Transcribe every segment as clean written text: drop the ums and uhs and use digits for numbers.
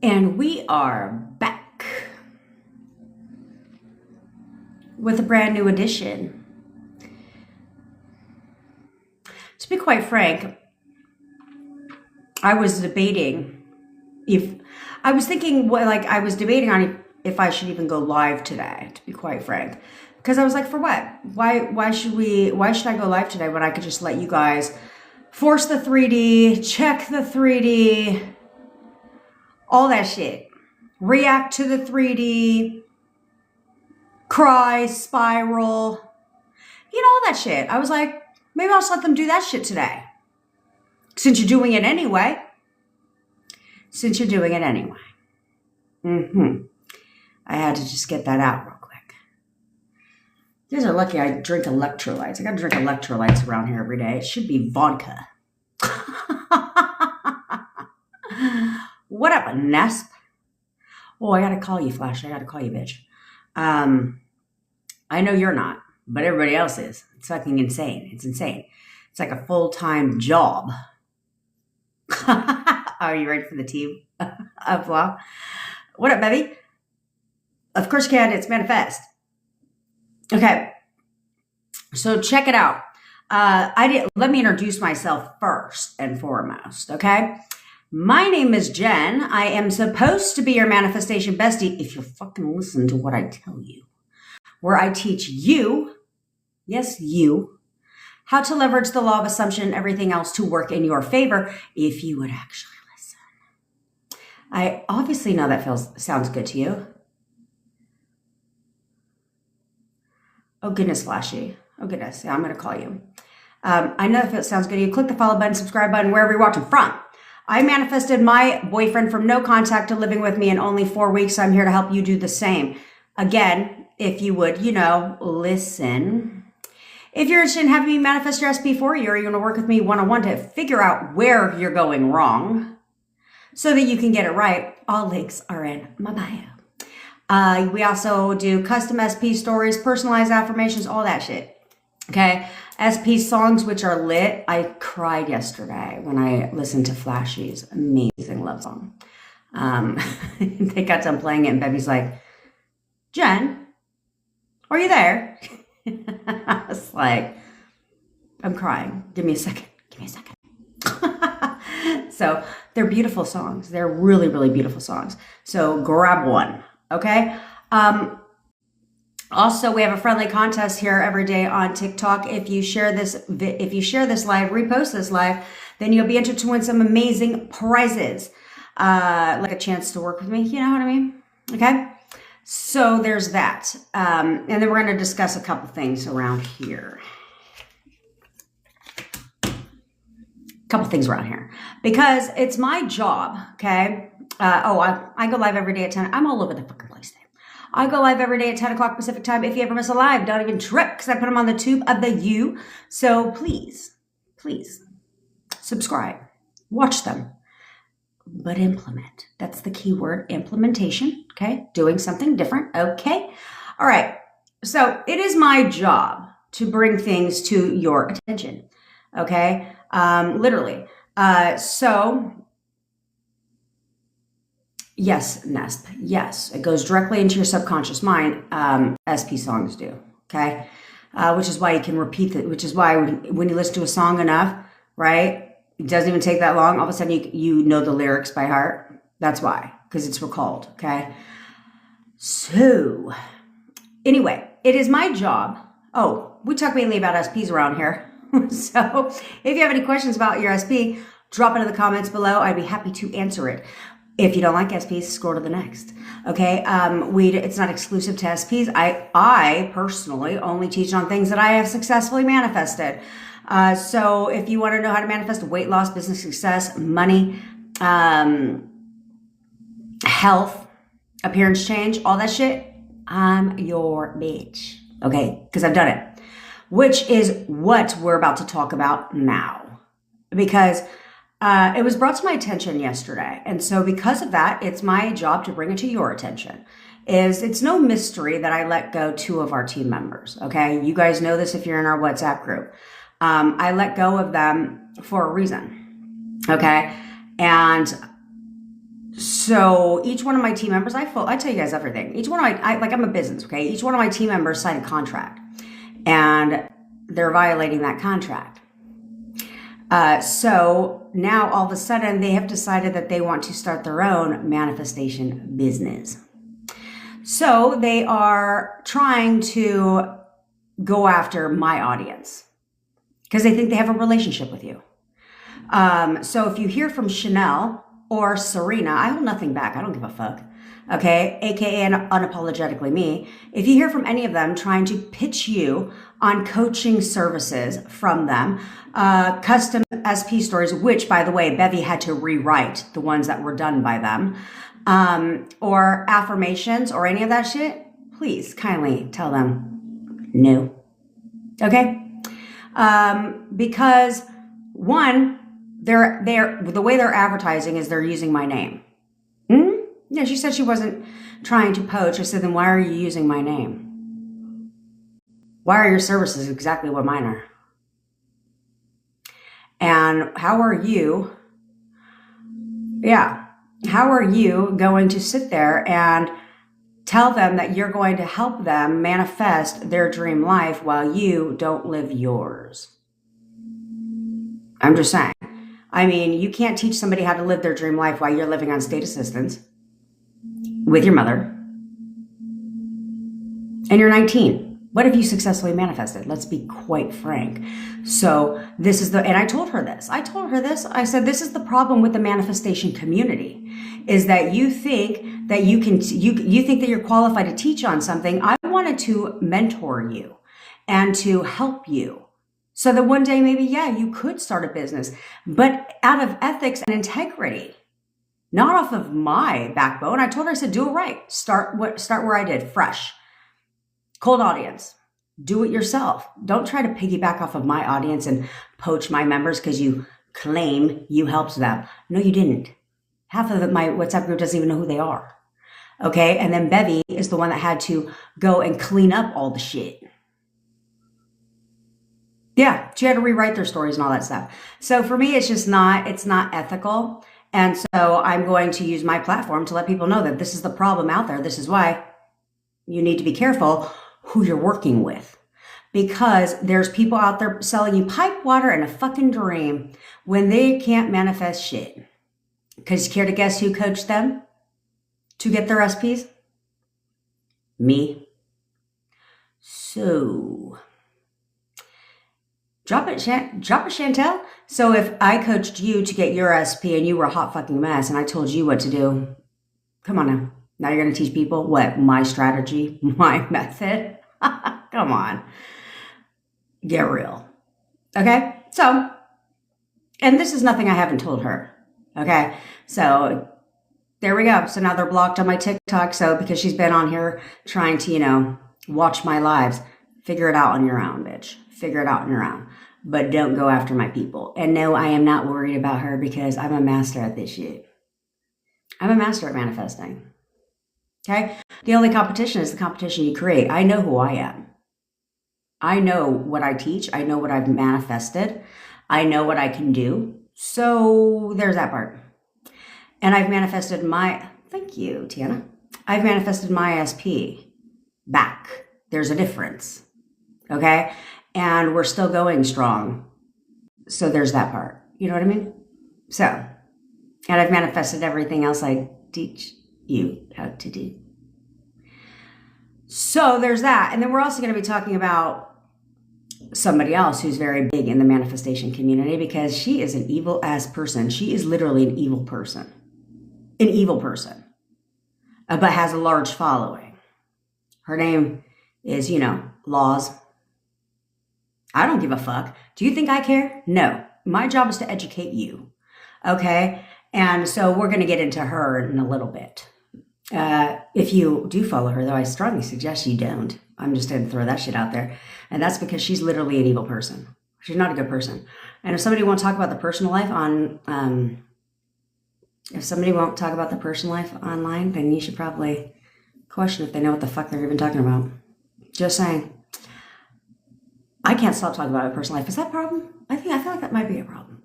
And we are back with a brand new edition. To be quite frank, I was debating I was debating on if I should even go live today, to be quite frank. Because I was like, for what? Why should I go live today when I could just let you guys force the 3D, check the 3D, all that shit. React to the 3D, cry, spiral, all that shit. I was like, maybe I'll just let them do that shit today. Since you're doing it anyway. I had to just get that out real quick. You guys are lucky I drink electrolytes. I gotta drink electrolytes around here every day. It should be vodka. What up, Nesp? Oh, I gotta call you, Flash. I gotta call you, bitch. I know you're not, but everybody else is. It's fucking insane. It's insane. It's like a full-time job. Are you ready for the team of law? What up, baby? Of course you can. It's manifest. Okay. So check it out. Let me introduce myself first and foremost, okay? My name is Jen. I am supposed to be your manifestation bestie if you fucking listen to what I tell you. Where I teach you, yes, you, how to leverage the law of assumption and everything else to work in your favor if you would actually listen. I obviously know that sounds good to you. Oh, goodness, Flashy. Oh, goodness. Yeah, I'm going to call you. I know if it sounds good to you. Click the follow button, subscribe button, wherever you're watching from. I manifested my boyfriend from no contact to living with me in only 4 weeks. So I'm here to help you do the same. Again, if you would, listen. If you're interested in having me manifest your SP for you, or you're going to work with me one-on-one to figure out where you're going wrong so that you can get it right, all links are in my bio. We also do custom SP stories, personalized affirmations, all that shit. Okay. SP songs, which are lit. I cried yesterday when I listened to Flashy's amazing love song. They got done playing it and Bevvy's like, Jen, are you there? I was like, I'm crying. Give me a second. So they're beautiful songs. They're really, really beautiful songs. So grab one. Okay. Also, we have a friendly contest here every day on TikTok. If you share this live, repost this live, then you'll be entered to win some amazing prizes, like a chance to work with me. You know what I mean? Okay. So there's that. And then we're going to discuss a couple things around here. Because it's my job. Okay. I go live every day at 10. I'm all over the fucking place today. I go live every day at 10 o'clock Pacific time. If you ever miss a live, don't even trip because I put them on the tube of the U. So please subscribe, watch them, but implement. That's the key word, implementation. Okay. Doing something different. Okay. All right. So it is my job to bring things to your attention. Okay. Literally. Yes, Nesp. Yes, it goes directly into your subconscious mind. SP songs do. Okay. Which is why you can repeat it, which is why when you listen to a song enough, right? It doesn't even take that long. All of a sudden you know the lyrics by heart. That's why, because it's recalled. Okay. So anyway, it is my job. Oh, we talk mainly about SPs around here. So if you have any questions about your SP, drop it in the comments below. I'd be happy to answer it. If you don't like SPs, scroll to the next. Okay. It's not exclusive to SPs. I personally only teach on things that I have successfully manifested. So if you want to know how to manifest weight loss, business success, money, health, appearance change, all that shit, I'm your bitch. Okay. Because I've done it, which is what we're about to talk about now. Because it was brought to my attention yesterday. And so because of that, it's my job to bring it to your attention. It's no mystery that I let go 2 of our team members. Okay. You guys know this if you're in our WhatsApp group. I let go of them for a reason. Okay. And So each one of my team members, I tell you guys everything. Each one of I'm a business, okay? Each one of my team members signed a contract, and they're violating that contract. So now all of a sudden they have decided that they want to start their own manifestation business. So they are trying to go after my audience because they think they have a relationship with you. So if you hear from Chanel or Serena, I hold nothing back. I don't give a fuck. Okay. AKA unapologetically me. If you hear from any of them trying to pitch you on coaching services from them, custom SP stories, which by the way, Bevy had to rewrite the ones that were done by them, or affirmations or any of that shit, please kindly tell them no. Okay. Because one, they're the way they're advertising is they're using my name. Yeah, she said she wasn't trying to poach. I said, then why are you using my name? Why are your services exactly what mine are? And how are you going to sit there and tell them that you're going to help them manifest their dream life while you don't live yours? I'm just saying. I mean, you can't teach somebody how to live their dream life while you're living on state assistance with your mother. And you're 19. What have you successfully manifested? Let's be quite frank. So and I told her this. I said, this is the problem with the manifestation community, is that you think that you think that you're qualified to teach on something. I wanted to mentor you and to help you so that one day maybe, you could start a business, but out of ethics and integrity, not off of my backbone. I told her, I said, do it right. Start where I did, fresh, cold audience. Do it yourself. Don't try to piggyback off of my audience and poach my members because you claim you helped them. No, you didn't. Half of my WhatsApp group doesn't even know who they are. Okay. And then Bevy is the one that had to go and clean up all the shit. Yeah. She had to rewrite their stories and all that stuff. So for me, it's not ethical. And so I'm going to use my platform to let people know that this is the problem out there. This is why you need to be careful who you're working with, because there's people out there selling you pipe water and a fucking dream when they can't manifest shit. Because you care to guess who coached them to get their SPs? Me. So drop it, Chantel. So if I coached you to get your SP and you were a hot fucking mess and I told you what to do, come on now. Now you're going to teach people what? My strategy, my method. Come on. Get real. Okay. So, and this is nothing I haven't told her. Okay. So there we go. So now they're blocked on my TikTok. So because she's been on here trying to, watch my lives, figure it out on your own, bitch. Figure it out on your own. But don't go after my people. And no, I am not worried about her because I'm a master at this shit. I'm a master at manifesting. Okay. The only competition is the competition you create. I know who I am. I know what I teach. I know what I've manifested. I know what I can do. So there's that part. And I've manifested thank you, Tiana. I've manifested my SP back. There's a difference. Okay. And we're still going strong. So there's that part. You know what I mean? So, and I've manifested everything else I teach you how to do. So there's that. And then we're also going to be talking about somebody else who's very big in the manifestation community because she is an evil ass person. She is literally an evil person, but has a large following. Her name is, Laws. I don't give a fuck. Do you think I care? No. My job is to educate you. Okay. And so we're going to get into her in a little bit. If you do follow her, though, I strongly suggest you don't. I'm just going to throw that shit out there. And that's because she's literally an evil person. She's not a good person. And if somebody won't talk about the personal life online, then you should probably question if they know what the fuck they're even talking about. Just saying. I can't stop talking about my personal life. Is that a problem? I feel like that might be a problem.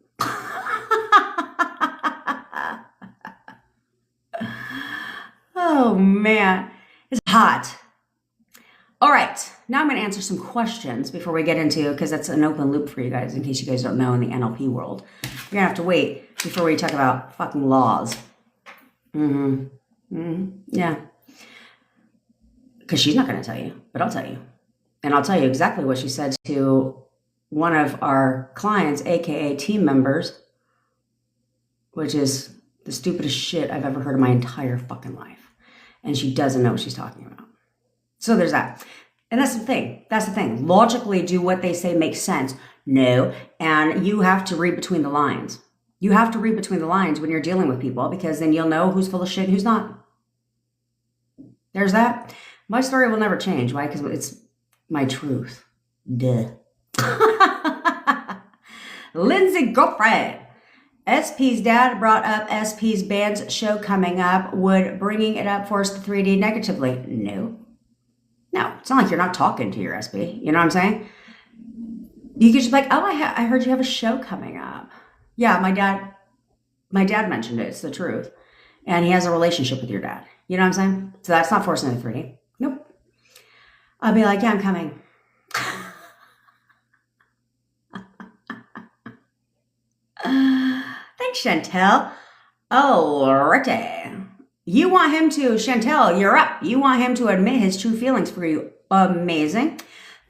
Oh man, it's hot. All right, now I'm going to answer some questions before we get into, because that's an open loop for you guys, in case you guys don't know, in the NLP world. You're going to have to wait before we talk about fucking laws. Yeah. Because she's not going to tell you, but I'll tell you. And I'll tell you exactly what she said to one of our clients, aka team members, which is the stupidest shit I've ever heard in my entire fucking life. And she doesn't know what she's talking about. So there's that. And that's the thing. That's the thing. Logically, do what they say make sense? No. And you have to read between the lines. You have to read between the lines when you're dealing with people, because then you'll know who's full of shit and who's not. There's that. My story will never change. Why? Because it's my truth. Duh. Lindsay girlfriend. SP's dad brought up SP's band's show coming up. Would bringing it up force the 3D negatively? No. No, it's not like you're not talking to your SP. You know what I'm saying? You could just be like, oh, I heard you have a show coming up. Yeah, my dad mentioned it. It's the truth. And he has a relationship with your dad. You know what I'm saying? So that's not forcing the 3D. Nope. I'll be like, yeah, I'm coming. Thanks, Chantel. Alrighty. You want him to, Chantel, you're up. You want him to admit his true feelings for you. Amazing.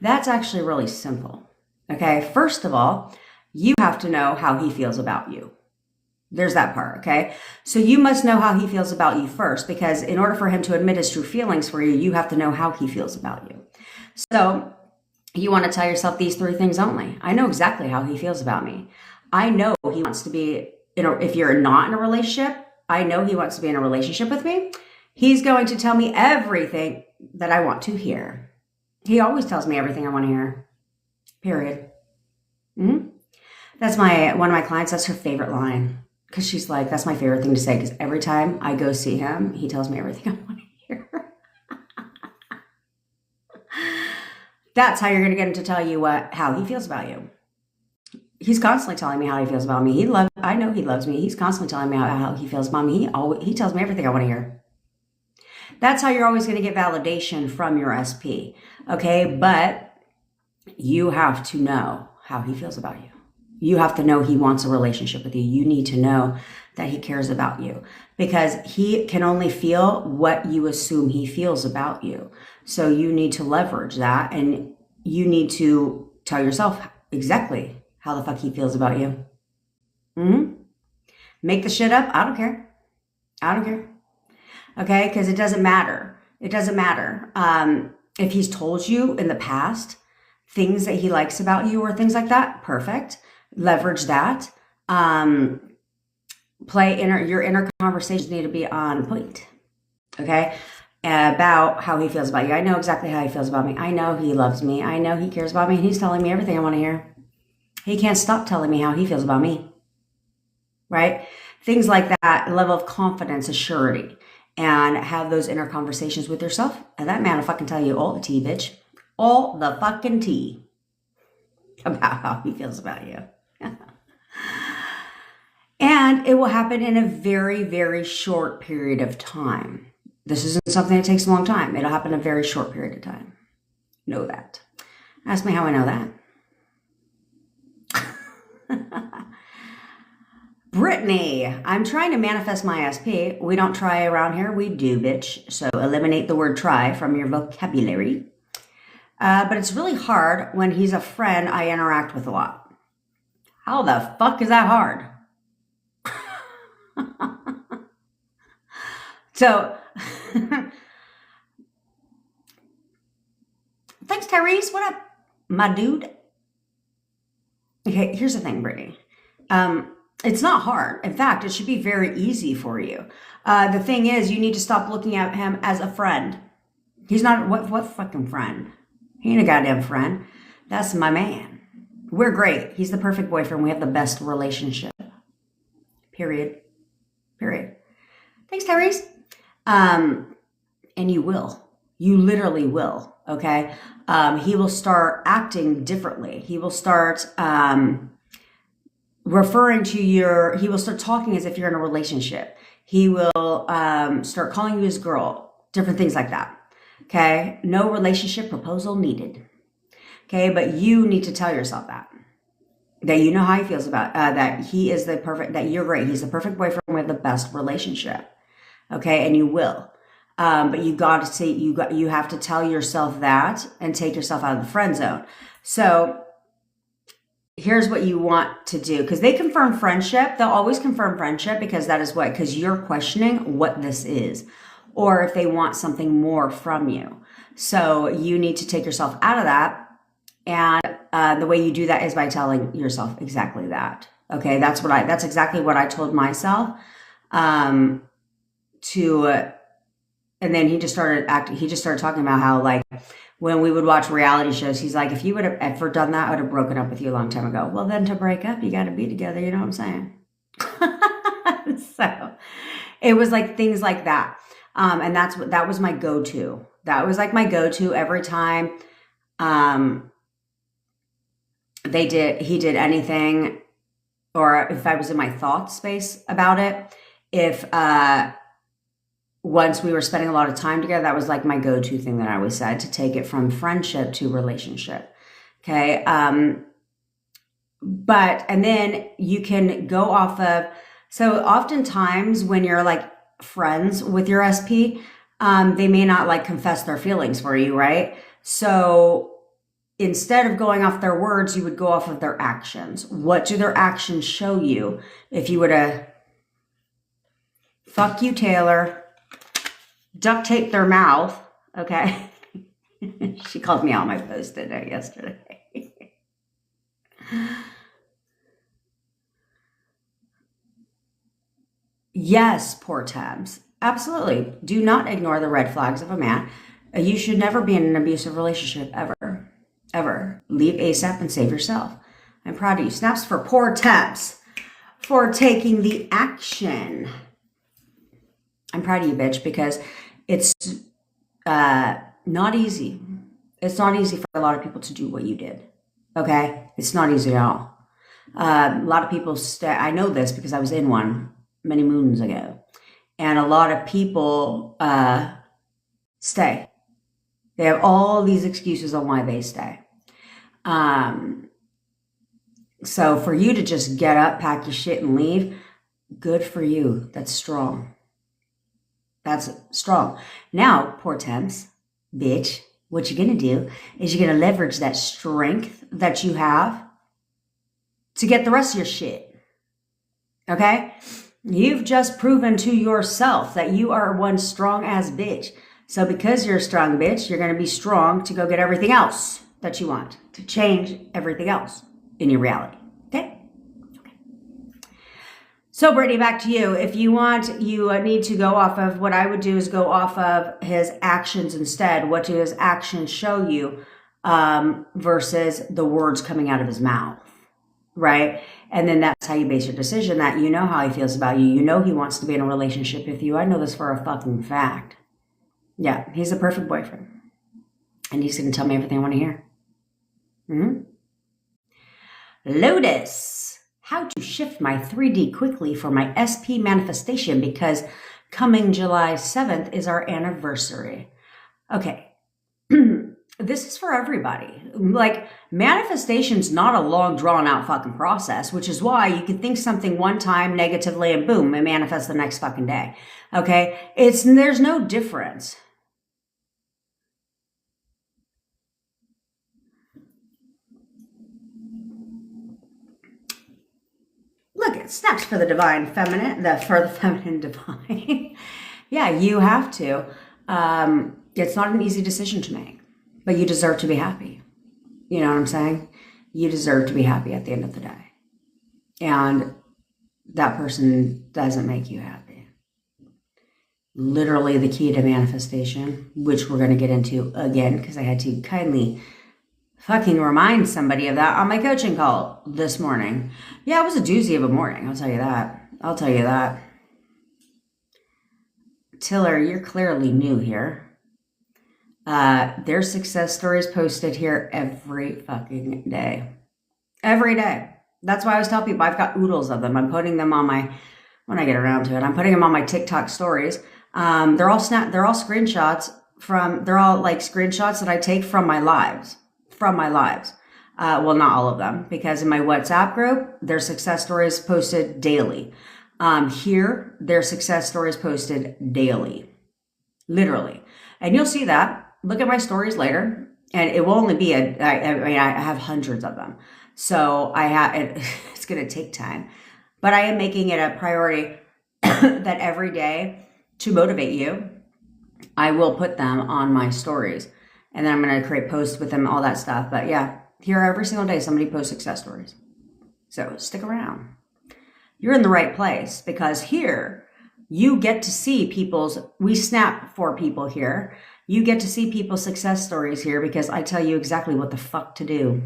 That's actually really simple. Okay. First of all, you have to know how he feels about you. There's that part. Okay. So you must know how he feels about you first, because in order for him to admit his true feelings for you, you have to know how he feels about you. So you want to tell yourself these 3 things only. I know exactly how he feels about me. I know he wants to be, if you're not in a relationship, I know he wants to be in a relationship with me. He's going to tell me everything that I want to hear. He always tells me everything I want to hear. Period. That's one of my clients. That's her favorite line, because she's like, that's my favorite thing to say, because every time I go see him, he tells me everything I want to hear. That's how you're going to get him to tell you how he feels about you. He's constantly telling me how he feels about me. I know he loves me. He's constantly telling me how he feels about me. He tells me everything I want to hear. That's how you're always going to get validation from your SP. Okay. But you have to know how he feels about you. You have to know he wants a relationship with you. You need to know that he cares about you, because he can only feel what you assume he feels about you. So you need to leverage that, and you need to tell yourself exactly how the fuck he feels about you. Make the shit up. I don't care. I don't care. Okay. Because it doesn't matter. It doesn't matter. If he's told you in the past things that he likes about you or things like that, perfect. Leverage that. Your inner conversations need to be on point. Okay. About how he feels about you. I know exactly how he feels about me. I know he loves me. I know he cares about me, and he's telling me everything I want to hear. He can't stop telling me how he feels about me, right? Things like that, level of confidence, assurity, and have those inner conversations with yourself. And that man will fucking tell you all the tea, bitch. All the fucking tea about how he feels about you. And it will happen in a very, very short period of time. This isn't something that takes a long time. It'll happen in a very short period of time. Know that. Ask me how I know that. Brittany, I'm trying to manifest my SP. We don't try around here. We do, bitch. So eliminate the word try from your vocabulary. But it's really hard when he's a friend I interact with a lot. How the fuck is that hard? So, thanks, Tyrese. What up, my dude? Okay, here's the thing, Brittany. It's not hard. In fact, it should be very easy for you. The thing is, you need to stop looking at him as a friend. He's not, what fucking friend? He ain't a goddamn friend. That's my man. We're great. He's the perfect boyfriend. We have the best relationship. Period. Thanks, Tyrese. And you will. You literally will. Okay. He will start acting differently. He will start referring to he will start talking as if you're in a relationship. He will start calling you his girl. different things like that. Okay. No relationship proposal needed. Okay. But you need to tell yourself that you know how he feels about, that he is the perfect, that you're great. He's the perfect boyfriend with the best relationship. Okay. And you will. But you got to see, you have to tell yourself that and take yourself out of the friend zone. So here's what you want to do, because they confirm friendship. They'll always confirm friendship because that is what, because you're questioning what this is, or if they want something more from you. So you need to take yourself out of that. And the way you do that is by telling yourself exactly that. Okay. That's exactly what I told myself, and then he just started talking about how, like, when we would watch reality shows, he's like, if you would have ever done that, I would have broken up with you a long time ago. Well, then to break up, you got to be together. You know what I'm saying? So it was like things like that. And that was my go-to. That was like my go-to every time, he did anything, or if I was in my thought space about it, if, once we were spending a lot of time together, that was like my go-to thing that I always said, to take it from friendship to relationship. Okay. And then you can go off of, so oftentimes when you're like friends with your SP, they may not like confess their feelings for you, right? So instead of going off their words, you would go off of their actions. What do their actions show you? If you were to fuck you, Taylor, duct tape their mouth, okay? She called me out on my Post-it note yesterday. Yes, poor tabs. Absolutely. Do not ignore the red flags of a man. You should never be in an abusive relationship, ever. Ever. Leave ASAP and save yourself. I'm proud of you. Snaps for poor tabs for taking the action. I'm proud of you, bitch, because it's not easy. It's not easy for a lot of people to do what you did. Okay? It's not easy at all. A lot of people I know this because I was in one many moons ago. And a lot of people stay. They have all these excuses on why they stay. So for you to just get up, pack your shit, and leave, good for you. That's strong. That's strong. Now, poor temps, bitch, what you're going to do is you're going to leverage that strength that you have to get the rest of your shit. Okay? You've just proven to yourself that you are one strong ass bitch. So because you're a strong bitch, you're going to be strong to go get everything else that you want, to change everything else in your reality. Okay? So Brittany, back to you. If you want, you need to go off of, what I would do is go off of his actions instead. What do his actions show you versus the words coming out of his mouth, right? And then that's how you base your decision, that you know how he feels about you. You know he wants to be in a relationship with you. I know this for a fucking fact. Yeah, he's the perfect boyfriend. And he's going to tell me everything I want to hear. Lotus. How to shift my 3D quickly for my SP manifestation, because coming July 7th is our anniversary. Okay. This is for everybody. Like, manifestation's not a long, drawn-out fucking process, which is why you can think something one time negatively and boom, it manifests the next fucking day. Okay? There's no difference. Look, it snaps for the divine feminine, for the feminine divine. Yeah, you have to. It's not an easy decision to make, but you deserve to be happy. You know what I'm saying? You deserve to be happy at the end of the day. And that person doesn't make you happy. Literally the key to manifestation, which we're going to get into again, because I had to kindly fucking remind somebody of that on my coaching call this morning. Yeah, it was a doozy of a morning. I'll tell you that. Tiller, you're clearly new here. There's success stories posted here every fucking day. Every day. That's why I always tell people I've got oodles of them. I'm putting them on when I get around to it, I'm putting them on my TikTok stories. They're all screenshots they're all like screenshots that I take from my lives, well, not all of them, because in my WhatsApp group, their success stories posted daily. Here, their success stories posted daily, literally. And you'll see that. Look at my stories later, and it will only be I have hundreds of them. So it's going to take time, but I am making it a priority that every day to motivate you, I will put them on my stories, and then I'm going to create posts with them, all that stuff. But yeah, here every single day, somebody posts success stories. So stick around. You're in the right place, because here you get to see we snap for people here. You get to see people's success stories here, because I tell you exactly what the fuck to do.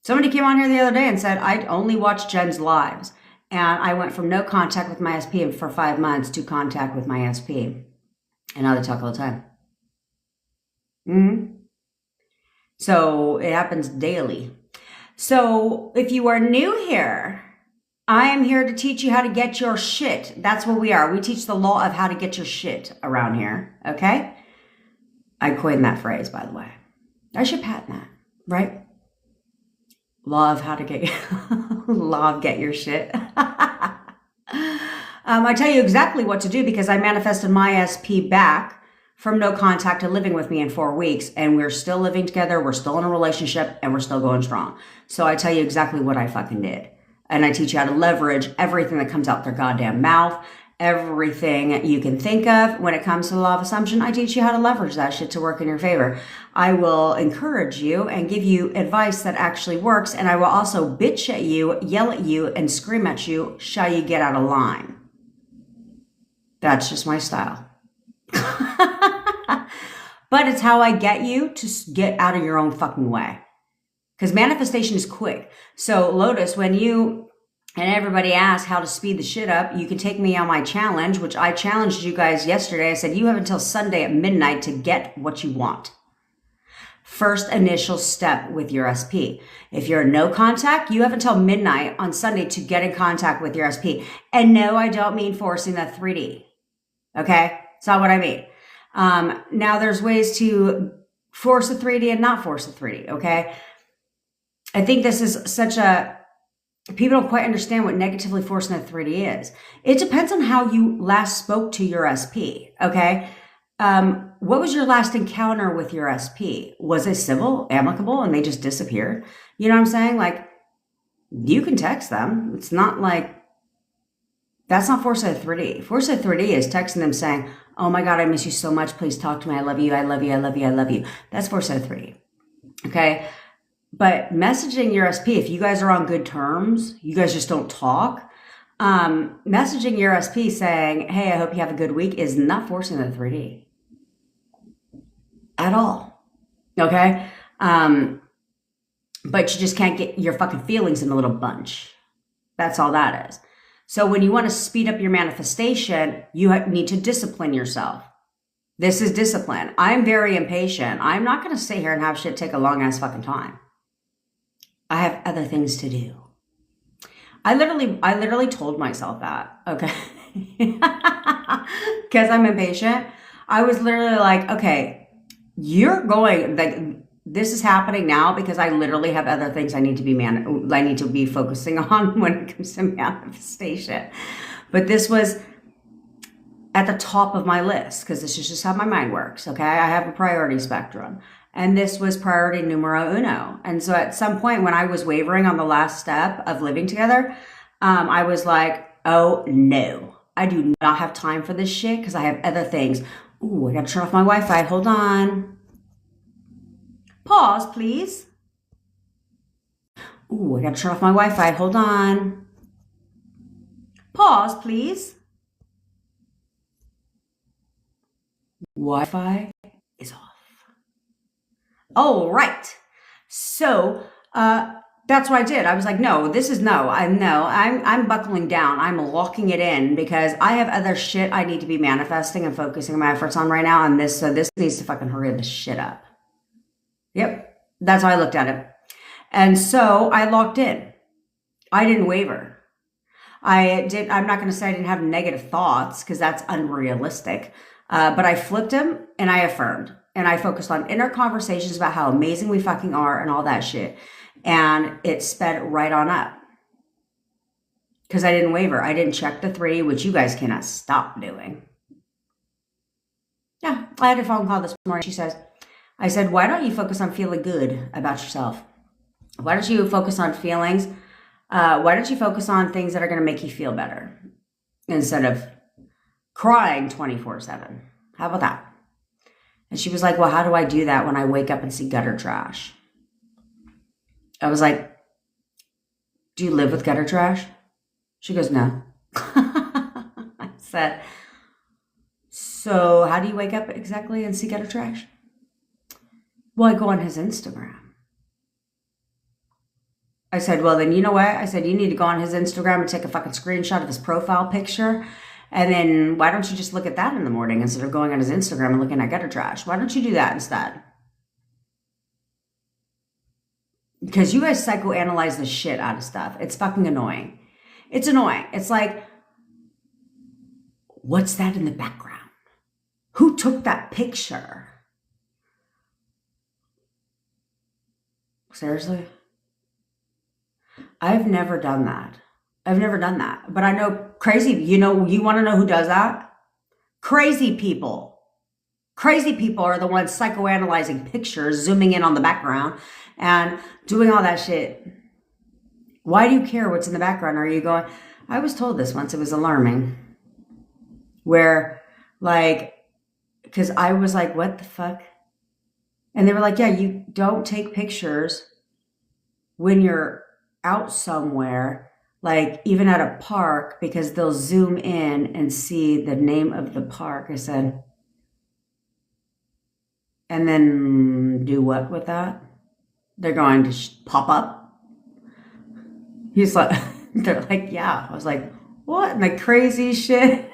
Somebody came on here the other day and said, I'd only watch Jen's lives. And I went from no contact with my SP for 5 months to contact with my SP. And now they talk all the time. So it happens daily. So if you are new here, I am here to teach you how to get your shit. That's what we are. We teach the law of how to get your shit around here. Okay? I coined that phrase, by the way. I should patent that, right? Law of how to get law of get your shit. I tell you exactly what to do, because I manifested my SP back from no contact to living with me in 4 weeks, and we're still living together. We're still in a relationship, and we're still going strong. So I tell you exactly what I fucking did. And I teach you how to leverage everything that comes out their goddamn mouth, everything you can think of when it comes to the law of assumption. I teach you how to leverage that shit to work in your favor. I will encourage you and give you advice that actually works. And I will also bitch at you, yell at you, and scream at you, shall you get out of line. That's just my style. But it's how I get you to get out of your own fucking way. Because manifestation is quick. So Lotus, when you and everybody asks how to speed the shit up, you can take me on my challenge, which I challenged you guys yesterday. I said, you have until Sunday at midnight to get what you want. First initial step with your SP. If you're in no contact, you have until midnight on Sunday to get in contact with your SP. And no, I don't mean forcing the 3D. Okay? It's not what I mean. Now there's ways to force a 3D and not force a 3D. Okay? I think this is people don't quite understand what negatively forcing a 3D is. It depends on how you last spoke to your SP, okay? What was your last encounter with your SP? Was it civil, amicable, and they just disappeared? You know what I'm saying? Like, you can text them. It's not like, that's not force a 3D. Force a 3D is texting them saying, oh my God, I miss you so much. Please talk to me. I love you. I love you. I love you. I love you. That's force a 3D, okay? But messaging your SP, if you guys are on good terms, you guys just don't talk, messaging your SP saying, hey, I hope you have a good week, is not forcing the 3D at all. Okay? But you just can't get your fucking feelings in a little bunch. That's all that is. So when you want to speed up your manifestation, you need to discipline yourself. This is discipline. I'm very impatient. I'm not going to sit here and have shit take a long ass fucking time. I have other things to do. I literally told myself that, okay? Because I'm impatient. I was literally like, okay, this is happening now because I literally have other things I need to be focusing on when it comes to manifestation. But this was at the top of my list, because this is just how my mind works, okay? I have a priority spectrum. And this was priority numero uno. And so at some point when I was wavering on the last step of living together, I was like, oh no, I do not have time for this shit because I have other things. Ooh, I gotta turn off my Wi-Fi. Hold on. Pause, please. Ooh, I gotta turn off my Wi-Fi. Hold on. Pause, please. Wi-Fi is off. All right. So that's what I did. I was like, no, I'm buckling down. I'm locking it in because I have other shit I need to be manifesting and focusing my efforts on right now. And this needs to fucking hurry this shit up. Yep. That's how I looked at it. And so I locked in. I didn't waver. I'm not going to say I didn't have negative thoughts because that's unrealistic. But I flipped them and I affirmed and I focused on inner conversations about how amazing we fucking are and all that shit. And it sped right on up because I didn't waver. I didn't check the 3, which you guys cannot stop doing. Yeah, I had a phone call this morning. I said, why don't you focus on feeling good about yourself? Why don't you focus on feelings? Why don't you focus on things that are going to make you feel better instead of crying 24/7? How about that? And she was like, well, how do I do that when I wake up and see gutter trash? I was like, do you live with gutter trash? She goes, no. I said, so how do you wake up exactly and see gutter trash? Well, I go on his Instagram. I said, well, then you know what? I said, you need to go on his Instagram and take a fucking screenshot of his profile picture. And then why don't you just look at that in the morning instead of going on his Instagram and looking at gutter trash? Why don't you do that instead? Because you guys psychoanalyze the shit out of stuff. It's fucking annoying. It's annoying. It's like, what's that in the background? Who took that picture? Seriously? I've never done that. But I know crazy, you want to know who does that? Crazy people. Crazy people are the ones psychoanalyzing pictures, zooming in on the background and doing all that shit. Why do you care what's in the background? Are you going, I was told this once, it was alarming. Where because I was like, what the fuck? And they were like, yeah, you don't take pictures when you're out somewhere, like even at a park, because they'll zoom in and see the name of the park. I said, and then do what with that? They're going to pop up. He's like, they're like, yeah. I was like, what in the crazy shit?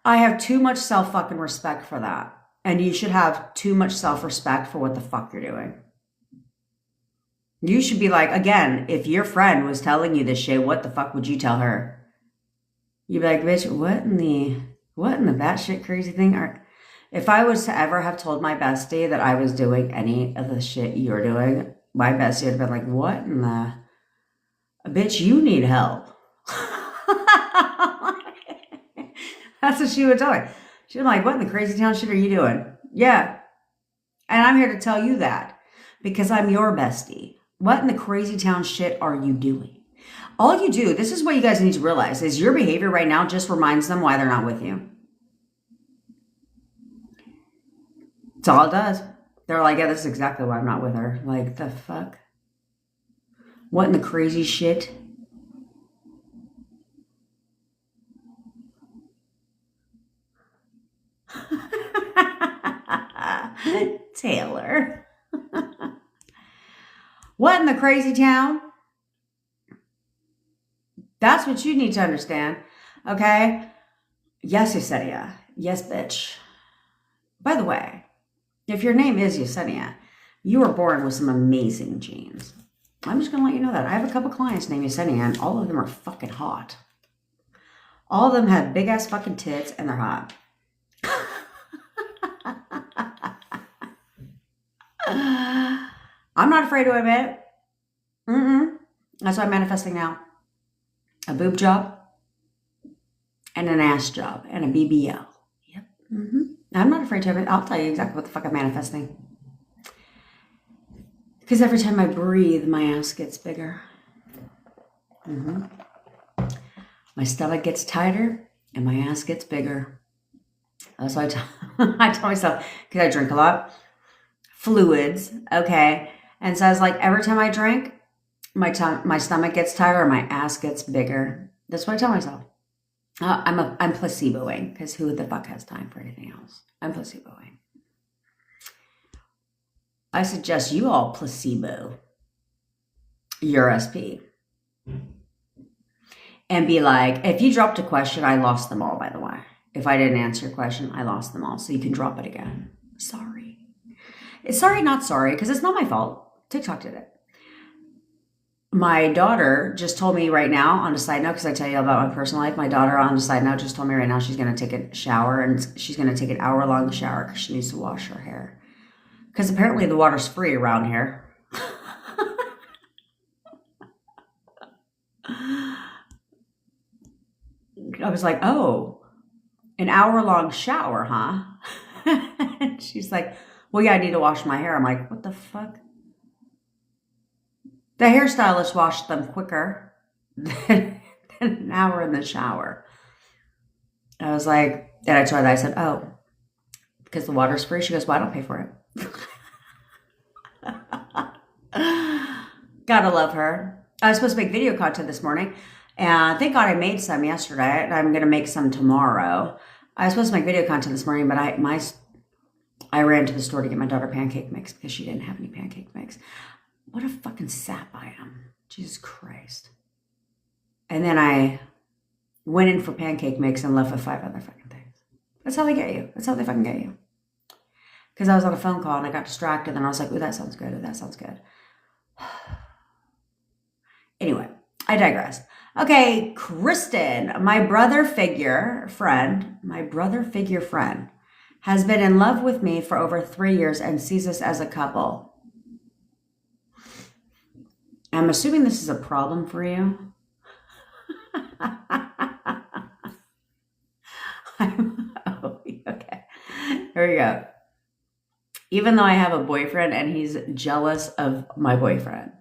I have too much self-fucking respect for that. And you should have too much self-respect for what the fuck you're doing. You should be like, again, if your friend was telling you this shit, what the fuck would you tell her? You'd be like, bitch, what in the batshit crazy thing? Or if I was to ever have told my bestie that I was doing any of the shit you're doing, my bestie would have been like, what in the... Bitch, you need help. That's what she would tell me. She'd be like, what in the crazy town shit are you doing? Yeah. And I'm here to tell you that because I'm your bestie. What in the crazy town shit are you doing? All you do, this is what you guys need to realize, is your behavior right now just reminds them why they're not with you. That's all it does. They're like, yeah, this is exactly why I'm not with her. Like, the fuck? What in the crazy shit? Taylor. What in the crazy town? That's what you need to understand. Okay? Yes, Yesenia. Yes, bitch. By the way, if your name is Yesenia, you were born with some amazing genes. I'm just going to let you know that. I have a couple clients named Yesenia, and all of them are fucking hot. All of them have big-ass fucking tits, and they're hot. I'm not afraid to admit it. That's what I'm manifesting now. A boob job and an ass job and a BBL. Yep. I'm not afraid to admit it. I'll tell you exactly what the fuck I'm manifesting. Because every time I breathe, my ass gets bigger. My stomach gets tighter and my ass gets bigger. That's why I tell myself, because I drink a lot. Fluids, okay? And so I was like, every time I drink, my stomach gets tighter, my ass gets bigger. That's what I tell myself. I'm placeboing, because who the fuck has time for anything else? I'm placeboing. I suggest you all placebo your SP. And be like, if you dropped a question, I lost them all, by the way. If I didn't answer your question, I lost them all. So you can drop it again. Sorry. It's sorry, not sorry, because it's not my fault. TikTok did it. my daughter just told me right now, on a side note, because I tell you about my personal life, my daughter on a side note just told me right now she's going to take a shower, and she's going to take an hour-long shower because she needs to wash her hair. Because apparently the water's free around here. I was like, oh, an hour-long shower, huh? And she's like, well, yeah, I need to wash my hair. I'm like, what the fuck? The hairstylist washed them quicker than an hour in the shower. I was like, and I told her that. I said, oh, because the water's free. She goes, well, I don't pay for it. Gotta love her. I was supposed to make video content this morning, and thank God I made some yesterday, and I'm going to make some tomorrow. I was supposed to make video content this morning, but I ran to the store to get my daughter pancake mix because she didn't have any pancake mix. What a fucking sap I am. Jesus Christ. And then I went in for pancake mix and left with 5 other fucking things. That's how they get you. That's how they fucking get you. Because I was on a phone call and I got distracted and I was like, ooh, that sounds good. Ooh, that sounds good. Anyway, I digress. Okay, Kristen, my brother figure friend, has been in love with me for over 3 years and sees us as a couple. I'm assuming this is a problem for you. Okay, here we go. Even though I have a boyfriend and he's jealous of my boyfriend.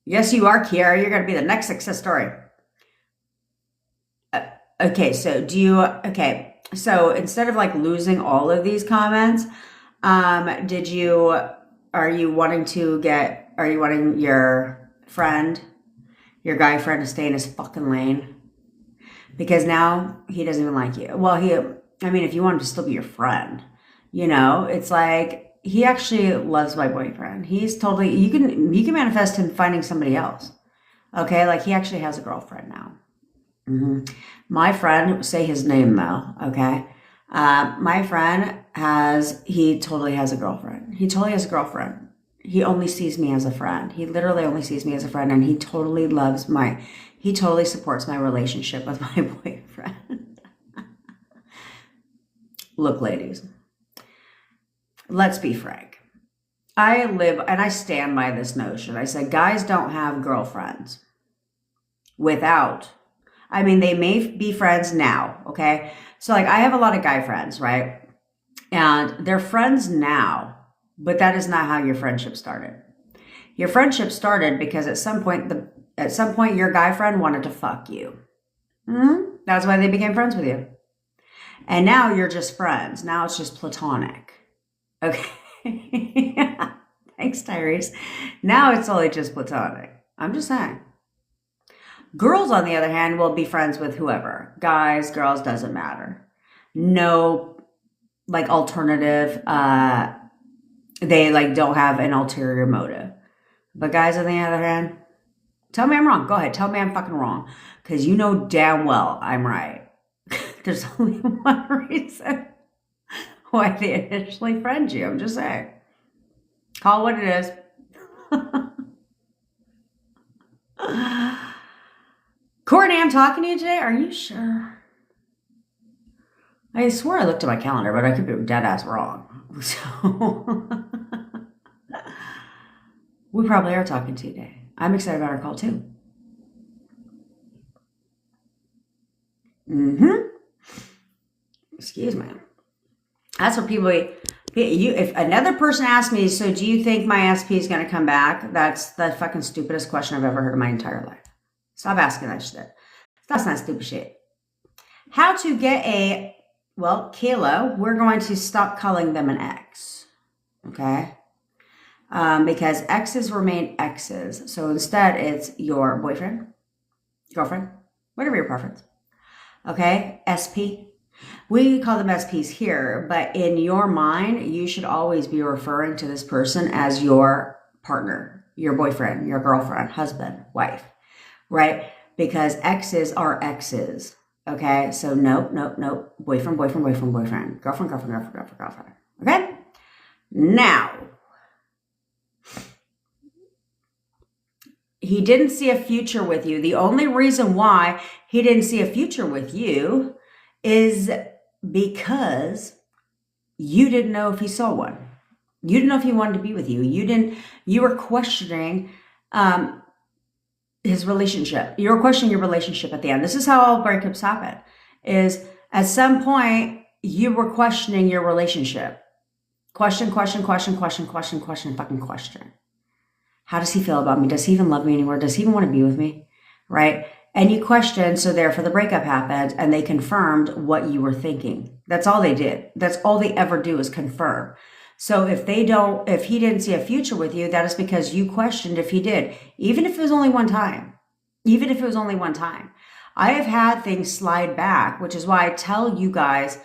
Yes, you are, Kiara. You're going to be the next success story. Okay, so so instead of like losing all of these comments, are you wanting your friend, your guy friend, to stay in his fucking lane? Because now he doesn't even like you. Well, if you want him to still be your friend, it's like, he actually loves my boyfriend. He's totally, you can manifest him finding somebody else. Okay. Like he actually has a girlfriend now. Mm-hmm. My friend, say his name though. Okay. My friend he totally has a girlfriend. He totally has a girlfriend. He only sees me as a friend. He literally only sees me as a friend, and he totally supports my relationship with my boyfriend. Look, ladies, let's be frank. I live, and I stand by this notion. I said, guys don't have girlfriends they may be friends now. Okay. So like I have a lot of guy friends, right? And they're friends now, but that is not how your friendship started. Your friendship started because at some point your guy friend wanted to fuck you. Mm-hmm. That's why they became friends with you. And now you're just friends. Now it's just platonic. Okay. Thanks, Tyrese. Now it's only just platonic. I'm just saying. Girls, on the other hand, will be friends with whoever. Guys, girls, doesn't matter. No, like, alternative. They, like, don't have an ulterior motive. But guys, on the other hand, tell me I'm wrong. Go ahead. Tell me I'm fucking wrong. Because you know damn well I'm right. There's only one reason why they initially friend you. I'm just saying. Call it what it is. Courtney, I'm talking to you today. Are you sure? I swear I looked at my calendar, but I could be dead ass wrong. So we probably are talking today. I'm excited about our call too. Excuse me. That's what if another person asked me, so do you think my SP is going to come back? That's the fucking stupidest question I've ever heard in my entire life. Stop asking that shit. That's not stupid shit. How to get Kayla, we're going to stop calling them an ex. Okay? Because exes remain exes. So instead, it's your boyfriend, girlfriend, whatever your preference. Okay? SP. We call them SPs here, but in your mind, you should always be referring to this person as your partner, your boyfriend, your girlfriend, husband, wife. Right? Because exes are exes. Okay? So nope. Boyfriend. Girlfriend. Okay? Now, he didn't see a future with you. The only reason why he didn't see a future with you is because you didn't know if he saw one. You didn't know if he wanted to be with you. You were questioning his relationship. You were questioning your relationship at the end. This is how all breakups happen, is at some point you were questioning your relationship. Question, fucking question. How does he feel about me? Does he even love me anymore? Does he even want to be with me? Right? And you questioned, so therefore the breakup happened and they confirmed what you were thinking. That's all they did. That's all they ever do is confirm. So if he didn't see a future with you, that is because you questioned if he did, even if it was only one time. I have had things slide back, which is why I tell you guys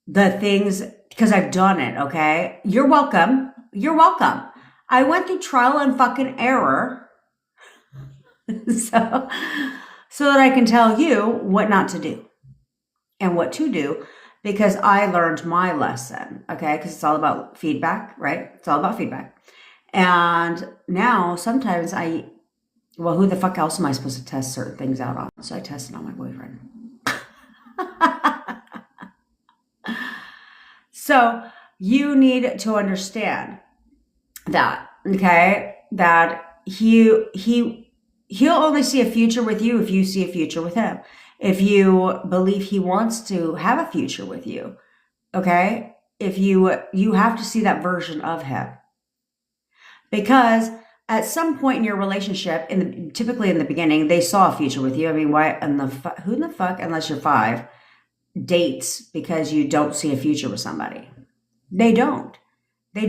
the things, because I've done it, okay? You're welcome. I went through trial and fucking error so that I can tell you what not to do and what to do, because I learned my lesson, okay? Because it's all about feedback, right? It's all about feedback. And now sometimes who the fuck else am I supposed to test certain things out on? So I tested on my boyfriend. So you need to understand that, okay? That he'll only see a future with you if you see a future with him. If you believe he wants to have a future with you, okay? If you have to see that version of him. Because at some point in your relationship, typically in the beginning, they saw a future with you. I mean, who in the fuck, unless you're 5, dates because you don't see a future with somebody? They don't. They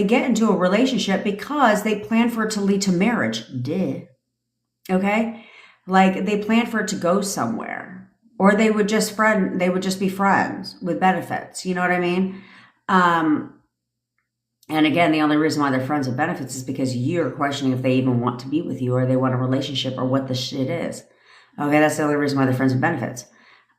get into a relationship because they plan for it to lead to marriage. Duh. Okay? Like they plan for it to go somewhere, or they would just be friends with benefits. You know what I mean? And again, the only reason why they're friends with benefits is because you're questioning if they even want to be with you, or they want a relationship, or what the shit is. Okay, that's the only reason why they're friends with benefits.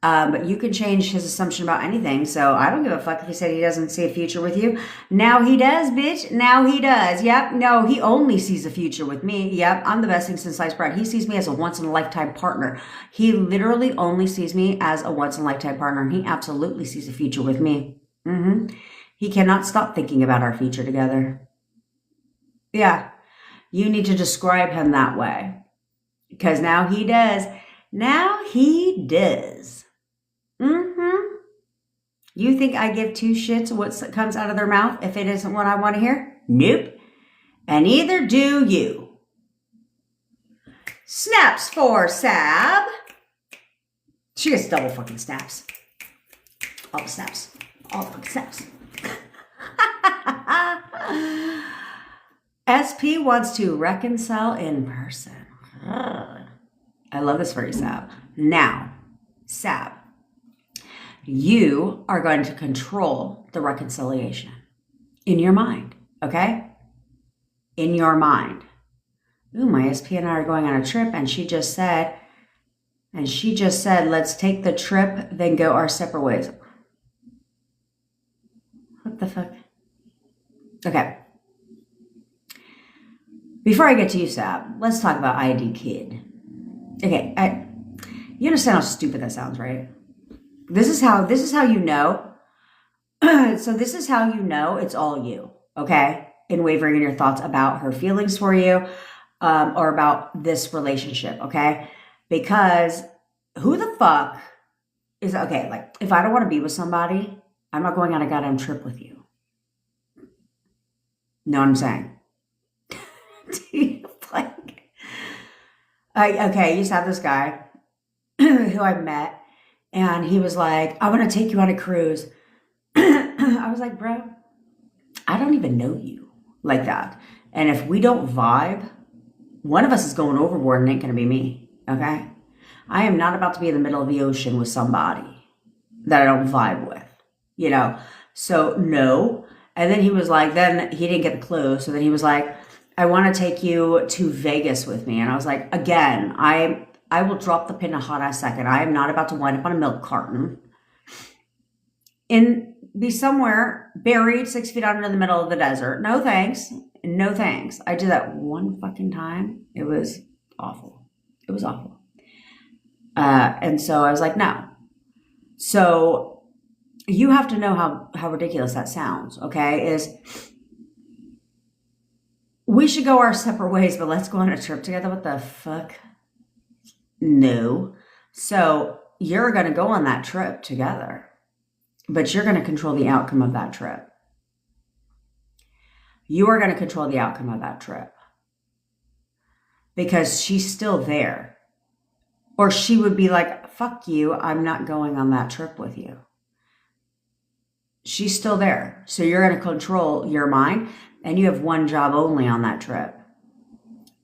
But you can change his assumption about anything. So I don't give a fuck if he said he doesn't see a future with you. Now he does, bitch. Now he does. Yep. No, he only sees a future with me. Yep. I'm the best thing since sliced bread. He sees me as a once in a lifetime partner. He literally only sees me as a once in a lifetime partner. And he absolutely sees a future with me. He cannot stop thinking about our future together. Yeah. You need to describe him that way. Because now he does. You think I give 2 shits what comes out of their mouth if it isn't what I want to hear? Nope. And neither do you. Snaps for Sab. She gets double fucking snaps. All the snaps. All the fucking snaps. SP wants to reconcile in person. I love this for you, Sab. Now, Sab, you are going to control the reconciliation in your mind, okay? In your mind. Ooh, my SP and I are going on a trip, and she just said, let's take the trip, then go our separate ways. What the fuck? Okay. Before I get to you, Sab, let's talk about ID Kid. Okay, you understand how stupid that sounds, right? This is how you know. So this is how you know it's all you, okay? In wavering in your thoughts about her feelings for you, or about this relationship, okay? Because who the fuck is, okay, like, if I don't want to be with somebody, I'm not going on a goddamn trip with you. Know what I'm saying? Okay, I used to have this guy who I met, and he was like, I want to take you on a cruise. I was like, bro, I don't even know you like that. And if we don't vibe, one of us is going overboard and it ain't going to be me, okay? I am not about to be in the middle of the ocean with somebody that I don't vibe with, you know? So, no. And then he was like, then he didn't get the clue. So then he was like, I want to take you to Vegas with me. And I was like, again, I will drop the pin in a hot ass second. I am not about to wind up on a milk carton and be somewhere buried 6 feet under in the middle of the desert. No thanks. no thanks. I did that one fucking time. It was awful. It was awful. And so I was like, no. So you have to know how ridiculous that sounds, okay? Is we should go our separate ways, but let's go on a trip together. What the fuck? No. So you're going to go on that trip together, but you're going to control the outcome of that trip. You are going to control the outcome of that trip because she's still there. Or she would be like, fuck you, I'm not going on that trip with you. She's still there. So you're going to control your mind, and you have one job only on that trip.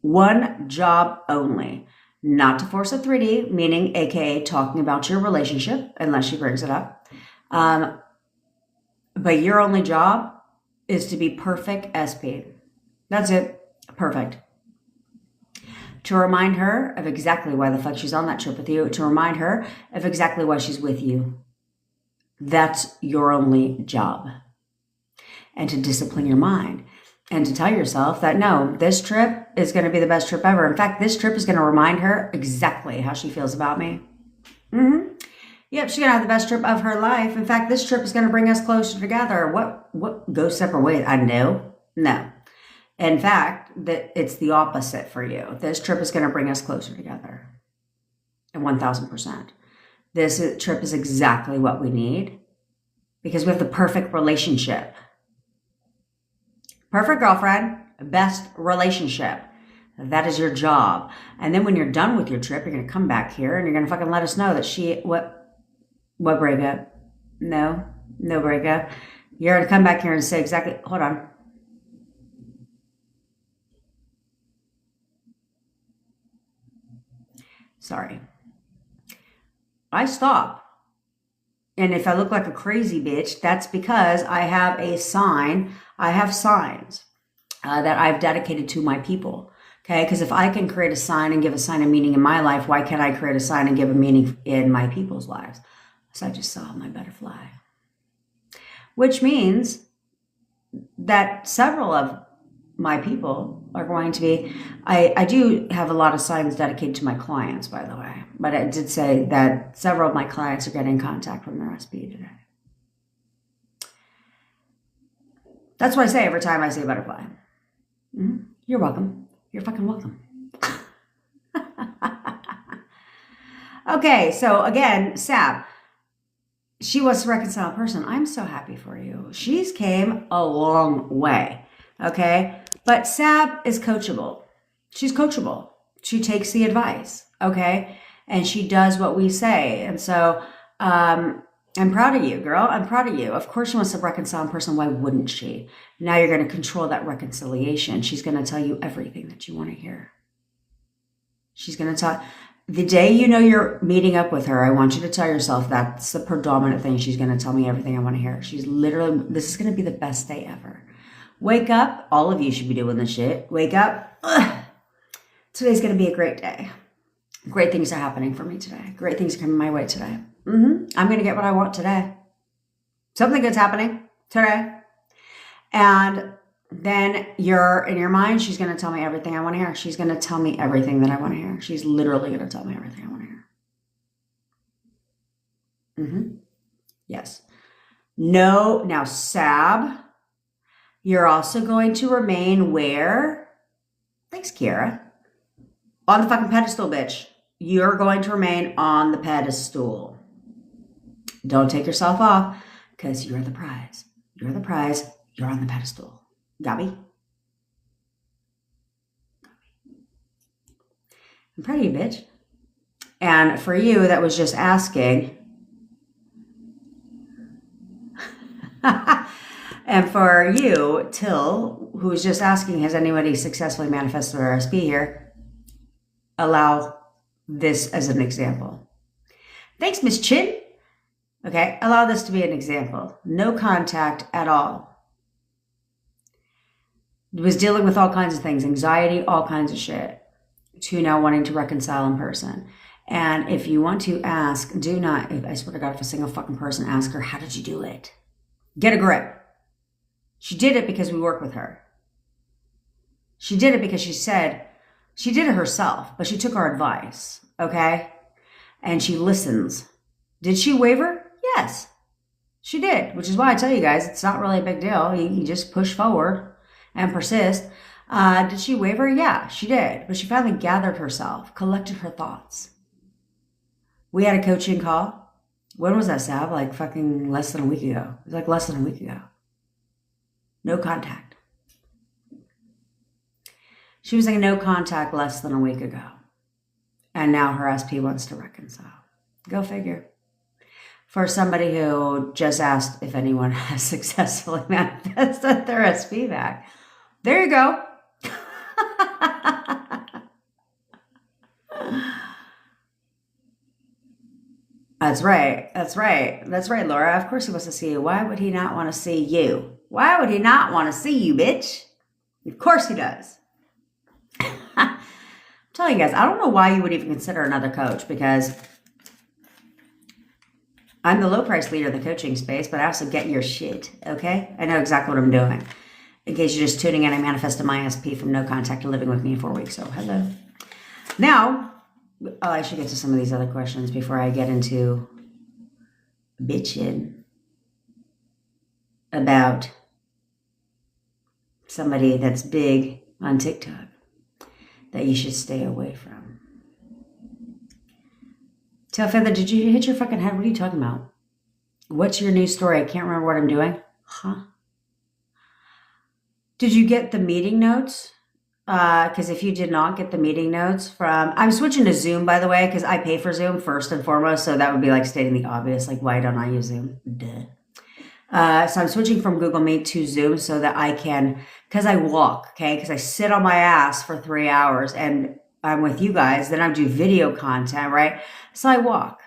One job only. Not to force a 3D, meaning AKA talking about your relationship, unless she brings it up. But your only job is to be perfect SP. That's it. Perfect. To remind her of exactly why the fuck she's on that trip with you. To remind her of exactly why she's with you. That's your only job. And to discipline your mind. And to tell yourself that, no, this trip is going to be the best trip ever. In fact, this trip is going to remind her exactly how she feels about me. Yep, she's going to have the best trip of her life. In fact, this trip is going to bring us closer together. What go separate ways? I know. No. In fact, that it's the opposite for you. This trip is going to bring us closer together. And 1,000%. This trip is exactly what we need because we have the perfect relationship. Perfect girlfriend, best relationship. That is your job. And then when you're done with your trip, you're going to come back here and you're going to fucking let us know that what breakup? No breakup. You're going to come back here and say exactly, hold on. Sorry. I stop. And if I look like a crazy bitch, that's because I have a sign. I have signs that I've dedicated to my people. Okay, because if I can create a sign and give a sign a meaning in my life, why can't I create a sign and give a meaning in my people's lives? So I just saw my butterfly. Which means that several of my people are going to be, I do have a lot of signs dedicated to my clients, by the way. But I did say that several of my clients are getting in contact from their SP today. That's what I say every time I say butterfly. You're welcome. You're fucking welcome. Okay, so again, Sab. She wants to reconcile a person. I'm so happy for you. She's came a long way. Okay? But Sab is coachable. She's coachable. She takes the advice. Okay? And she does what we say. And so, I'm proud of you, girl. I'm proud of you. Of course she wants to reconcile a person. Why wouldn't she? Now you're going to control that reconciliation. She's going to tell you everything that you want to hear. She's going to tell... The day you know you're meeting up with her, I want you to tell yourself that's the predominant thing. She's going to tell me everything I want to hear. She's literally... This is going to be the best day ever. Wake up. All of you should be doing this shit. Wake up. Ugh. Today's going to be a great day. Great things are happening for me today. Great things are coming my way today. I'm going to get what I want today. Something good's happening today. And then you're in your mind, she's going to tell me everything I want to hear. She's going to tell me everything that I want to hear. She's literally going to tell me everything I want to hear. Yes. No. Now, Sab, you're also going to remain where? Thanks, Kiara. On the fucking pedestal, bitch. You're going to remain on the pedestal. Don't take yourself off because you're the prize. You're the prize. You're on the pedestal. Gabi? I'm proud of you, bitch. And for you that was just asking, and for you, Till, who was just asking, has anybody successfully manifested their RSP here? Allow this as an example. Thanks, Miss Chin. Okay, allow this to be an example. No contact at all. Was dealing with all kinds of things, anxiety, all kinds of shit, to now wanting to reconcile in person. And if you want to ask, do not, I swear to God, if a single fucking person asks her, how did you do it? Get a grip. She did it because we work with her. She did it because she did it herself, but she took our advice, okay? And she listens. Did she waver? Yes, she did, which is why I tell you guys, it's not really a big deal. You just push forward and persist. Did she waver? Yeah, she did. But she finally gathered herself, collected her thoughts. We had a coaching call. When was that, Sab? Like fucking less than a week ago. It was like less than a week ago. No contact. She was like no contact less than a week ago. And now her SP wants to reconcile. Go figure. For somebody who just asked if anyone has successfully manifested their SP back. There you go. That's right. That's right. That's right, Laura. Of course he wants to see you. Why would he not want to see you? Why would he not want to see you, bitch? Of course he does. I'm telling you guys, I don't know why you would even consider another coach, because I'm the low price leader of the coaching space, but I also get your shit, okay? I know exactly what I'm doing. In case you're just tuning in, I manifested my SP from no contact to living with me in 4 weeks, so hello. Now, I should get to some of these other questions before I get into bitching about somebody that's big on TikTok that you should stay away from. Tailfeather, did you hit your fucking head? What are you talking about? What's your new story? I can't remember what I'm doing. Huh? Did you get the meeting notes? Because if you did not get the meeting notes from, I'm switching to Zoom, by the way, because I pay for Zoom first and foremost. So that would be like stating the obvious, like, why don't I use Zoom? Duh. So I'm switching from Google Meet to Zoom so that I can, because I walk, okay? Because I sit on my ass for 3 hours and I'm with you guys. Then I do video content, right? So I walk.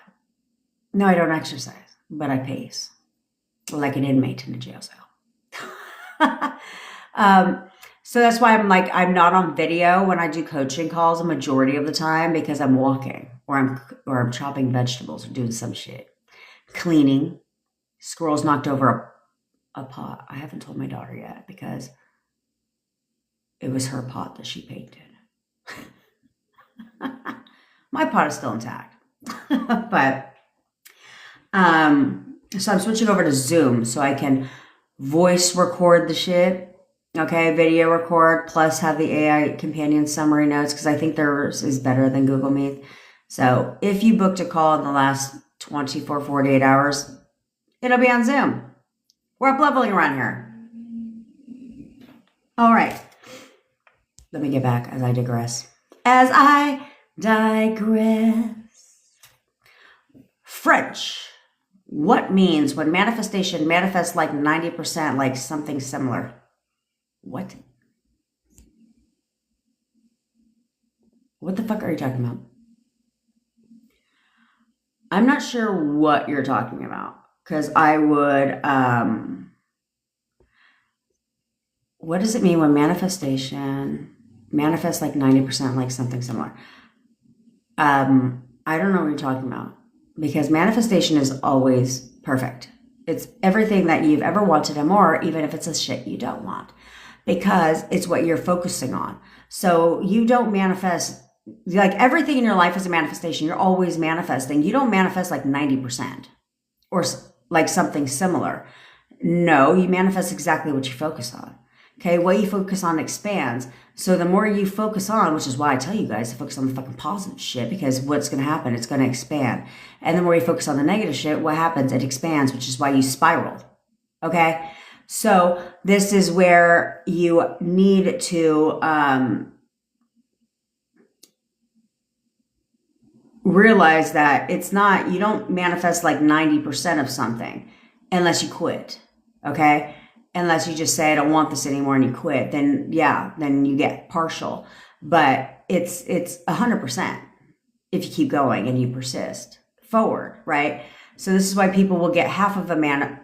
No, I don't exercise, but I pace like an inmate in a jail cell. So that's why I'm not on video when I do coaching calls a majority of the time, because I'm walking or I'm chopping vegetables or doing some shit. Cleaning. Squirrels knocked over a pot. I haven't told my daughter yet because it was her pot that she painted. My pot is still intact. But so I'm switching over to Zoom so I can voice record the shit. Okay, video record plus have the AI companion summary notes, because I think theirs is better than Google Meet. So if you booked a call in the last 24, 48 hours, it'll be on Zoom. We're up leveling around here. All right. Let me get back as I digress. As I digress. French. What means when manifestation manifests like 90%, like something similar? What? What the fuck are you talking about? I'm not sure what you're talking about, because I would, what does it mean when manifestation manifests like 90%, like something similar? I don't know what you're talking about, because manifestation is always perfect. It's everything that you've ever wanted and more, even if it's a shit you don't want, because it's what you're focusing on. So you don't manifest, like everything in your life is a manifestation. You're always manifesting. You don't manifest like 90% or like something similar. No, you manifest exactly what you focus on. Okay, what you focus on expands. So the more you focus on, which is why I tell you guys to focus on the fucking positive shit, because what's going to happen? It's going to expand. And the more you focus on the negative shit, what happens? It expands, which is why you spiral. Okay, so this is where you need to realize that it's not, you don't manifest like 90% of something unless you quit. Okay. Unless you just say, I don't want this anymore, and you quit, then yeah, then you get partial. But it's 100% if you keep going and you persist forward, right? So this is why people will get half of a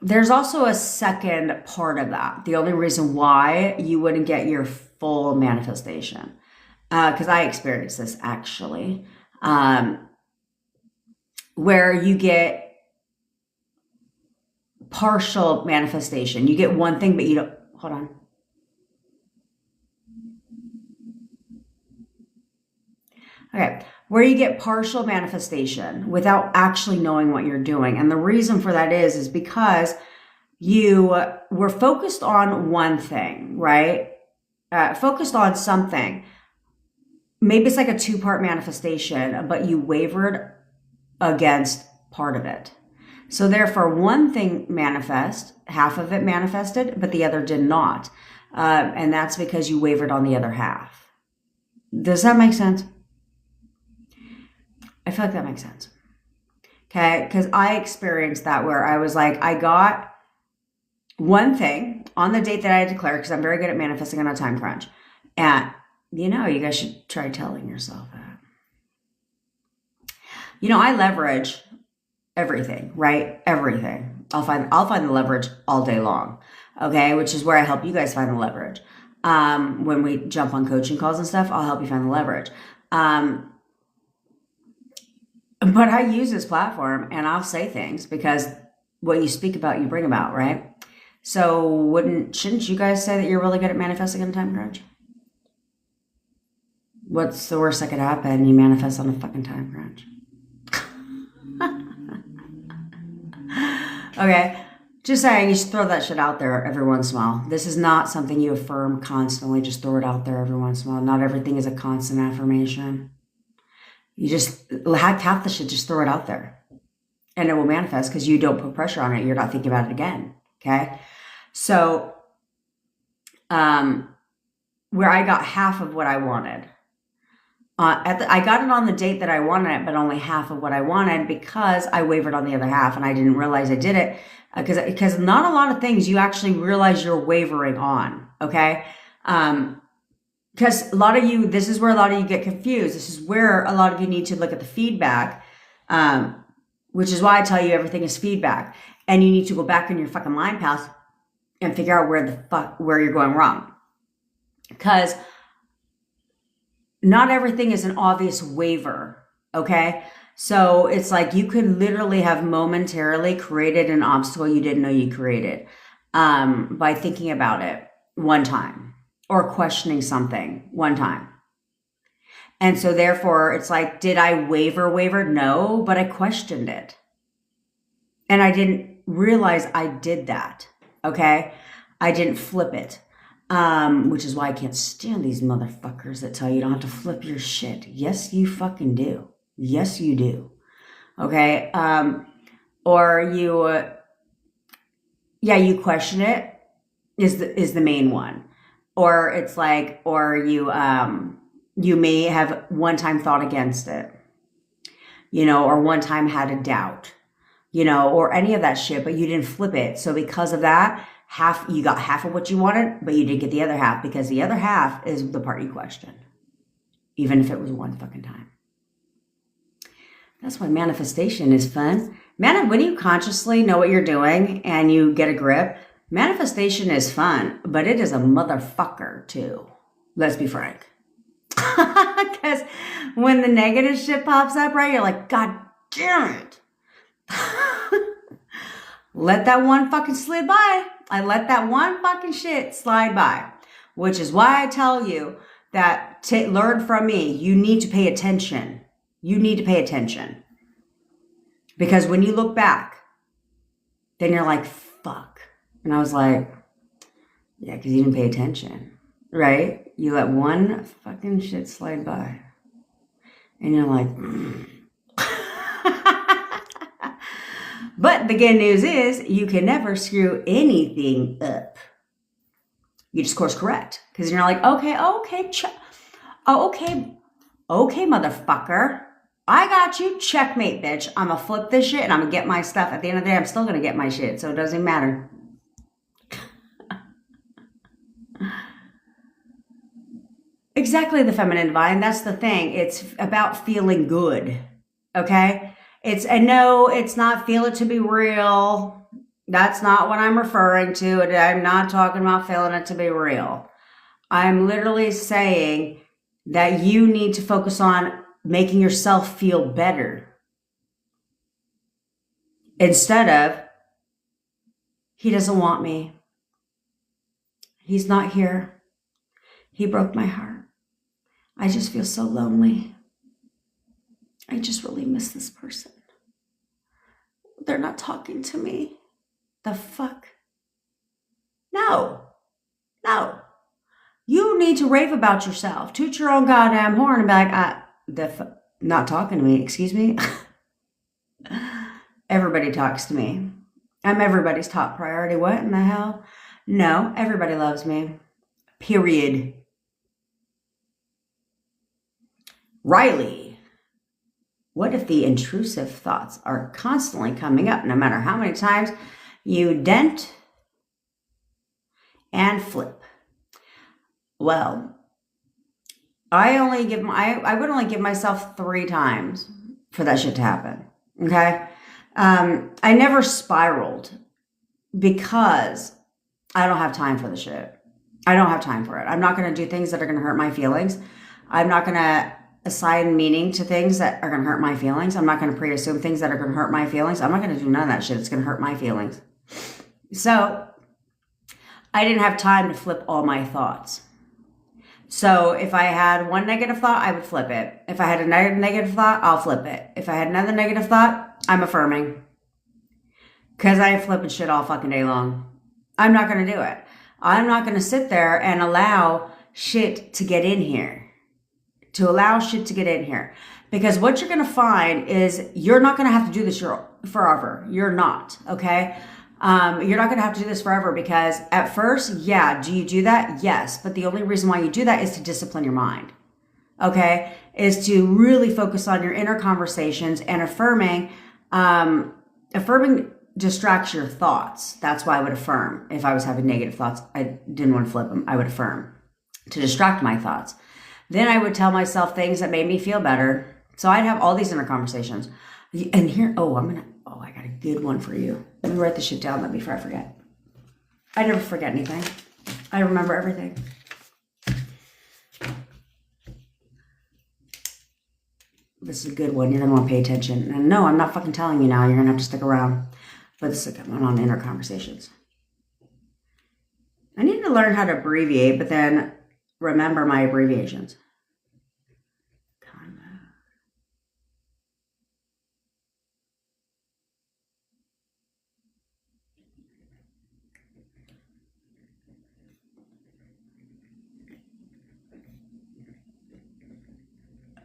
There's also a second part of that. The only reason why you wouldn't get your full manifestation, because I experienced this actually, where you get partial manifestation. You get one thing, but you don't, hold on. Okay, where you get partial manifestation without actually knowing what you're doing. And the reason for that is because you were focused on one thing, right? Focused on something. Maybe it's like a 2-part manifestation, but you wavered against part of it. So therefore, one thing half of it manifested, but the other did not. And that's because you wavered on the other half. Does that make sense? I feel like that makes sense. Okay, because I experienced that where I was like, I got one thing on the date that I had declared, because I'm very good at manifesting on a time crunch. And, you guys should try telling yourself that. I leverage everything, right? Everything. I'll find the leverage all day long. Okay, which is where I help you guys find the leverage. When we jump on coaching calls and stuff, I'll help you find the leverage. But I use this platform and I'll say things because what you speak about, you bring about, right? So shouldn't you guys say that you're really good at manifesting on a time crunch? What's the worst that could happen? You manifest on a fucking time crunch. Okay, just saying, you should throw that shit out there every once in a while. This is not something you affirm constantly. Just throw it out there every once in a while. Not everything is a constant affirmation. You just, half the shit, just throw it out there. And it will manifest because you don't put pressure on it. You're not thinking about it again, okay? So, where I got half of what I wanted. I got it on the date that I wanted it, but only half of what I wanted because I wavered on the other half and I didn't realize I did it because not a lot of things you actually realize you're wavering on, okay? Because this is where a lot of you get confused. This is where a lot of you need to look at the feedback, which is why I tell you everything is feedback. And you need to go back in your fucking line path and figure out where you're going wrong. Because not everything is an obvious waver, okay? So it's like you could literally have momentarily created an obstacle you didn't know you created by thinking about it one time or questioning something one time. And so therefore it's like, did I waver? No, but I questioned it. And I didn't realize I did that, okay? I didn't flip it. Which is why I can't stand these motherfuckers that tell you don't have to flip your shit. Yes, you fucking do. Yes, you do. Okay. Or you question it is the main one. Or it's like, or you may have one time thought against it, or one time had a doubt, or any of that shit, but you didn't flip it. So because of that, you got half of what you wanted, but you didn't get the other half because the other half is the part you questioned, even if it was one fucking time. That's why manifestation is fun. When you consciously know what you're doing and you get a grip, manifestation is fun, but it is a motherfucker too. Let's be frank. Because when the negative shit pops up, right, you're like, God damn it. Let that one fucking slide by. I let that one fucking shit slide by, which is why I tell you that to learn from me, you need to pay attention. You need to pay attention. Because when you look back, then you're like, fuck. And I was like, yeah, because you didn't pay attention, right? You let one fucking shit slide by. And you're like, But the good news is you can never screw anything up. You just course correct. Because you're like, okay, motherfucker. I got you. Checkmate, bitch. I'm going to flip this shit and I'm going to get my stuff. At the end of the day, I'm still going to get my shit. So it doesn't matter. Exactly, the feminine divine. That's the thing. It's about feeling good. Okay? No, it's not feel it to be real. That's not what I'm referring to. I'm not talking about feeling it to be real. I'm literally saying that you need to focus on making yourself feel better instead of He doesn't want me. He's not here. He broke my heart. I just feel so lonely. I just really miss this person. They're not talking to me. The fuck? No. You need to rave about yourself. Toot your own goddamn horn and be like, not talking to me, excuse me? Everybody talks to me. I'm everybody's top priority. What in the hell? No, everybody loves me. Period. Riley, what if the intrusive thoughts are constantly coming up, no matter how many times you dent and flip? Well, I would only give myself 3 times for that shit to happen. Okay. I never spiraled because I don't have time for the shit. I don't have time for it. I'm not going to do things that are going to hurt my feelings. I'm not going to assign meaning to things that are going to hurt my feelings. I'm not going to pre-assume things that are going to hurt my feelings. I'm not going to do none of that shit. It's going to hurt my feelings. So I didn't have time to flip all my thoughts. So if I had one negative thought, I would flip it. If I had a negative thought, I'll flip it. If I had another negative thought, I'm affirming. Because I ain't flipping shit all fucking day long. I'm not going to do it. I'm not going to sit there and allow shit to get in here. Because what you're going to find is you're not going to have to do this forever. You're not, okay? You're not going to have to do this forever because at first, yeah, do you do that? Yes. But the only reason why you do that is to discipline your mind, okay? Is to really focus on your inner conversations and affirming distracts your thoughts. That's why I would affirm. If I was having negative thoughts, I didn't want to flip them. I would affirm to distract my thoughts. Then I would tell myself things that made me feel better. So I'd have all these inner conversations. And here, I got a good one for you. Let me write this shit down before I forget. I never forget anything. I remember everything. This is a good one. You're going to want to pay attention. And no, I'm not fucking telling you now. You're going to have to stick around. But this is a good one on inner conversations. I need to learn how to abbreviate, but then remember my abbreviations.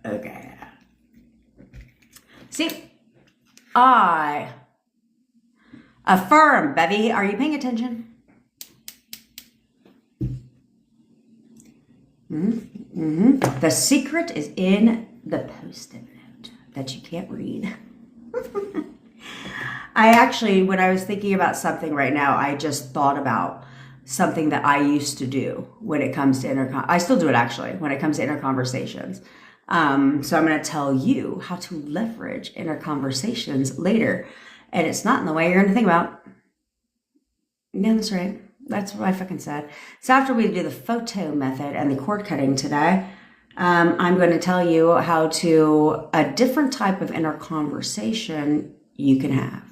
Okay. See, I affirm, Bevy. Are you paying attention? The secret is in the post-it note that you can't read. I actually, when I was thinking about something right now, I just thought about something that I used to do when it comes to I still do it actually, when it comes to inner conversations. So I'm going to tell you how to leverage inner conversations later. And it's not in the way you're going to think about. Yeah, that's right. That's what I fucking said. So after we do the photo method and the cord cutting today, I'm going to tell you how to, a different type of inner conversation you can have.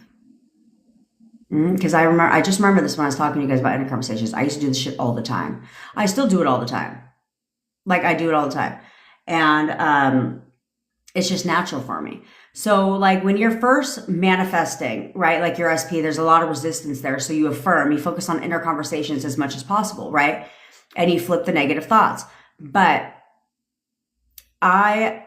Because I just remember this when I was talking to you guys about inner conversations. I used to do this shit all the time. I still do it all the time. Like I do it all the time. And it's just natural for me. So like when you're first manifesting, right, like your SP, there's a lot of resistance there. So you affirm, you focus on inner conversations as much as possible, right? And you flip the negative thoughts. But I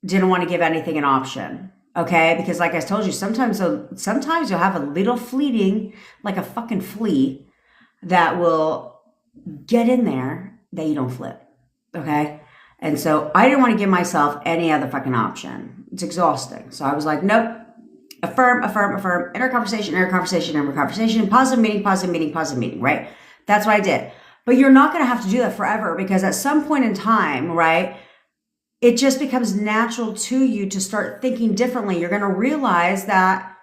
didn't want to give anything an option, okay? Because like I told you, sometimes you'll have a little fleeting, like a fucking flea that will get in there that you don't flip, okay? And so I didn't want to give myself any other fucking option. It's exhausting. So I was like, nope. Affirm. Inner conversation, positive meaning, right? That's what I did. But you're not going to have to do that forever because at some point in time, right, it just becomes natural to you to start thinking differently. You're going to realize that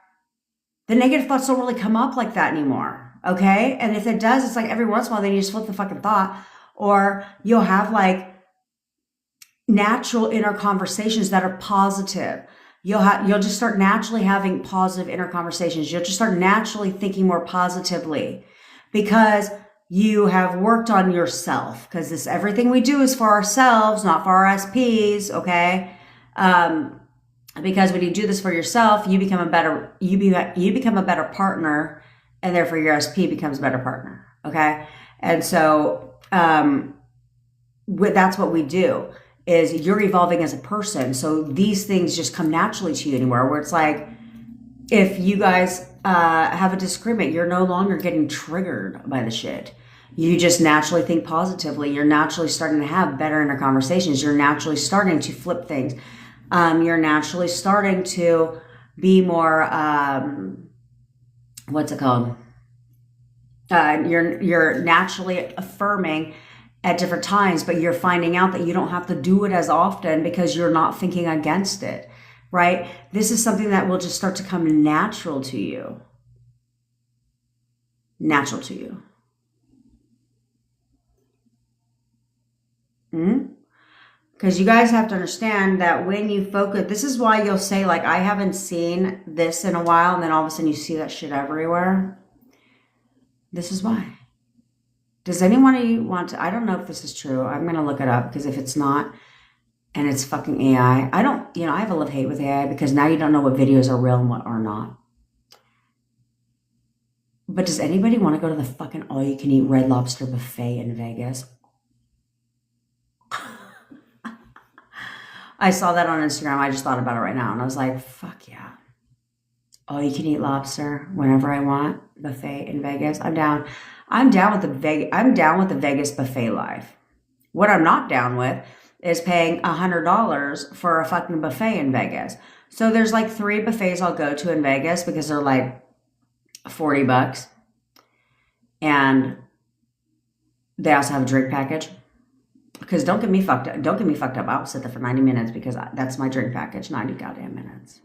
the negative thoughts don't really come up like that anymore, okay? And if it does, it's like every once in a while, then you just flip the fucking thought. Or you'll have like natural inner conversations that are positive. You'll just start naturally having positive inner conversations. You'll just start naturally thinking more positively because you have worked on yourself, because this everything we do is for ourselves, not for our SPs, okay? Because when you do this for yourself, you become a better partner, and therefore your SP becomes a better partner, okay? And so that's what we do, is you're evolving as a person. So these things just come naturally to you anymore, where it's like, if you guys have a disagreement, you're no longer getting triggered by the shit. You just naturally think positively. You're naturally starting to have better inner conversations. You're naturally starting to flip things. You're naturally starting to be more, what's it called? You're naturally affirming at different times, but you're finding out that you don't have to do it as often because you're not thinking against it, right? This is something that will just start to come natural to you. Natural to you. Because you guys have to understand that when you focus, this is why you'll say, like, I haven't seen this in a while, and then all of a sudden you see that shit everywhere. This is why. Does anyone want to, I don't know if this is true. I'm going to look it up, because if it's not, and it's fucking AI, I don't, I have a love-hate with AI, because now you don't know what videos are real and what are not. But does anybody want to go to the fucking all-you-can-eat Red Lobster buffet in Vegas? I saw that on Instagram. I just thought about it right now, and I was like, fuck yeah. All you can eat lobster whenever I want, buffet in Vegas. I'm down. I'm down with the Vegas buffet life. What I'm not down with is paying $100 for a fucking buffet in Vegas. So there's like 3 buffets I'll go to in Vegas because they're like $40. And they also have a drink package. Because don't get me fucked up. I'll sit there for 90 minutes because that's my drink package, 90 goddamn minutes.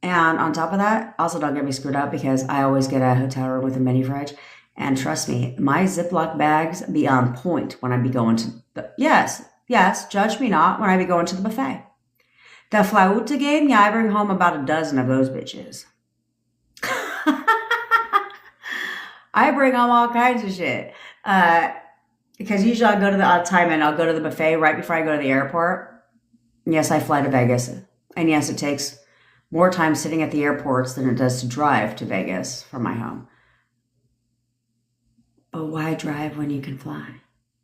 And on top of that, also don't get me screwed up, because I always get a hotel room with a mini fridge. And trust me, my Ziploc bags be on point when I be going to the, yes, judge me not, when I be going to the buffet. The flauta game, yeah, I bring home about a dozen of those bitches. I bring home all kinds of shit. Because usually I'll go to the odd time and I'll go to the buffet right before I go to the airport. Yes, I fly to Vegas. And yes, it takes more time sitting at the airports than it does to drive to Vegas from my home. But why drive when you can fly?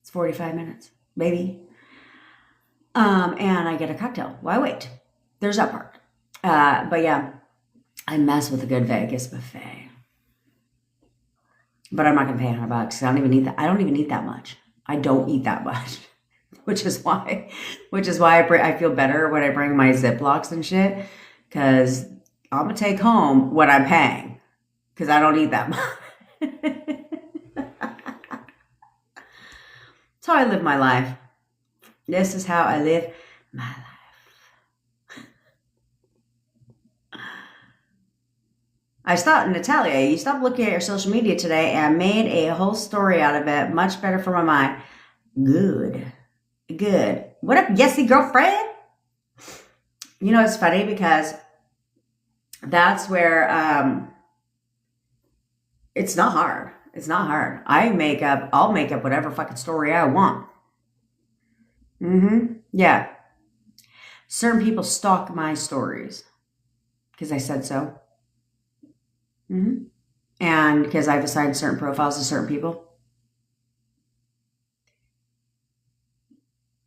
It's 45 minutes, baby. And I get a cocktail. Why wait? There's that part. But yeah, I mess with a good Vegas buffet. But I'm not going to pay $100. I don't even eat that. I don't even eat that much. I don't eat that much, which is why I feel better when I bring my Ziplocs and shit, because I'm gonna take home what I'm paying, because I don't eat that much. That's how I live my life. This is how I live my life. I stopped, Natalia, you stopped looking at your social media today and made a whole story out of it. Much better for my mind. Good. What up, Yesy girlfriend? It's funny because that's where it's not hard. It's not hard. I'll make up whatever fucking story I want. Yeah. Certain people stalk my stories because I said so. And because I've assigned certain profiles to certain people.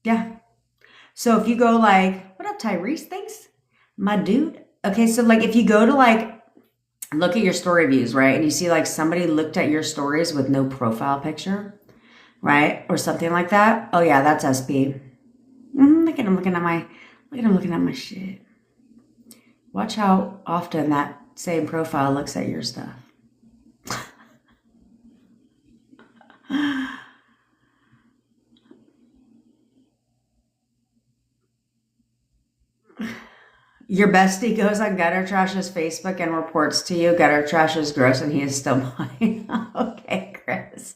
Yeah. So if you go like, what up, Tyrese? Thanks, my dude. Okay, so like if you go to like, look at your story views, right? And you see like somebody looked at your stories with no profile picture, right? Or something like that. Oh yeah, that's SP. Look at him looking at my shit. Watch how often that same profile looks at your stuff. Your bestie goes on Gutter Trash's Facebook and reports to you Gutter Trash is gross and he is still mine. Okay, Chris.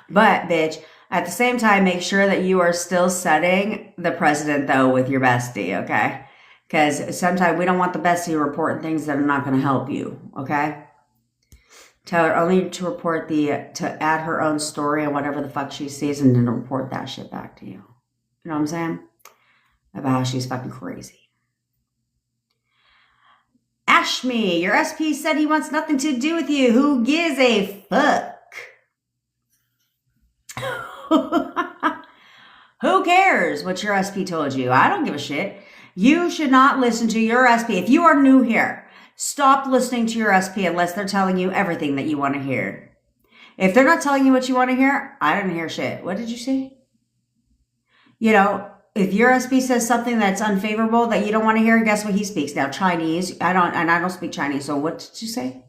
But, bitch, at the same time, make sure that you are still setting the precedent, though, with your bestie, okay? Because sometimes we don't want the bestie reporting things that are not going to help you, okay? Tell her only to report to add her own story and whatever the fuck she sees and then report that shit back to you. You know what I'm saying? About how she's fucking crazy. Ashme, your SP said he wants nothing to do with you. Who gives a fuck? Who cares what your SP told you? I don't give a shit. You should not listen to your SP. If you are new here, stop listening to your SP unless they're telling you everything that you want to hear. If they're not telling you what you want to hear, I don't hear shit. What did you say? You know, if your SP says something that's unfavorable that you don't want to hear, guess what he speaks now? Chinese. I don't speak Chinese. So what did you say?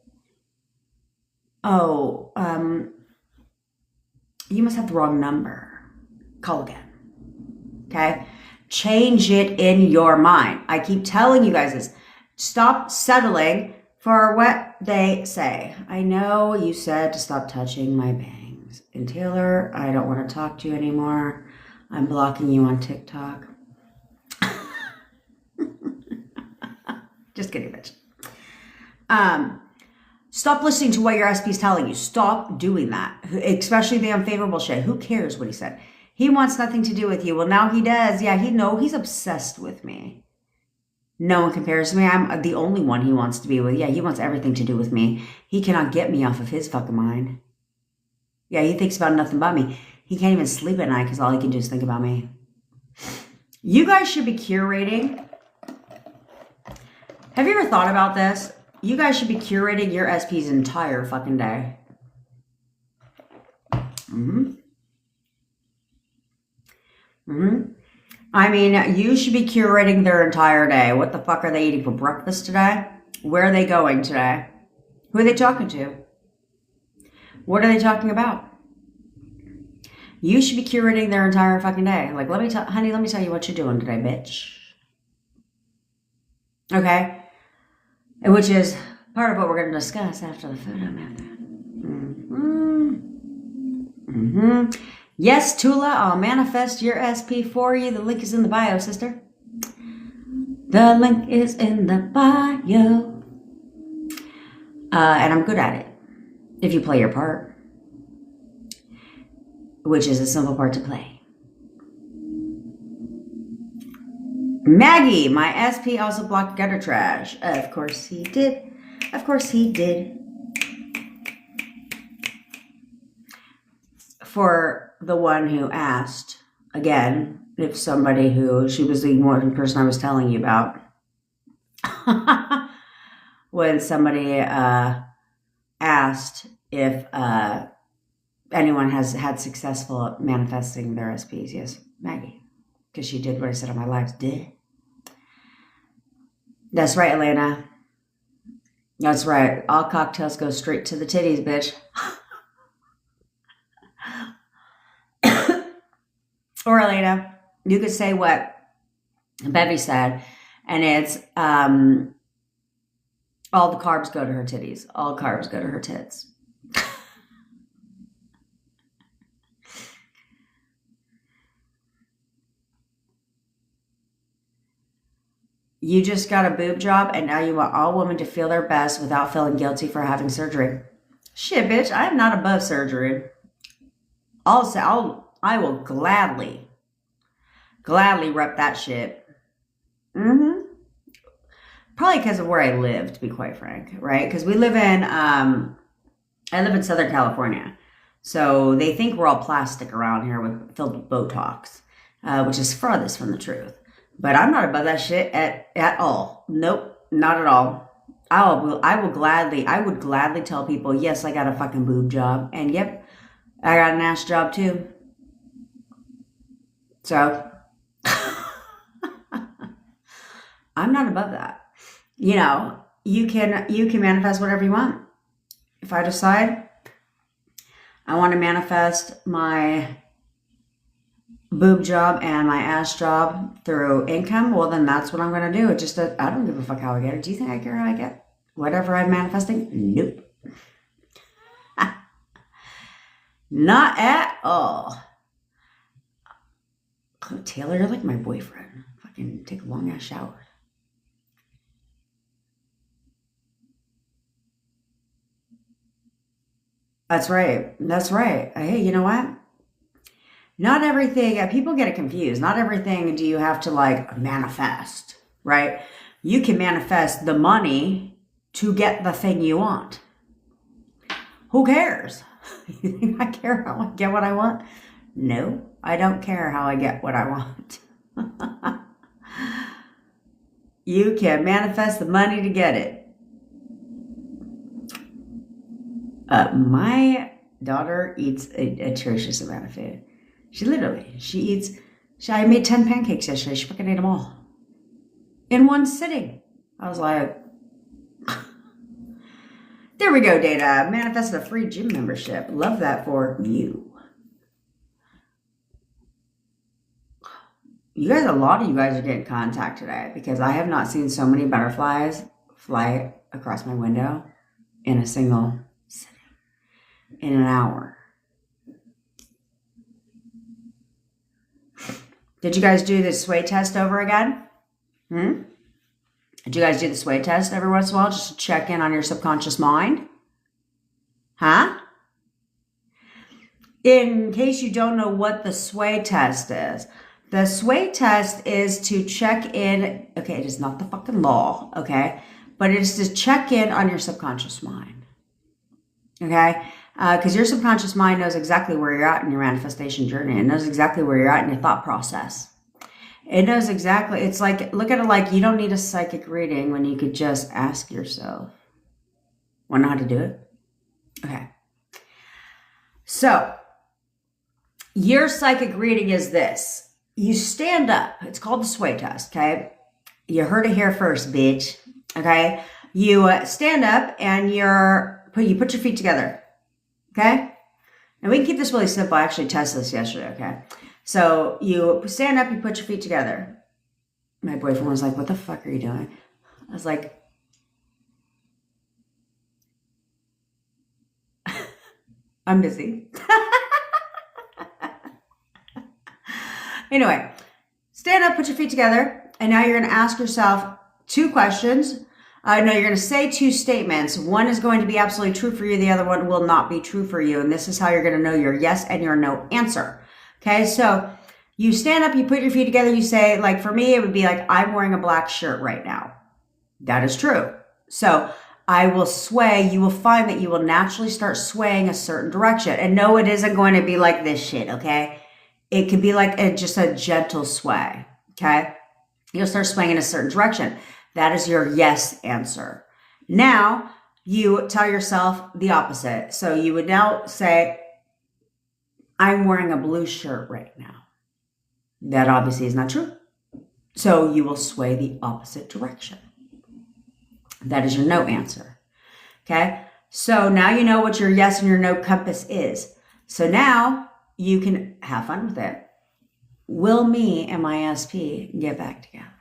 Oh, you must have the wrong number. Call again. Okay? Change it in your mind. I keep telling you guys this. Stop settling for what they say. I know you said to stop touching my bangs. And Taylor, I don't want to talk to you anymore. I'm blocking you on TikTok. Just kidding, bitch. Stop listening to what your SP is telling you. Stop doing that. Especially the unfavorable shit. Who cares what he said? He wants nothing to do with you. Well, now he does. Yeah, he's obsessed with me. No one compares to me. I'm the only one he wants to be with. Yeah, he wants everything to do with me. He cannot get me off of his fucking mind. Yeah, he thinks about nothing but me. He can't even sleep at night because all he can do is think about me. You guys should be curating. Have you ever thought about this? You guys should be curating your SP's entire fucking day. I mean, you should be curating their entire day. What the fuck are they eating for breakfast today? Where are they going today? Who are they talking to? What are they talking about? You should be curating their entire fucking day. Like, honey, let me tell you what you're doing today, bitch. Okay? Which is part of what we're going to discuss after the photo method. Yes, Tula, I'll manifest your SP for you. The link is in the bio, sister. The link is in the bio. And I'm good at it. If you play your part. Which is a simple part to play. Maggie, my SP also blocked gutter trash. Of course he did. Of course he did. For the one who asked, again, if somebody she was the one person I was telling you about. When somebody asked if anyone has had successful manifesting their SPs. Yes, Maggie. Because she did what I said on my lives. Did. That's right, Elena. That's right. All cocktails go straight to the titties, bitch. Or Elena, you could say what Bevy said, and it's all the carbs go to her titties. All carbs go to her tits. You just got a boob job, and now you want all women to feel their best without feeling guilty for having surgery. Shit, bitch, I am not above surgery. I will gladly rep that shit. Probably because of where I live, to be quite frank, right? Because we live in, I live in Southern California. So they think we're all plastic around here filled with Botox, which is farthest from the truth. But I'm not above that shit at all. Nope, not at all. I would gladly tell people, yes, I got a fucking boob job. And yep, I got an ass job too. So, I'm not above that. You know, you can manifest whatever you want. If I decide I want to manifest my boob job and my ass job through income, well, then that's what I'm going to do. It just, I don't give a fuck how I get it. Do you think I care how I get whatever I'm manifesting? Nope. Not at all. Oh, Taylor, you're like my boyfriend. Fucking take a long ass shower. That's right. That's right. Hey, you know what? Not everything, people get it confused. Not everything do you have to like manifest, right? You can manifest the money to get the thing you want. Who cares? You think I care how I get what I want? No, I don't care how I get what I want. You can manifest the money to get it. My daughter eats an atrocious amount of food. I made 10 pancakes yesterday. She fucking ate them all. In one sitting. I was like, there we go, Dana. Manifested a free gym membership. Love that for you. You guys, a lot of you guys are getting contact today because I have not seen so many butterflies fly across my window in a single sitting in an hour. Did you guys do the sway test over again? Did you guys do the sway test every once in a while just to check in on your subconscious mind? Huh? In case you don't know what the sway test is, the sway test is to check in. Okay, it is not the fucking law, okay? But it is to check in on your subconscious mind, okay? Because your subconscious mind knows exactly where you're at in your manifestation journey. It knows exactly where you're at in your thought process. It knows exactly. It's like, look at it like you don't need a psychic reading when you could just ask yourself. Want to know how to do it? Okay. So, your psychic reading is this. You stand up. It's called the sway test, okay? You heard it here first, bitch, okay? You stand up and you put your feet together, okay? And we can keep this really simple. I actually tested this yesterday, okay? So you stand up, you put your feet together. My boyfriend was like, what the fuck are you doing? I was like, I'm busy. Anyway, stand up, put your feet together, and now you're going to ask yourself 2 questions. You're going to say 2 statements. One is going to be absolutely true for you. The other one will not be true for you. And this is how you're going to know your yes and your no answer. Okay, so you stand up, you put your feet together, you say, like for me, it would be like, I'm wearing a black shirt right now. That is true. So I will sway. You will find that you will naturally start swaying a certain direction. And no, it isn't going to be like this shit, okay? It could be like just a gentle sway, okay? You'll start swaying in a certain direction. That is your yes answer. Now, you tell yourself the opposite. So you would now say, I'm wearing a blue shirt right now. That obviously is not true. So you will sway the opposite direction. That is your no answer, okay? So now you know what your yes and your no compass is. So now you can have fun with it. Will me and my SP get back together?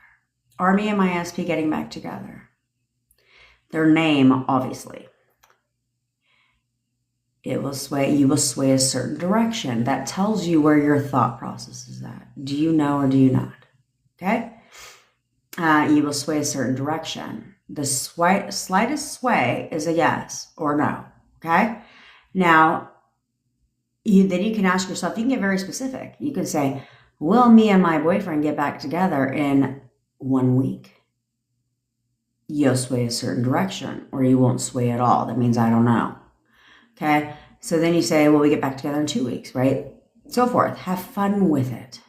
Are me and my SP getting back together? Their name, obviously. It will sway, you will sway a certain direction. That tells you where your thought process is at. Do you know or do you not? Okay? You will sway a certain direction. The slightest sway is a yes or no. Okay? Now, then you can ask yourself, you can get very specific. You can say, will me and my boyfriend get back together in 1 week? You'll sway a certain direction, or you won't sway at all. That means I don't know. Okay? So then you say, well, we get back together in 2 weeks, right? So forth. Have fun with it.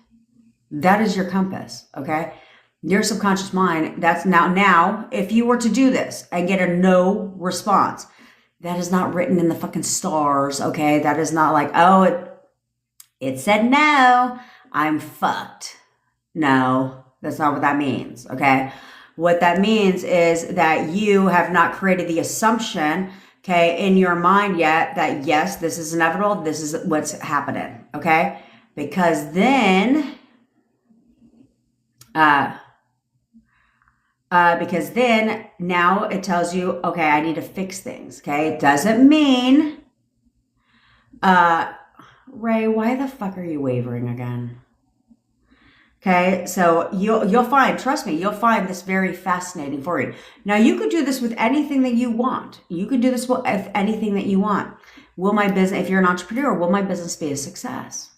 That is your compass, okay? Your subconscious mind, that's now, if you were to do this and get a no response, that is not written in the fucking stars, okay? That is not like, oh, it said no, I'm fucked. No, that's not what that means, okay? What that means is that you have not created the assumption, okay, in your mind yet that, yes, this is inevitable, this is what's happening, okay? Because then, now it tells you, okay, I need to fix things, okay? It doesn't mean, Ray, why the fuck are you wavering again? Okay, so you'll find, trust me, you'll find this very fascinating for you. Now you could do this with anything that you want. You could do this with anything that you want. Will my business, if you're an entrepreneur, will my business be a success?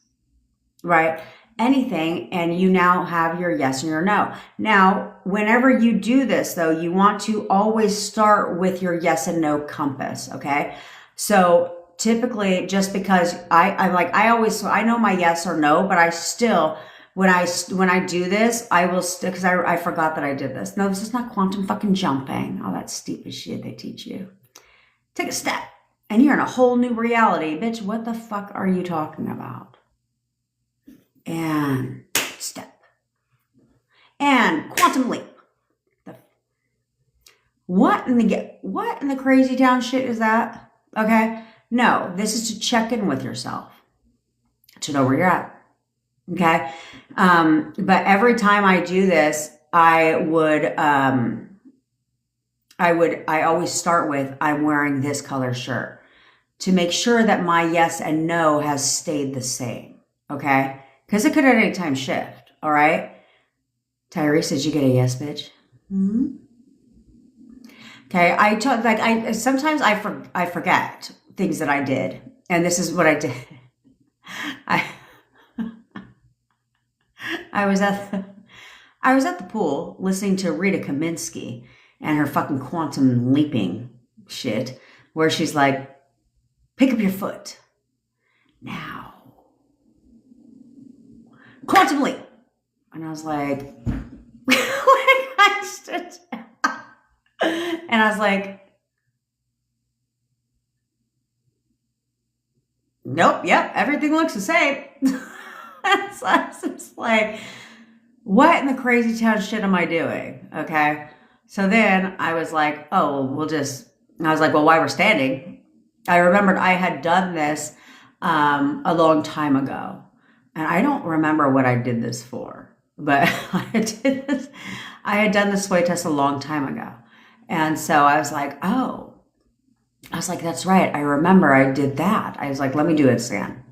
Right? Anything, and you now have your yes and your no. Now, whenever you do this though, you want to always start with your yes and no compass. Okay, so typically, just because I know my yes or no, but I still, when I do this, I will still, because I forgot that I did this. No, this is not quantum fucking jumping. All that stupid shit they teach you. Take a step, and you're in a whole new reality. Bitch, what the fuck are you talking about? And step. And quantum leap. What in the crazy town shit is that? Okay? No, this is to check in with yourself, to know where you're at. Okay? But every time I do this, I always start with, I'm wearing this color shirt to make sure that my yes and no has stayed the same. Okay? Because it could at any time shift. All right? Tyrese, did you get a yes, bitch? Mm-hmm. Okay, sometimes I forget things that I did, and this is what I did. I was at the pool listening to Rita Kaminsky and her fucking quantum leaping shit, where she's like, pick up your foot now, quantum leap, and I was like, I stood down. And I was like, nope, yep, everything looks the same. So I was just like, what in the crazy town shit am I doing? Okay. So then I was like, oh, well, while we're standing, I remembered I had done this a long time ago. And I don't remember what I did this for, but I had done the sway test a long time ago. And so I was like, that's right. I remember I did that. I was like, let me do it again.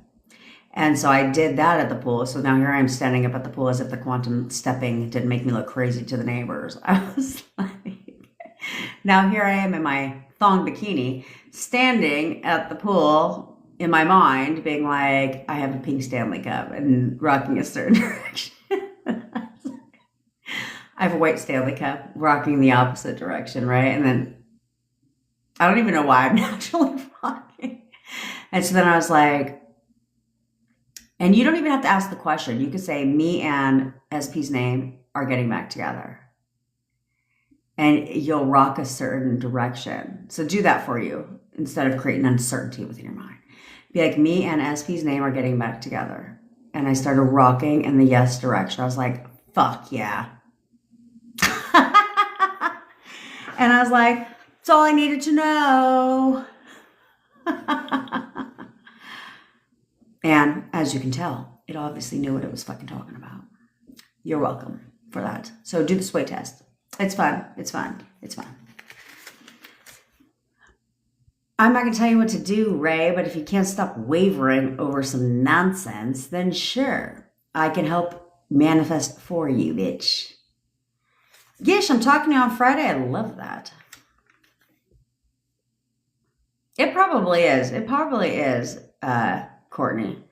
And so I did that at the pool. So now here I am standing up at the pool as if the quantum stepping didn't make me look crazy to the neighbors. I was like, now here I am in my thong bikini, standing at the pool in my mind, being like, I have a pink Stanley Cup and rocking a certain direction. I have a white Stanley Cup rocking the opposite direction, right? And then I don't even know why I'm naturally rocking. And so then I was like, and you don't even have to ask the question. You could say, me and SP's name are getting back together. And you'll rock a certain direction. So do that for you instead of creating uncertainty within your mind. Be like, me and SP's name are getting back together. And I started rocking in the yes direction. I was like, fuck yeah. And I was like, that's all I needed to know. And as you can tell, it obviously knew what it was fucking talking about. You're welcome for that. So do the sway test. It's fun. It's fun. It's fun. I'm not going to tell you what to do, Ray, but if you can't stop wavering over some nonsense, then sure, I can help manifest for you, bitch. Gish, I'm talking to you on Friday. I love that. It probably is. It probably is, Courtney.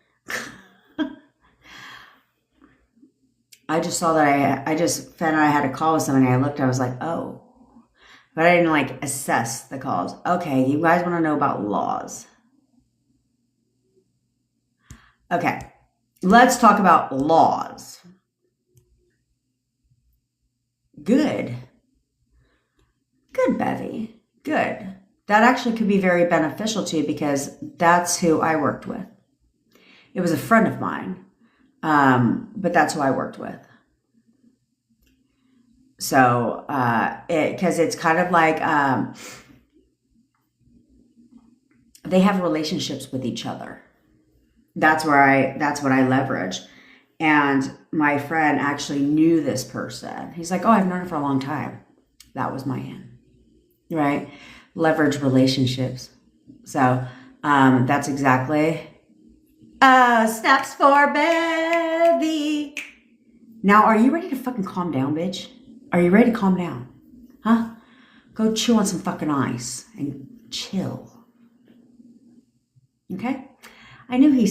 I just saw that I just found out I had a call with somebody. I looked, I was like, oh. But I didn't assess the calls. Okay, you guys want to know about laws. Okay, let's talk about laws. Good. Good, Bevy. Good. That actually could be very beneficial to you because that's who I worked with. It was a friend of mine, but that's who I worked with. So, because it's kind of like they have relationships with each other. That's what I leverage. And my friend actually knew this person. He's like, oh, I've known her for a long time. That was my in, right? Leverage relationships. So that's exactly steps for Bevy. Now, are you ready to fucking calm down, bitch? Are you ready to calm down? Huh? Go chew on some fucking ice and chill. Okay? I knew he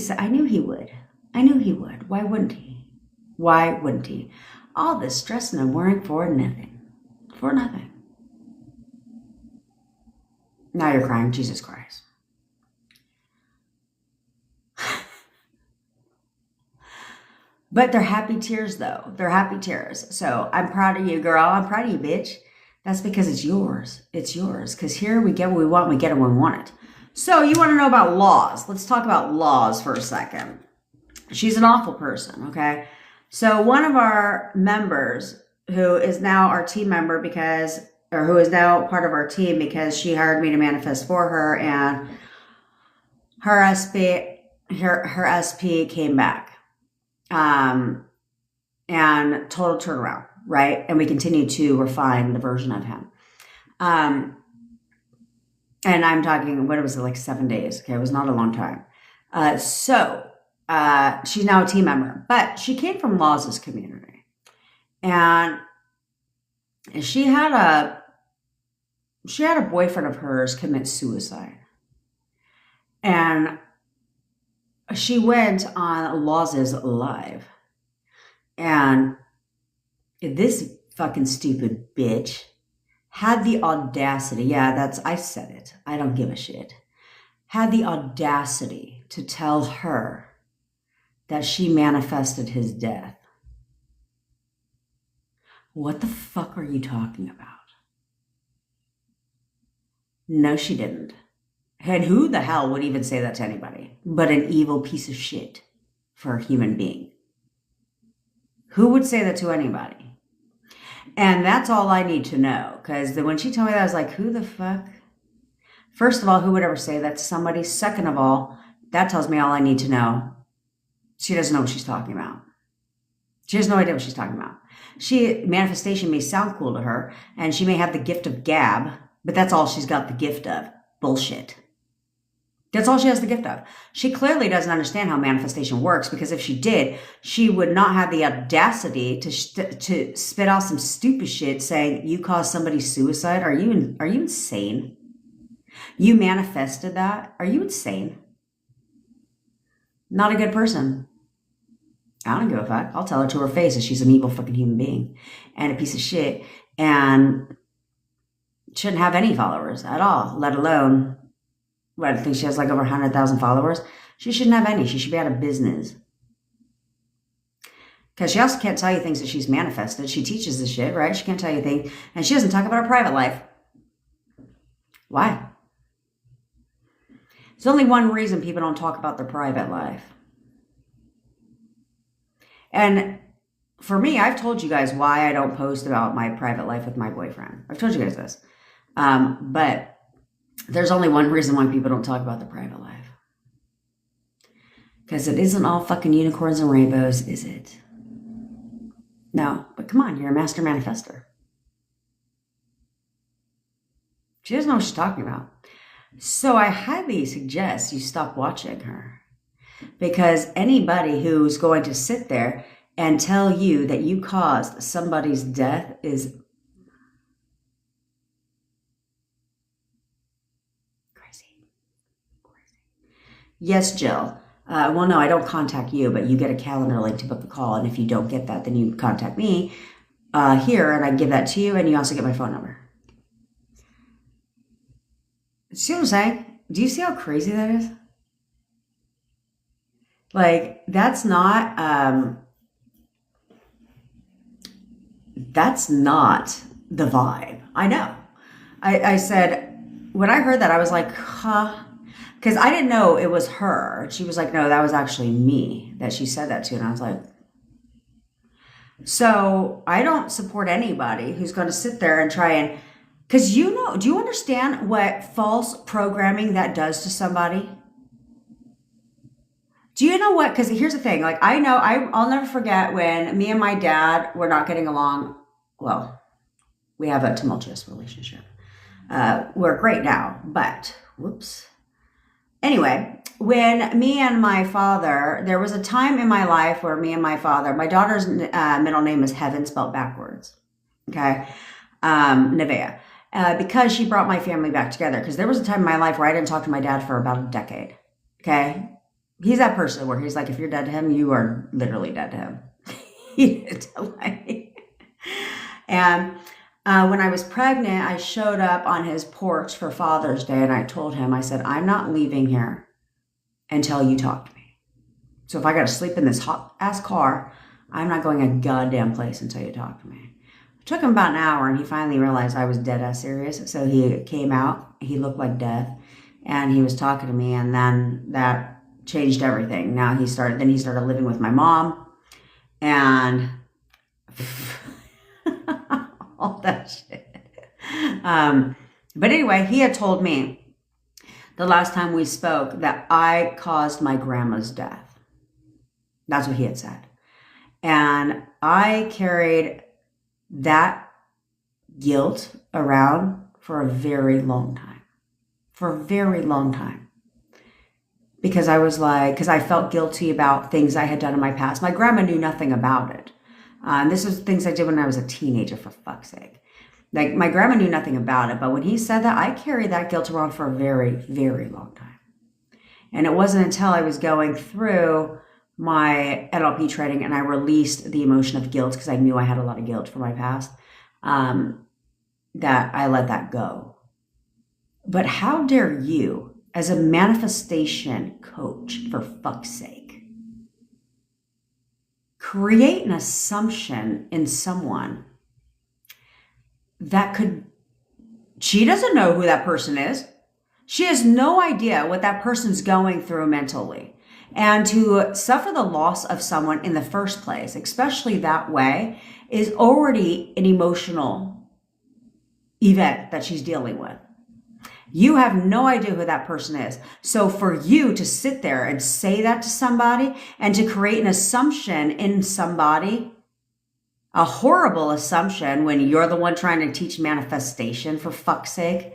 would. I knew he would. Why wouldn't he? Why wouldn't he? All this stress and worrying for nothing. For nothing. Now you're crying. Jesus Christ. But they're happy tears, though. They're happy tears. So I'm proud of you, girl. I'm proud of you, bitch. That's because it's yours. It's yours. Because here we get what we want. We get it when we want it. So you want to know about laws. Let's talk about laws for a second. She's an awful person, okay? So one of our members, who is now our team member who is now part of our team because she hired me to manifest for her, and her SP came back. And total turnaround, right? And we continue to refine the version of him. And I'm talking, what was it, like 7 days? Okay, it was not a long time. She's now a team member, but she came from Laws's community. And she had a boyfriend of hers commit suicide. And she went on Laws's live. And this fucking stupid bitch had the audacity, I said it, I don't give a shit, had the audacity to tell her that she manifested his death. What the fuck are you talking about? No, she didn't. And who the hell would even say that to anybody but an evil piece of shit for a human being? Who would say that to anybody? And that's all I need to know. Because when she told me that, I was like, who the fuck? First of all, who would ever say that to somebody? Second of all, that tells me all I need to know. She doesn't know what she's talking about. She has no idea what she's talking about. Manifestation may sound cool to her, and she may have the gift of gab, but that's all she's got the gift of. Bullshit. That's all she has the gift of. She clearly doesn't understand how manifestation works, because if she did, she would not have the audacity to spit out some stupid shit saying you caused somebody's suicide. Are you insane? You manifested that? Are you insane? Not a good person. I don't give a fuck. I'll tell her to her face that she's an evil fucking human being and a piece of shit and shouldn't have any followers at all, let alone, I think she has like over 100,000 followers. She shouldn't have any. She should be out of business. Because she also can't tell you things that she's manifested. She teaches this shit, right? She can't tell you things. And she doesn't talk about her private life. Why? There's only one reason people don't talk about their private life. And for me, I've told you guys why I don't post about my private life with my boyfriend. I've told you guys this. But there's only one reason why people don't talk about their private life. Because it isn't all fucking unicorns and rainbows, is it? No, but come on, you're a master manifester. She doesn't know what she's talking about. So I highly suggest you stop watching her. Because anybody who's going to sit there and tell you that you caused somebody's death is crazy. Yes, Jill. Well, no, I don't contact you, but you get a calendar link to book the call. And if you don't get that, then you contact me here, and I give that to you, and you also get my phone number. See what I'm saying? Do you see how crazy that is? Like, that's not the vibe. I know. I said, when I heard that, I was like, huh? Because I didn't know it was her. She was like, no, that was actually me that she said that to. And I was like, so I don't support anybody who's going to sit there and try and, because do you understand what false programming that does to somebody? Do you know what? Because here's the thing. Like, I'll never forget when me and my dad were not getting along. Well, we have a tumultuous relationship. We're great now, but whoops. Anyway, when me and my father, there was a time in my life where me and my father, my daughter's middle name is Heaven spelled backwards. Okay. Nevaeh. Because she brought my family back together. Because there was a time in my life where I didn't talk to my dad for about a decade. Okay. He's that person where he's like, if you're dead to him, you are literally dead to him. And when I was pregnant, I showed up on his porch for Father's Day and I told him, I said, I'm not leaving here until you talk to me. So if I got to sleep in this hot ass car, I'm not going a goddamn place until you talk to me. It took him about an hour and he finally realized I was dead ass serious. So he came out, he looked like death and he was talking to me and then that changed everything. Now he started living with my mom and all that shit. But anyway, he had told me the last time we spoke that I caused my grandma's death. That's what he had said. And I carried that guilt around for a very long time. Because I felt guilty about things I had done in my past. My grandma knew nothing about it. This was things I did when I was a teenager, for fuck's sake. Like, my grandma knew nothing about it, but when he said that, I carried that guilt around for a very, very long time. And it wasn't until I was going through my NLP training and I released the emotion of guilt, because I knew I had a lot of guilt from my past, that I let that go. But how dare you, as a manifestation coach, for fuck's sake, create an assumption in someone that she doesn't know who that person is. She has no idea what that person's going through mentally. And to suffer the loss of someone in the first place, especially that way, is already an emotional event that she's dealing with. You have no idea who that person is. So for you to sit there and say that to somebody and to create an assumption in somebody, a horrible assumption when you're the one trying to teach manifestation, for fuck's sake,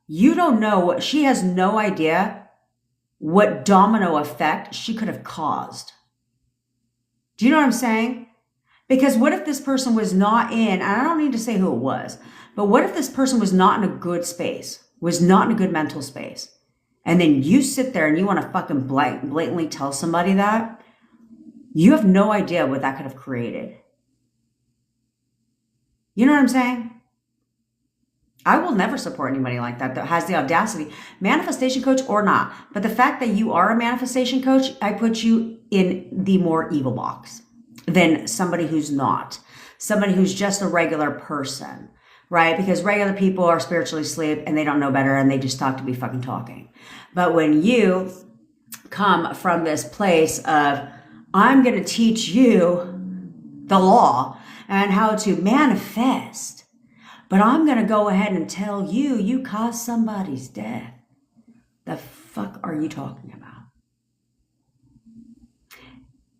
you don't know she has no idea what domino effect she could have caused. Do you know what I'm saying? Because what if this person was not in, and I don't need to say who it was, but what if this person was not in a good space, was not in a good mental space, and then you sit there and you want to fucking blatantly tell somebody that? You have no idea what that could have created. You know what I'm saying? I will never support anybody like that has the audacity, manifestation coach or not. But the fact that you are a manifestation coach, I put you in the more evil box than somebody who's not. Somebody who's just a regular person, right? Because regular people are spiritually asleep and they don't know better and they just talk to be fucking talking. But when you come from this place of, I'm going to teach you the law and how to manifest, but I'm going to go ahead and tell you, you caused somebody's death. The fuck are you talking about?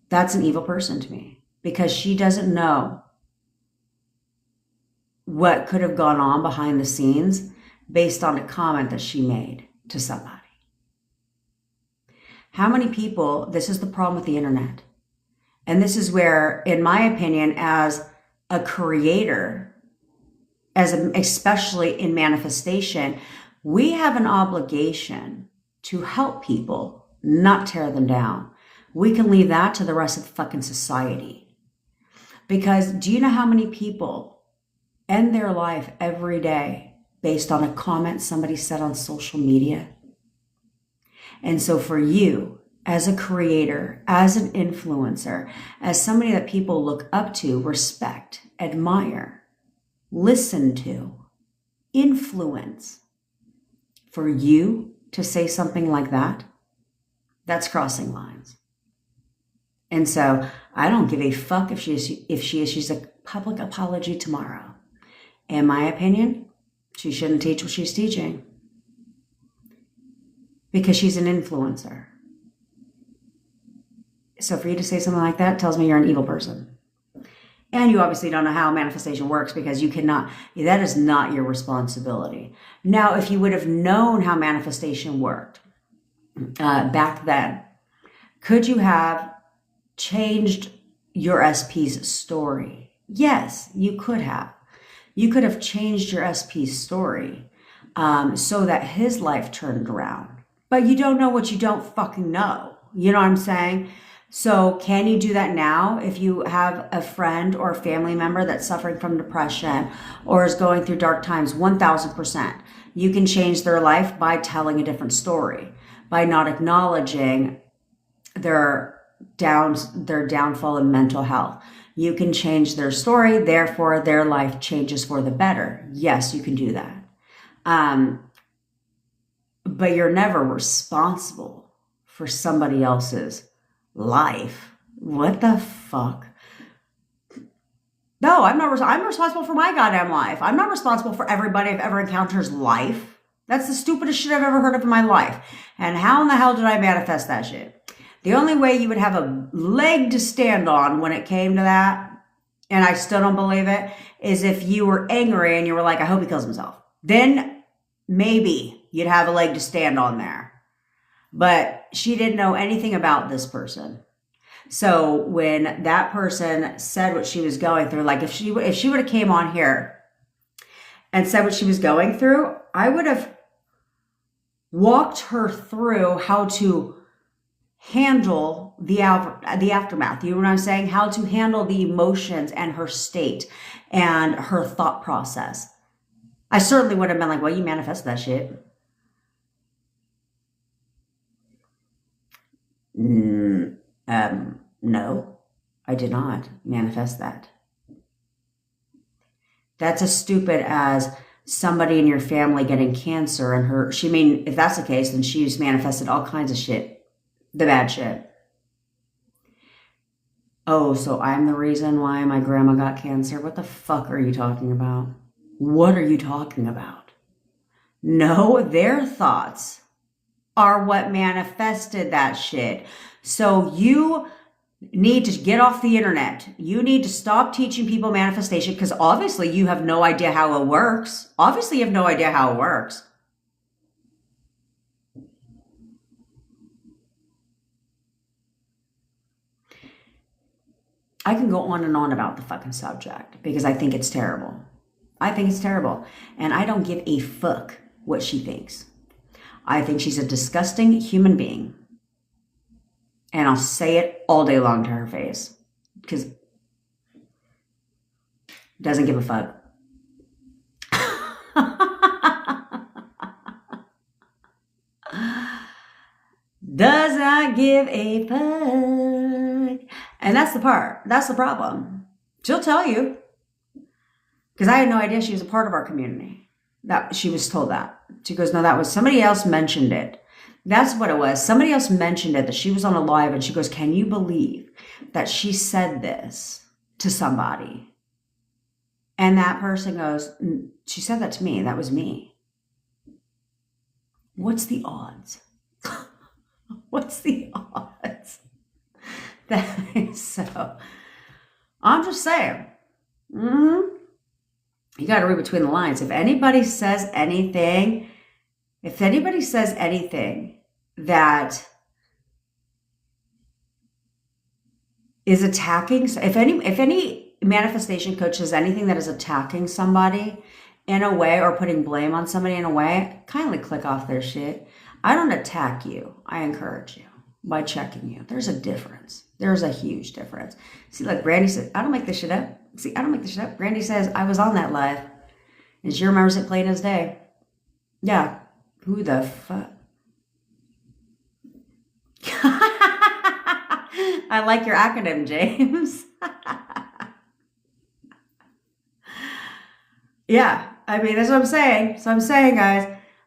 That's an evil person to me, because she doesn't know what could have gone on behind the scenes based on a comment that she made to somebody. How many people, this is the problem with the internet. And this is where, in my opinion, as a creator, especially in manifestation, we have an obligation to help people, not tear them down. We can leave that to the rest of the fucking society. Because do you know how many people end their life every day based on a comment somebody said on social media? And so for you, as a creator, as an influencer, as somebody that people look up to, respect, admire, listen to, influence, for you to say something like that, that's crossing lines. And so I don't give a fuck if she issues a public apology tomorrow. In my opinion, she shouldn't teach what she's teaching, because she's an influencer. So for you to say something like that tells me you're an evil person. And you obviously don't know how manifestation works, because you cannot, that is not your responsibility. Now, if you would have known how manifestation worked, back then, could you have changed your SP's story? Yes, you could have. You could have changed your SP's story so that his life turned around. But you don't know what you don't fucking know. You know what I'm saying? So can you do that now if you have a friend or a family member that's suffering from depression or is going through dark times? 1000%. You can change their life by telling a different story, by not acknowledging their downfall in mental health. You can change their story, therefore their life changes for the better. Yes, you can do that. But you're never responsible for somebody else's life. What the fuck? No, I'm responsible for my goddamn life. I'm not responsible for everybody I've ever encountered's life. That's the stupidest shit I've ever heard of in my life. And how in the hell did I manifest that shit? The only way you would have a leg to stand on when it came to that, and I still don't believe it, is if you were angry and you were like, I hope he kills himself. Then maybe you'd have a leg to stand on there. But she didn't know anything about this person. So when that person said what she was going through, like if she would have came on here and said what she was going through, I would have walked her through how to handle the aftermath. You know what I'm saying? How to handle the emotions and her state and her thought process. I certainly would have been like, well, you manifest that shit. No, I did not manifest that. That's as stupid as somebody in your family getting cancer and if that's the case, then she's manifested all kinds of shit. The bad shit. Oh, so I'm the reason why my grandma got cancer? What the fuck are you talking about? What are you talking about? No, their thoughts are what manifested that shit. So you need to get off the internet. You need to stop teaching people manifestation because obviously you have no idea how it works. Obviously you have no idea how it works. I can go on and on about the fucking subject because I think it's terrible. I think it's terrible. And I don't give a fuck what she thinks. I think she's a disgusting human being. And I'll say it all day long to her face. Because doesn't give a fuck. Does not give a fuck. And that's the part. That's the problem. She'll tell you. Because I had no idea she was a part of our community. That she was told that. She goes, no, that was somebody else mentioned it. That's what it was. Somebody else mentioned it, that she was on a live, and she goes, can you believe that she said this to somebody? And that person goes, she said that to me. That was me. What's the odds? What's the odds? That is so. I'm just saying. You got to read between the lines. If anybody says anything that is attacking, if any manifestation coach says anything that is attacking somebody in a way or putting blame on somebody in a way, kindly click off their shit. I don't attack you. I encourage you by checking you. There's a difference. There's a huge difference. See, like Brandy said, I don't make this shit up. See, I don't make this shit up. Brandy says, I was on that live. And she remembers it plain as day. Yeah. Who the fuck? I like your acronym, James. Yeah. I mean, that's what I'm saying. So I'm saying, guys,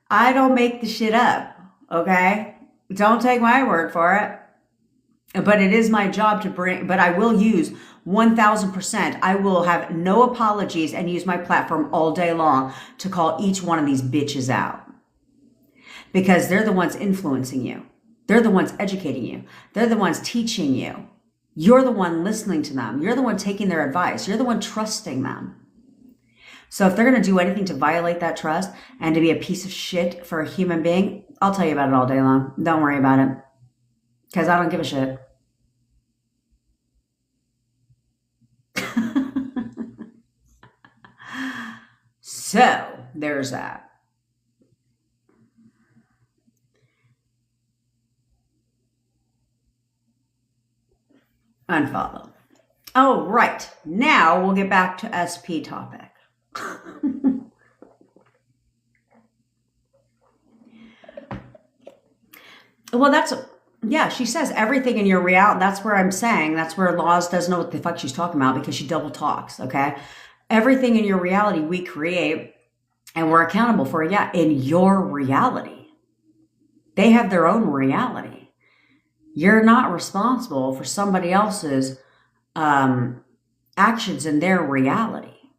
I don't make the shit up. Okay? Don't take my word for it. But it is my job to bring, but I will use 1000%. I will have no apologies and use my platform all day long to call each one of these bitches out. Because they're the ones influencing you. They're the ones educating you. They're the ones teaching you. You're the one listening to them. You're the one taking their advice. You're the one trusting them. So if they're going to do anything to violate that trust and to be a piece of shit for a human being, I'll tell you about it all day long. Don't worry about it. Because I don't give a shit. So, there's that. Unfollow. Oh, right. Now we'll get back to SP topic. Well, yeah, she says everything in your reality. That's where I'm saying, that's where Laws doesn't know what the fuck she's talking about because she double talks, okay? Everything in your reality we create and we're accountable for, yeah, in your reality. They have their own reality. You're not responsible for somebody else's actions in their reality.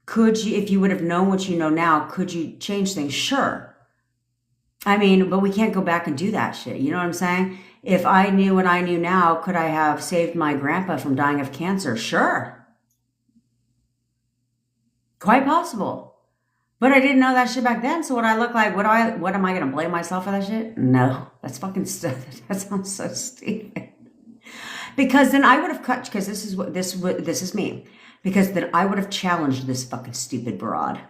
Could you, if you would have known what you know now, could you change things? Sure. I mean, but we can't go back and do that shit. You know what I'm saying? If I knew what I knew now, could I have saved my grandpa from dying of cancer? Sure. Quite possible. But I didn't know that shit back then. So what I look like, what am I going to blame myself for that shit? No, that's fucking stupid. That sounds so stupid. Because then I would have cut, because this is me. Because then I would have challenged this fucking stupid broad.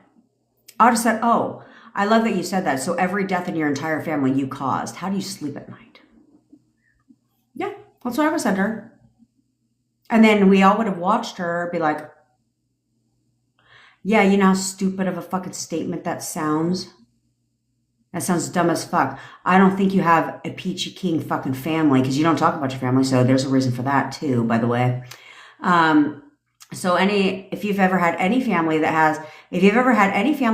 I would have said, oh, I love that you said that. So every death in your entire family you caused. How do you sleep at night? Yeah, that's what I would have said to her. And then we all would have watched her be like, yeah, you know how stupid of a fucking statement that sounds? That sounds dumb as fuck. I don't think you have a peachy keen fucking family because you don't talk about your family. So there's a reason for that too, by the way. So if you've ever had any family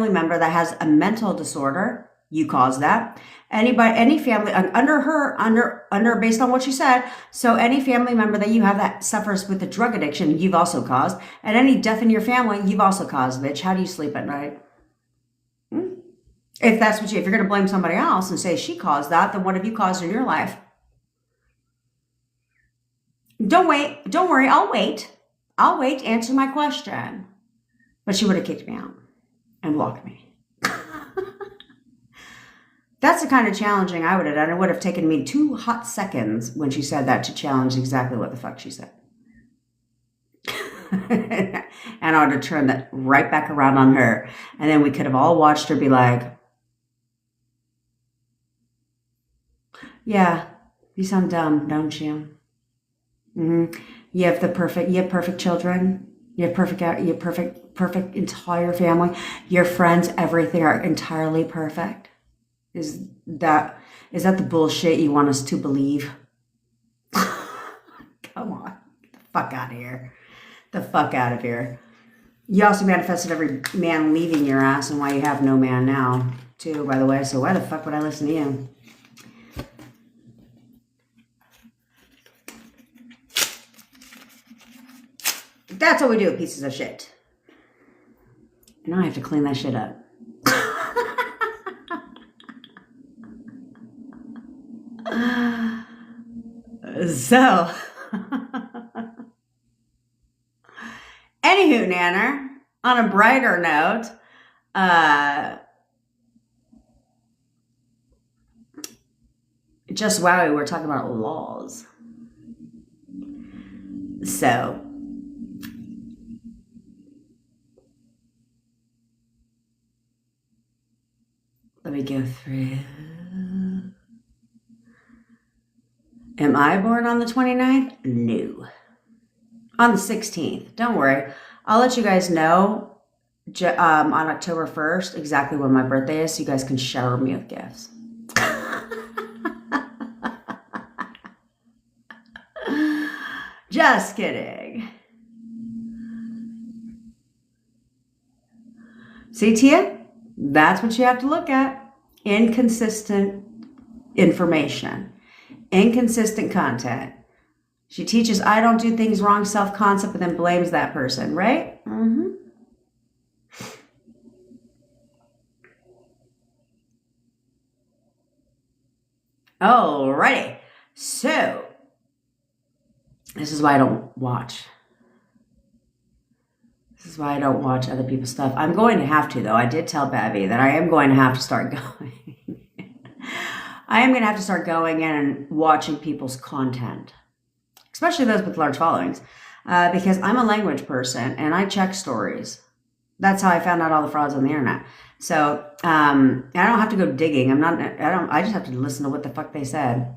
member that has a mental disorder, you caused that. Any family under based on what you said. So any family member that you have that suffers with a drug addiction, you've also caused. And any death in your family, you've also caused, bitch. How do you sleep at night? If you're going to blame somebody else and say she caused that, then what have you caused in your life? Don't worry. I'll wait. Answer my question. But she would have kicked me out and blocked me. That's the kind of challenging I would have done. It would have taken me 2 hot seconds when she said that to challenge exactly what the fuck she said. And I would have turned that right back around on her. And then we could have all watched her be like, yeah, you sound dumb, don't you? Mm-hmm. You have perfect children. You have perfect entire family. Your friends, everything are entirely perfect. Is that the bullshit you want us to believe? Come on. Get the fuck out of here. The fuck out of here. You also manifested every man leaving your ass and why you have no man now, too, by the way. So why the fuck would I listen to you? That's what we do with pieces of shit. Now I have to clean that shit up. So, anywho, Nanner, on a brighter note, just wow, we're talking about laws. So, let me go through. Am I born on the 29th? No. On the 16th. Don't worry. I'll let you guys know on October 1st exactly when my birthday is so you guys can shower me with gifts. Just kidding. See, Tia? That's what you have to look at. Inconsistent information. Inconsistent content. She teaches I don't do things wrong, self-concept, but then blames that person, right? Mm-hmm. Alrighty. So, this is why I don't watch This is why I don't watch other people's stuff. I'm going to have to, though. I did tell Babby that I am going to have to start going. I am going to have to start going in and watching people's content, especially those with large followings, because I'm a language person and I check stories. That's how I found out all the frauds on the internet. So I don't have to go digging. I just have to listen to what the fuck they said.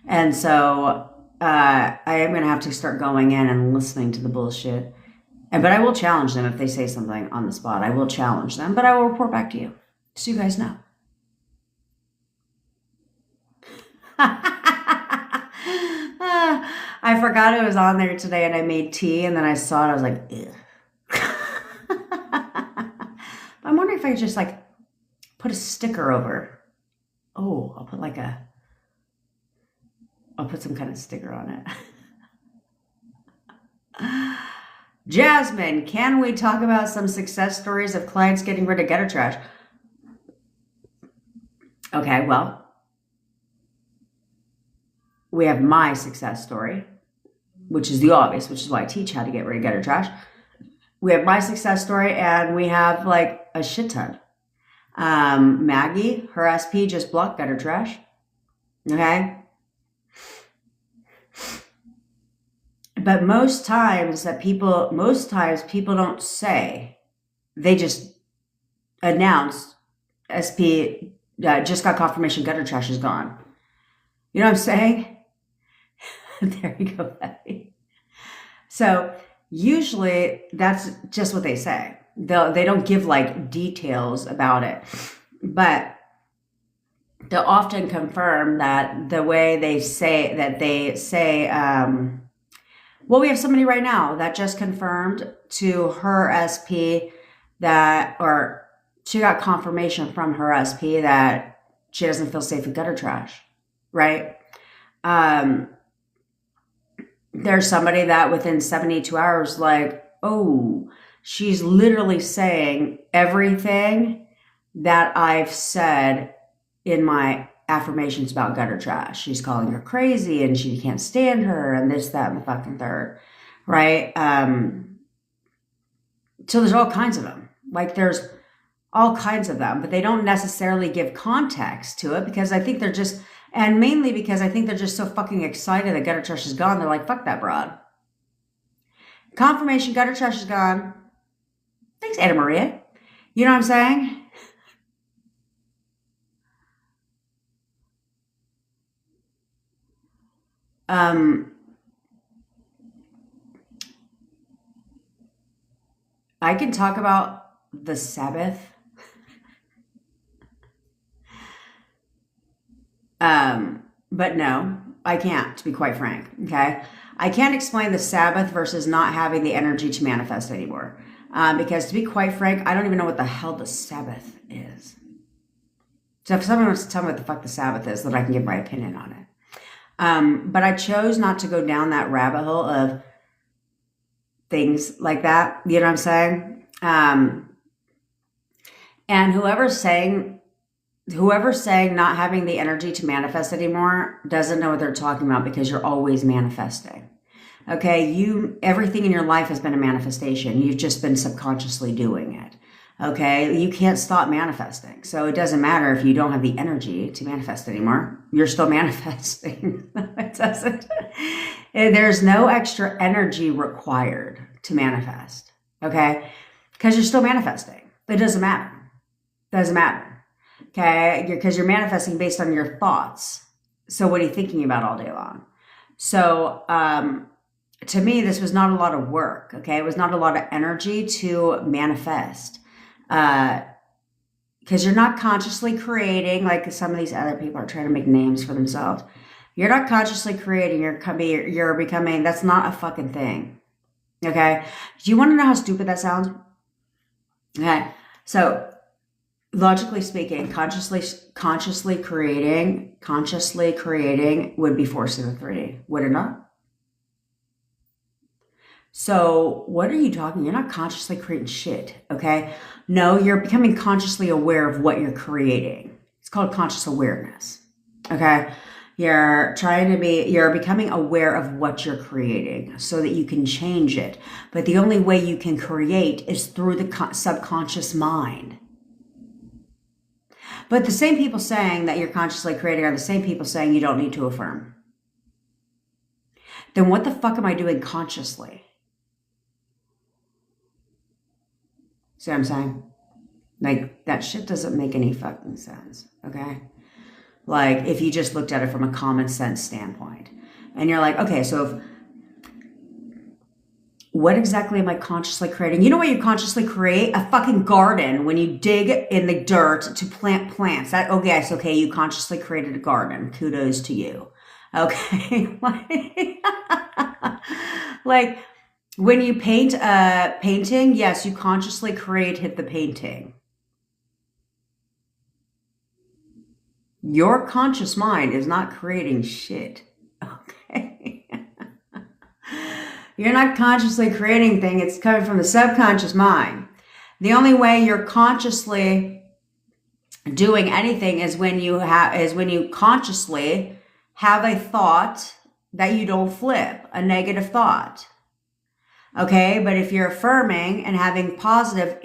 And so I am going to have to start going in and listening to the bullshit. But I will challenge them if they say something on the spot. I will challenge them, but I will report back to you so you guys know. I forgot it was on there today and I made tea and then I saw it. I was like, ugh. I'm wondering if I could just like put a sticker over. Oh, I'll put some kind of sticker on it. Jasmine, can we talk about some success stories of clients getting rid of gutter trash? Okay, well, we have my success story, which is the obvious, which is why I teach how to get rid of gutter trash. We have my success story and we have like a shit ton. Maggie, her SP just blocked gutter trash. Okay. But most times people don't say, they just announce SP just got confirmation gutter trash is gone. You know what I'm saying? There you go, Betty. So usually that's just what they say. They don't give like details about it, but they'll often confirm that the way they say, well, we have somebody right now that just confirmed to her SP or she got confirmation from her SP that she doesn't feel safe with gutter trash, right? There's somebody that within 72 hours, like, oh, she's literally saying everything that I've said in my affirmations about gutter trash. She's calling her crazy and she can't stand her and this, that, and the fucking third, right? So there's all kinds of them. Like there's all kinds of them, but they don't necessarily give context to it because I think they're just, and mainly because I think they're just so fucking excited that gutter trash is gone. They're like, fuck that broad. Confirmation, gutter trash is gone. Thanks, Anna Maria. You know what I'm saying? I can talk about the Sabbath. But no, I can't, to be quite frank. Okay. I can't explain the Sabbath versus not having the energy to manifest anymore. Because to be quite frank, I don't even know what the hell the Sabbath is. So if someone wants to tell me what the fuck the Sabbath is, then I can give my opinion on it. But I chose not to go down that rabbit hole of things like that. You know what I'm saying? And whoever's saying not having the energy to manifest anymore doesn't know what they're talking about because you're always manifesting. Okay. Everything in your life has been a manifestation. You've just been subconsciously doing it. Okay. You can't stop manifesting. So it doesn't matter if you don't have the energy to manifest anymore. You're still manifesting. It doesn't. There's no extra energy required to manifest. Okay. Because you're still manifesting. It doesn't matter. It doesn't matter. Okay. Because you're manifesting based on your thoughts. So what are you thinking about all day long? So, to me, this was not a lot of work. Okay. It was not a lot of energy to manifest. Because you're not consciously creating, like some of these other people are trying to make names for themselves. You're not consciously creating, you're becoming, that's not a fucking thing. Okay. Do you want to know how stupid that sounds? Okay. So logically speaking, consciously creating would be forcing the 3D, would it not? So what are you talking? You're not consciously creating shit, okay? No, you're becoming consciously aware of what you're creating. It's called conscious awareness, okay? You're becoming aware of what you're creating so that you can change it. But the only way you can create is through the subconscious mind. But the same people saying that you're consciously creating are the same people saying you don't need to affirm. Then what the fuck am I doing consciously? See what I'm saying? Like, that shit doesn't make any fucking sense, okay? Like, if you just looked at it from a common sense standpoint. And you're like, okay, so what exactly am I consciously creating? You know what you consciously create? A fucking garden when you dig in the dirt to plant plants. That, oh yes, okay, you consciously created a garden. Kudos to you. Okay? Like, when you paint a painting, yes, you consciously created the painting. Your conscious mind is not creating shit. Okay? You're not consciously creating things. It's coming from the subconscious mind. The only way you're consciously doing anything is when you consciously have a thought that you don't flip, a negative thought. Okay, but if you're affirming and having positive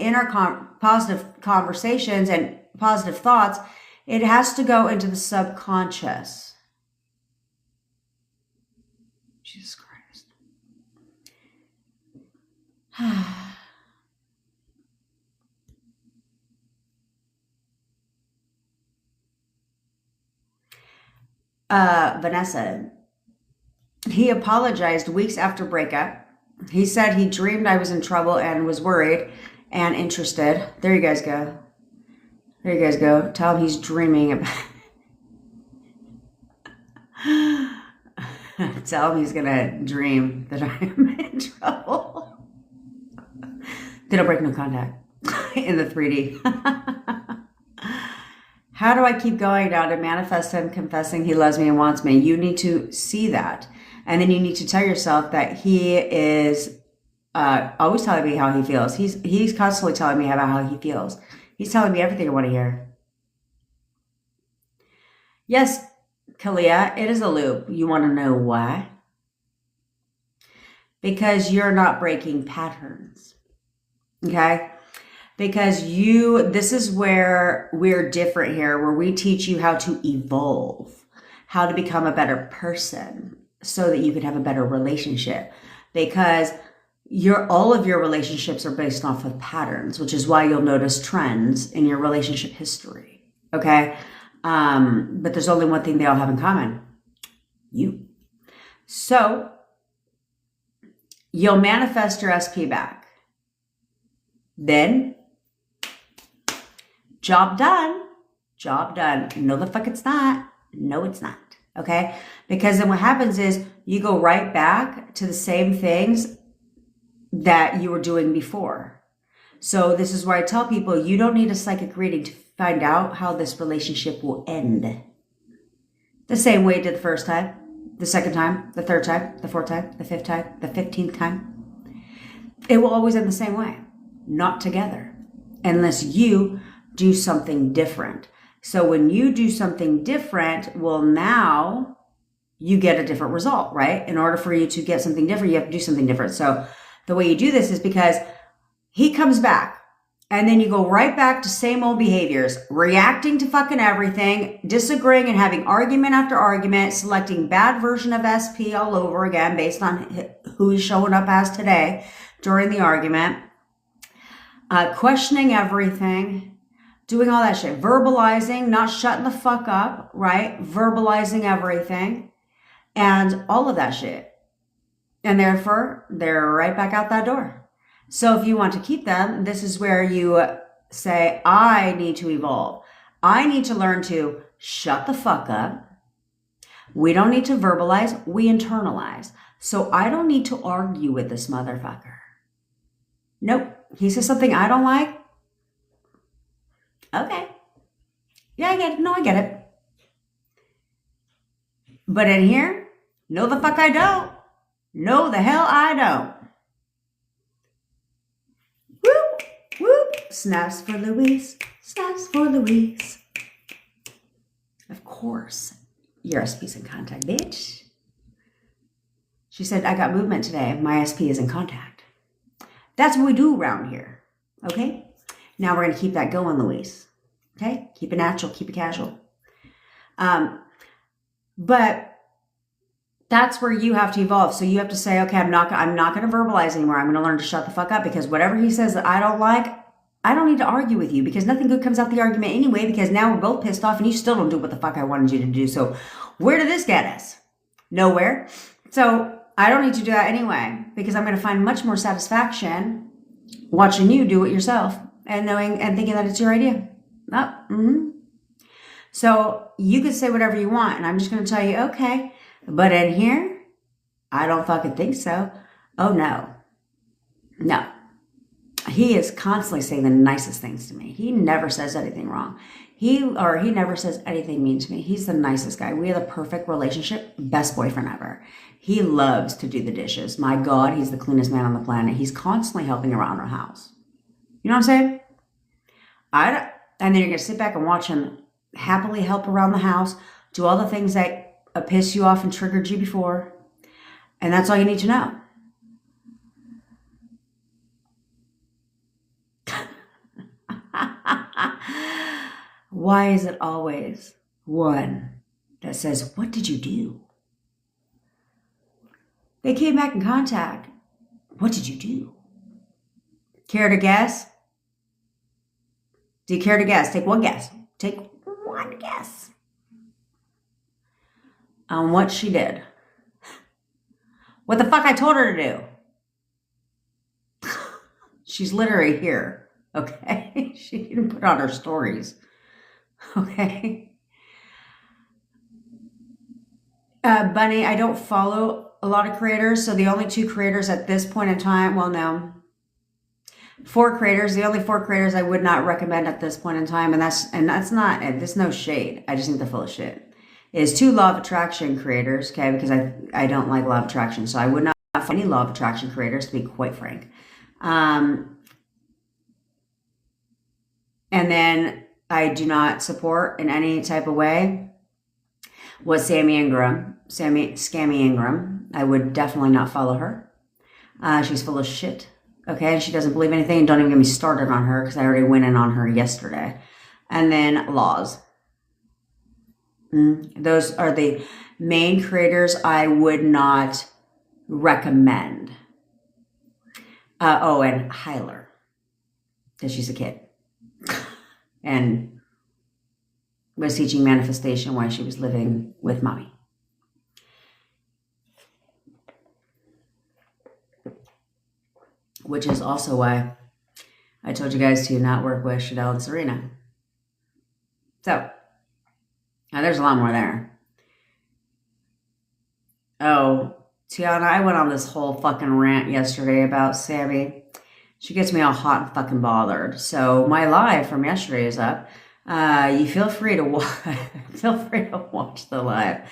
positive conversations and positive thoughts, it has to go into the subconscious. Jesus Christ. Vanessa, he apologized weeks after breakup. He said he dreamed I was in trouble and was worried and interested. There you guys go. There you guys go. Tell him he's dreaming about. Tell him he's gonna dream that I am in trouble. Did I break no contact in the 3D? How do I keep going now to manifest him confessing he loves me and wants me? You need to see that. And then you need to tell yourself that he is always telling me how he feels. He's constantly telling me about how he feels. He's telling me everything I want to hear. Yes, Kalia, it is a loop. You want to know why? Because you're not breaking patterns. Okay? Because this is where we're different here, where we teach you how to evolve, how to become a better person so that you can have a better relationship. Because all of your relationships are based off of patterns, which is why you'll notice trends in your relationship history. Okay? But there's only one thing they all have in common. You. So, you'll manifest your SP back. Then, job done. Job done. No, the fuck it's not. No, it's not. Okay? Because then what happens is you go right back to the same things that you were doing before. So this is where I tell people you don't need a psychic reading to find out how this relationship will end. The same way it did the first time, the second time, the third time, the fourth time, the fifth time, the 15th time. It will always end the same way. Not together. Unless you do something different. So when you do something different, well, now you get a different result, right? In order for you to get something different, you have to do something different. So the way you do this is because he comes back and then you go right back to same old behaviors, reacting to fucking everything, disagreeing and having argument after argument, selecting bad version of SP all over again based on who he's showing up as today during the argument, questioning everything, doing all that shit, verbalizing, not shutting the fuck up, right? Verbalizing everything and all of that shit. And therefore, they're right back out that door. So if you want to keep them, this is where you say, I need to evolve. I need to learn to shut the fuck up. We don't need to verbalize, we internalize. So I don't need to argue with this motherfucker. Nope. He says something I don't like. Okay. Yeah, I get it. No, I get it. But in here, no the fuck I don't. No the hell I don't. Whoop, whoop. Snaps for Louise. Snaps for Louise. Of course. Your SP's in contact, bitch. She said, I got movement today. My SP is in contact. That's what we do around here. Okay? Now we're going to keep that going, Louise. Okay? Keep it natural. Keep it casual. But that's where you have to evolve. So you have to say, okay, I'm not going to verbalize anymore. I'm going to learn to shut the fuck up, because whatever he says that I don't like, I don't need to argue with you, because nothing good comes out the argument anyway, because now we're both pissed off and you still don't do what the fuck I wanted you to do. So where did this get us? Nowhere. So I don't need to do that anyway, because I'm going to find much more satisfaction watching you do it yourself and knowing and thinking that it's your idea. So you can say whatever you want, and I'm just going to tell you, okay, but in here, I don't fucking think so. Oh, no. No. He is constantly saying the nicest things to me. He never says anything wrong. He never says anything mean to me. He's the nicest guy. We have the perfect relationship. Best boyfriend ever. He loves to do the dishes. My God, he's the cleanest man on the planet. He's constantly helping around our house. You know what I'm saying? And then you're going to sit back and watch him happily help around the house, do all the things that pissed you off and triggered you before. And that's all you need to know. Why is it always one that says, what did you do? They came back in contact. What did you do? Care to guess? Do you care to guess? Take one guess. Take one guess on what she did. What the fuck I told her to do. She's literally here. Okay? She didn't put on her stories. Okay? Bunny, I don't follow a lot of creators, so the only 2 creators at this point in time, well, no. 4 creators, the only 4 creators I would not recommend at this point in time, and that's not, there's no shade. I just think they're full of shit. Is 2 law of attraction creators, okay? Because I don't like law of attraction, so I would not follow any law of attraction creators, to be quite frank. And then I do not support in any type of way was Scammy Ingram. I would definitely not follow her. She's full of shit. Okay, and she doesn't believe anything. Don't even get me started on her, because I already went in on her yesterday. And then Laws. Those are the main creators I would not recommend. And Hyler, because she's a kid. And was teaching manifestation while she was living with mommy. Which is also why I told you guys to not work with Chanel and Serena. So, now there's a lot more there. Oh, Tiana, I went on this whole fucking rant yesterday about Sammy. She gets me all hot and fucking bothered. So my live from yesterday is up. You feel free to watch the live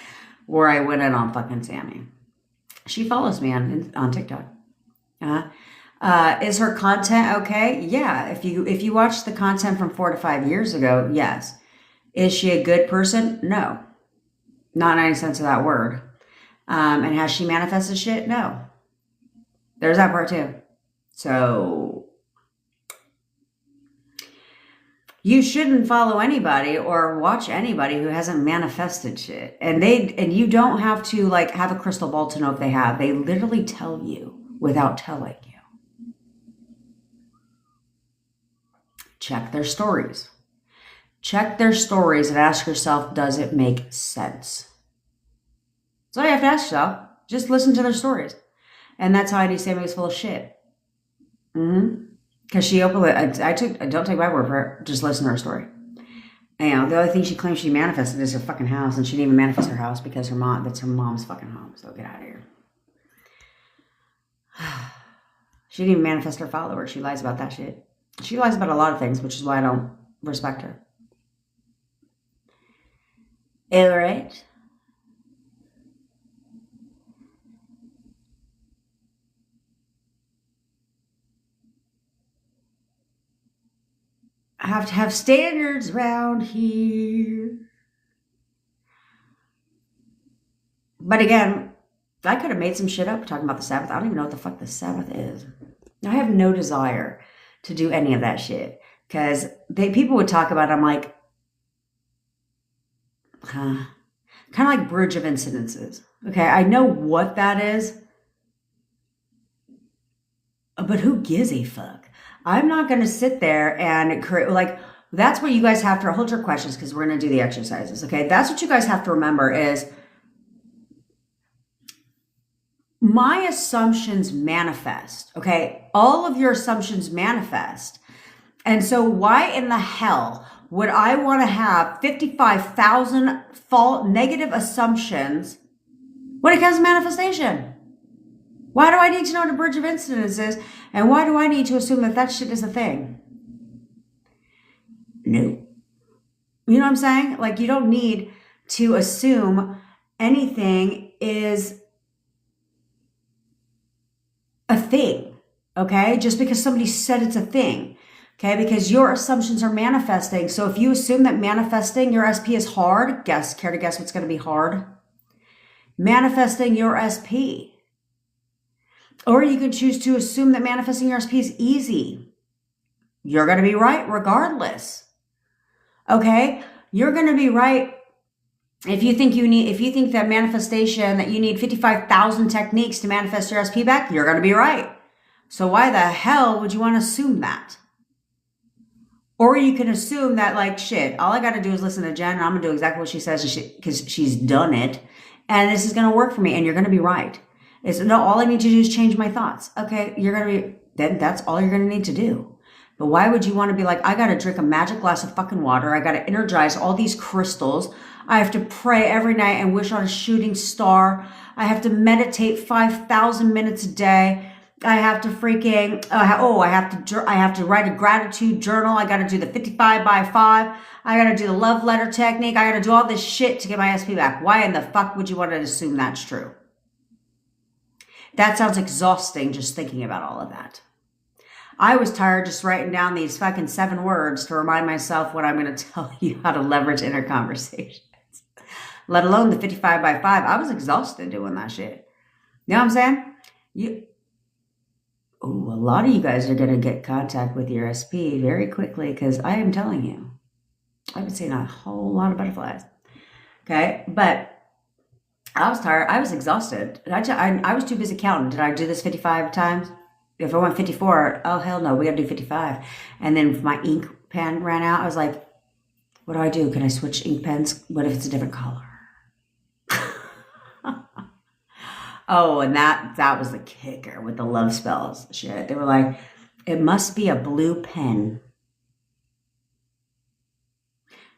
where I went in on fucking Sammy. She follows me on TikTok. Is her content okay? Yeah. If you watch the content from 4 to 5 years ago, yes. Is she a good person? No. Not in any sense of that word. And has she manifested shit? No. There's that part too. So you shouldn't follow anybody or watch anybody who hasn't manifested shit. And you don't have to like have a crystal ball to know if they have. They literally tell you without telling you. Check their stories. Check their stories and ask yourself, does it make sense? That's all you have to ask yourself. Just listen to their stories. And that's how I knew Sammy was full of shit. Because she openly, don't take my word for it, just listen to her story. And the only thing she claims she manifested is her fucking house, and she didn't even manifest her house because that's her mom's fucking home. So get out of here. She didn't even manifest her followers. She lies about that shit. She lies about a lot of things, which is why I don't respect her. All right. I have to have standards around here. But again, I could have made some shit up talking about the Sabbath. I don't even know what the fuck the Sabbath is. I have no desire to do any of that shit. Because people would talk about it, I'm like, huh. Kind of like bridge of incidences. Okay, I know what that is. But who gives a fuck? I'm not going to sit there and create, like, that's what you guys have to hold your questions because we're going to do the exercises. Okay, that's what you guys have to remember is my assumptions manifest. Okay, all of your assumptions manifest. And so why in the hell would I want to have 55,000 negative assumptions when it comes to manifestation? Why do I need to know what a bridge of incidents is? And why do I need to assume that that shit is a thing? No. You know what I'm saying? Like, you don't need to assume anything is a thing, okay? Just because somebody said it's a thing. Okay, because your assumptions are manifesting. So if you assume that manifesting your SP is hard, care to guess what's going to be hard? Manifesting your SP. Or you can choose to assume that manifesting your SP is easy. You're going to be right regardless. Okay, you're going to be right if you think that manifestation, that you need 55,000 techniques to manifest your SP back, you're going to be right. So why the hell would you want to assume that? Or you can assume that, like, shit, all I got to do is listen to Jen and I'm going to do exactly what she says because she's done it. And this is going to work for me. And you're going to be right. No, all I need to do is change my thoughts. Okay, then that's all you're going to need to do. But why would you want to be like, I got to drink a magic glass of fucking water. I got to energize all these crystals. I have to pray every night and wish on a shooting star. I have to meditate 5,000 minutes a day. I have to freaking, I have to write a gratitude journal. I got to do the 55 by 5. I got to do the love letter technique. I got to do all this shit to get my SP back. Why in the fuck would you want to assume that's true? That sounds exhausting just thinking about all of that. I was tired just writing down these fucking 7 words to remind myself what I'm going to tell you how to leverage inner conversations. Let alone the 55 by 5. I was exhausted doing that shit. You know what I'm saying? A lot of you guys are going to get contact with your SP very quickly because I am telling you, I've been seeing a whole lot of butterflies. Okay, but I was tired. I was exhausted. I was too busy counting. Did I do this 55 times? If I went 54, oh, hell no, we got to do 55. And then if my ink pen ran out, I was like, what do I do? Can I switch ink pens? What if it's a different color? Oh, and that was the kicker with the love spells shit. They were like, it must be a blue pen.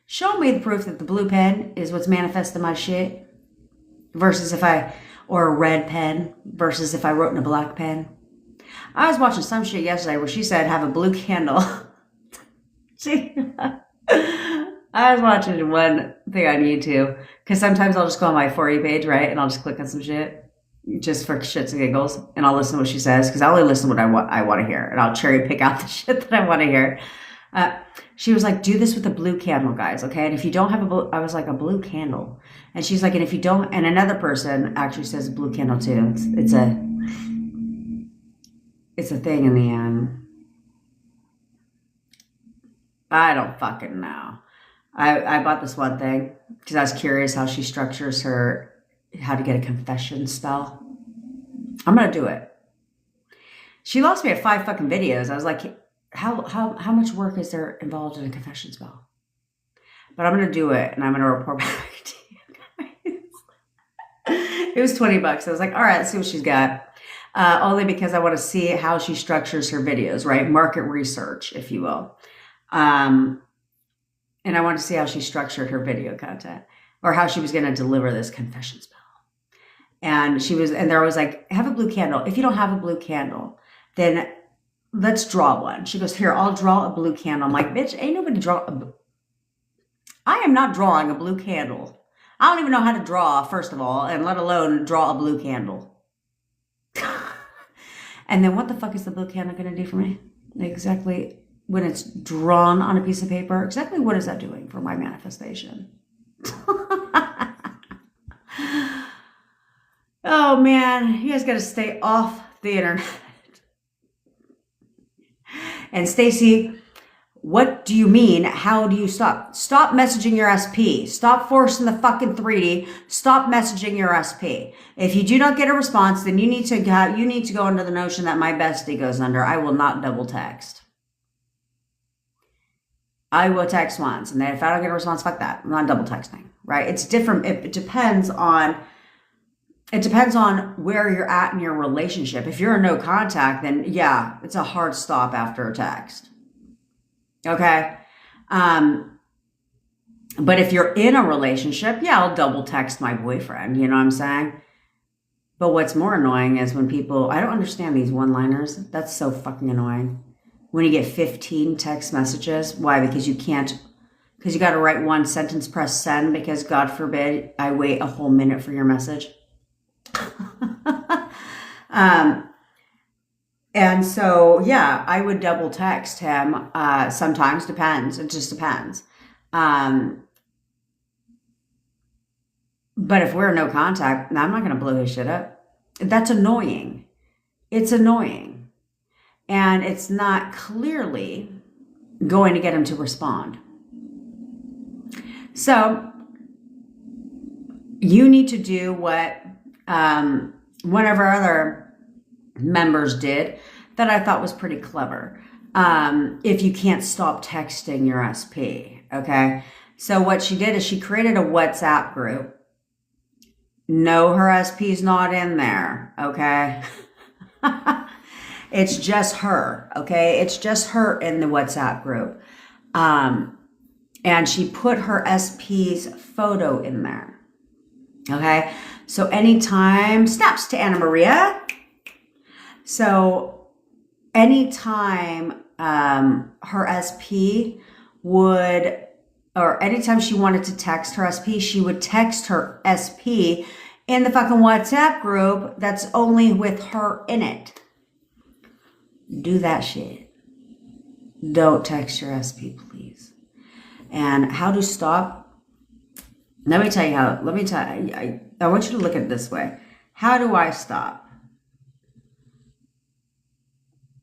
Show me the proof that the blue pen is what's manifesting my shit versus or a red pen versus if I wrote in a black pen. I was watching some shit yesterday where she said have a blue candle. I was watching one thing on YouTube because sometimes I'll just go on my For You page, right? And I'll just click on some shit. Just for shits and giggles, and I'll listen to what she says because I only listen to what I want to hear, and I'll cherry pick out the shit that I want to hear. She was like, "Do this with a blue candle, guys, okay?" And if you don't have a blue, I was like, "A blue candle," and she's like, "And if you don't," and another person actually says blue candle too. It's a thing in the I don't fucking know. I bought this one thing because I was curious how she structures how to get a confession spell. I'm going to do it. She lost me at 5 fucking videos. I was like, how much work is there involved in a confession spell? But I'm going to do it and I'm going to report back to you guys. It was $20. I was like, all right, let's see what she's got. Only because I want to see how she structures her videos, right? Market research, if you will. And I want to see how she structured her video content or how she was going to deliver this confession spell. And they're always like, have a blue candle. If you don't have a blue candle, then let's draw one. She goes, here, I'll draw a blue candle. I'm like, bitch, ain't nobody I am not drawing a blue candle. I don't even know how to draw, first of all, and let alone draw a blue candle. And then what the fuck is the blue candle going to do for me? Exactly when it's drawn on a piece of paper, exactly what is that doing for my manifestation? Oh man, you guys got to stay off the internet. And Stacy, what do you mean? How do you stop? Stop messaging your SP. Stop forcing the fucking 3D. Stop messaging your SP. If you do not get a response, then you need to go under the notion that my bestie goes under. I will not double text. I will text once, and then if I don't get a response, fuck that. I'm not double texting, right? It's different. It depends on where you're at in your relationship. If you're in no contact, then yeah, it's a hard stop after a text. Okay. But if you're in a relationship, yeah, I'll double text my boyfriend. You know what I'm saying? But what's more annoying is when people, I don't understand these one-liners. That's so fucking annoying. When you get 15 text messages. Why? Because you got to write one sentence, press send, because God forbid I wait a whole minute for your message. And so, yeah, I would double text him. Sometimes, depends. It just depends. But if we're in no contact, I'm not going to blow his shit up. That's annoying. It's annoying. And it's not clearly going to get him to respond. So you need to do what one of our other members did that I thought was pretty clever. If you can't stop texting your SP, okay? So what she did is she created a WhatsApp group. No, her SP's not in there, okay? It's just her, okay? It's just her in the WhatsApp group. And she put her SP's photo in there, okay? So anytime, snaps to Anna Maria. So anytime her SP would, or anytime she wanted to text her SP, she would text her SP in the fucking WhatsApp group that's only with her in it. Do that shit. Don't text your SP, please. And how to stop? Let me tell you how. I want you to look at it this way. How do I stop?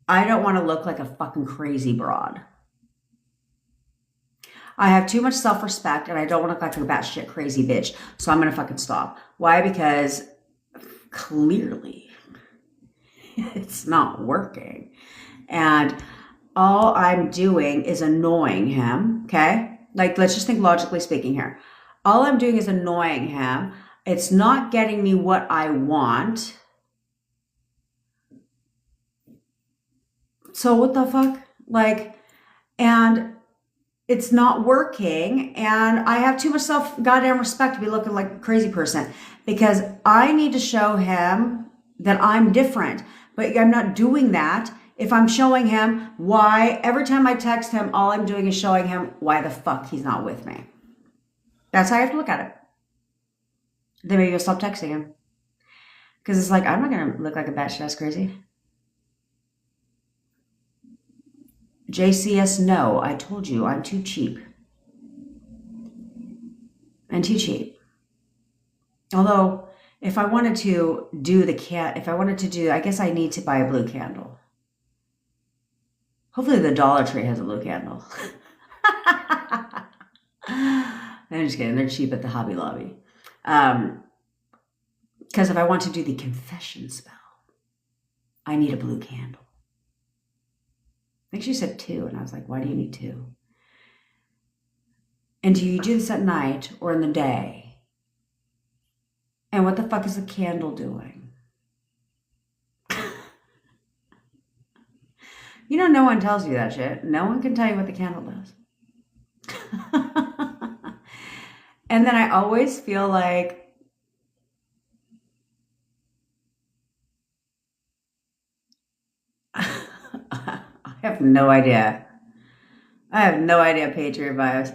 I don't want to look like a fucking crazy broad. I have too much self-respect and I don't want to look like a batshit crazy bitch. So I'm going to fucking stop. Why? Because clearly it's not working. And all I'm doing is annoying him. Okay? Like, let's just think logically speaking here. All I'm doing is annoying him. It's not getting me what I want. So what the fuck? Like, and it's not working, and I have too much self-goddamn respect to be looking like a crazy person, because I need to show him that I'm different. But I'm not doing that if I'm showing him why every time I text him, all I'm doing is showing him why the fuck he's not with me. That's how I have to look at it. Then maybe you'll stop texting him. Because it's like, I'm not going to look like a batshit ass crazy. JCS, no, I told you I'm too cheap. I'm too cheap. Although, if I wanted to do I guess I need to buy a blue candle. Hopefully the Dollar Tree has a blue candle. I'm just kidding. They're cheap at the Hobby Lobby. Because if I want to do the confession spell, I need a blue candle. I think she said 2, and I was like, why do you need 2? And do you do this at night or in the day? And what the fuck is the candle doing? You know, no one tells you that shit. No one can tell you what the candle does. And then I always feel like I have no idea. I have no idea, Patriot Bios.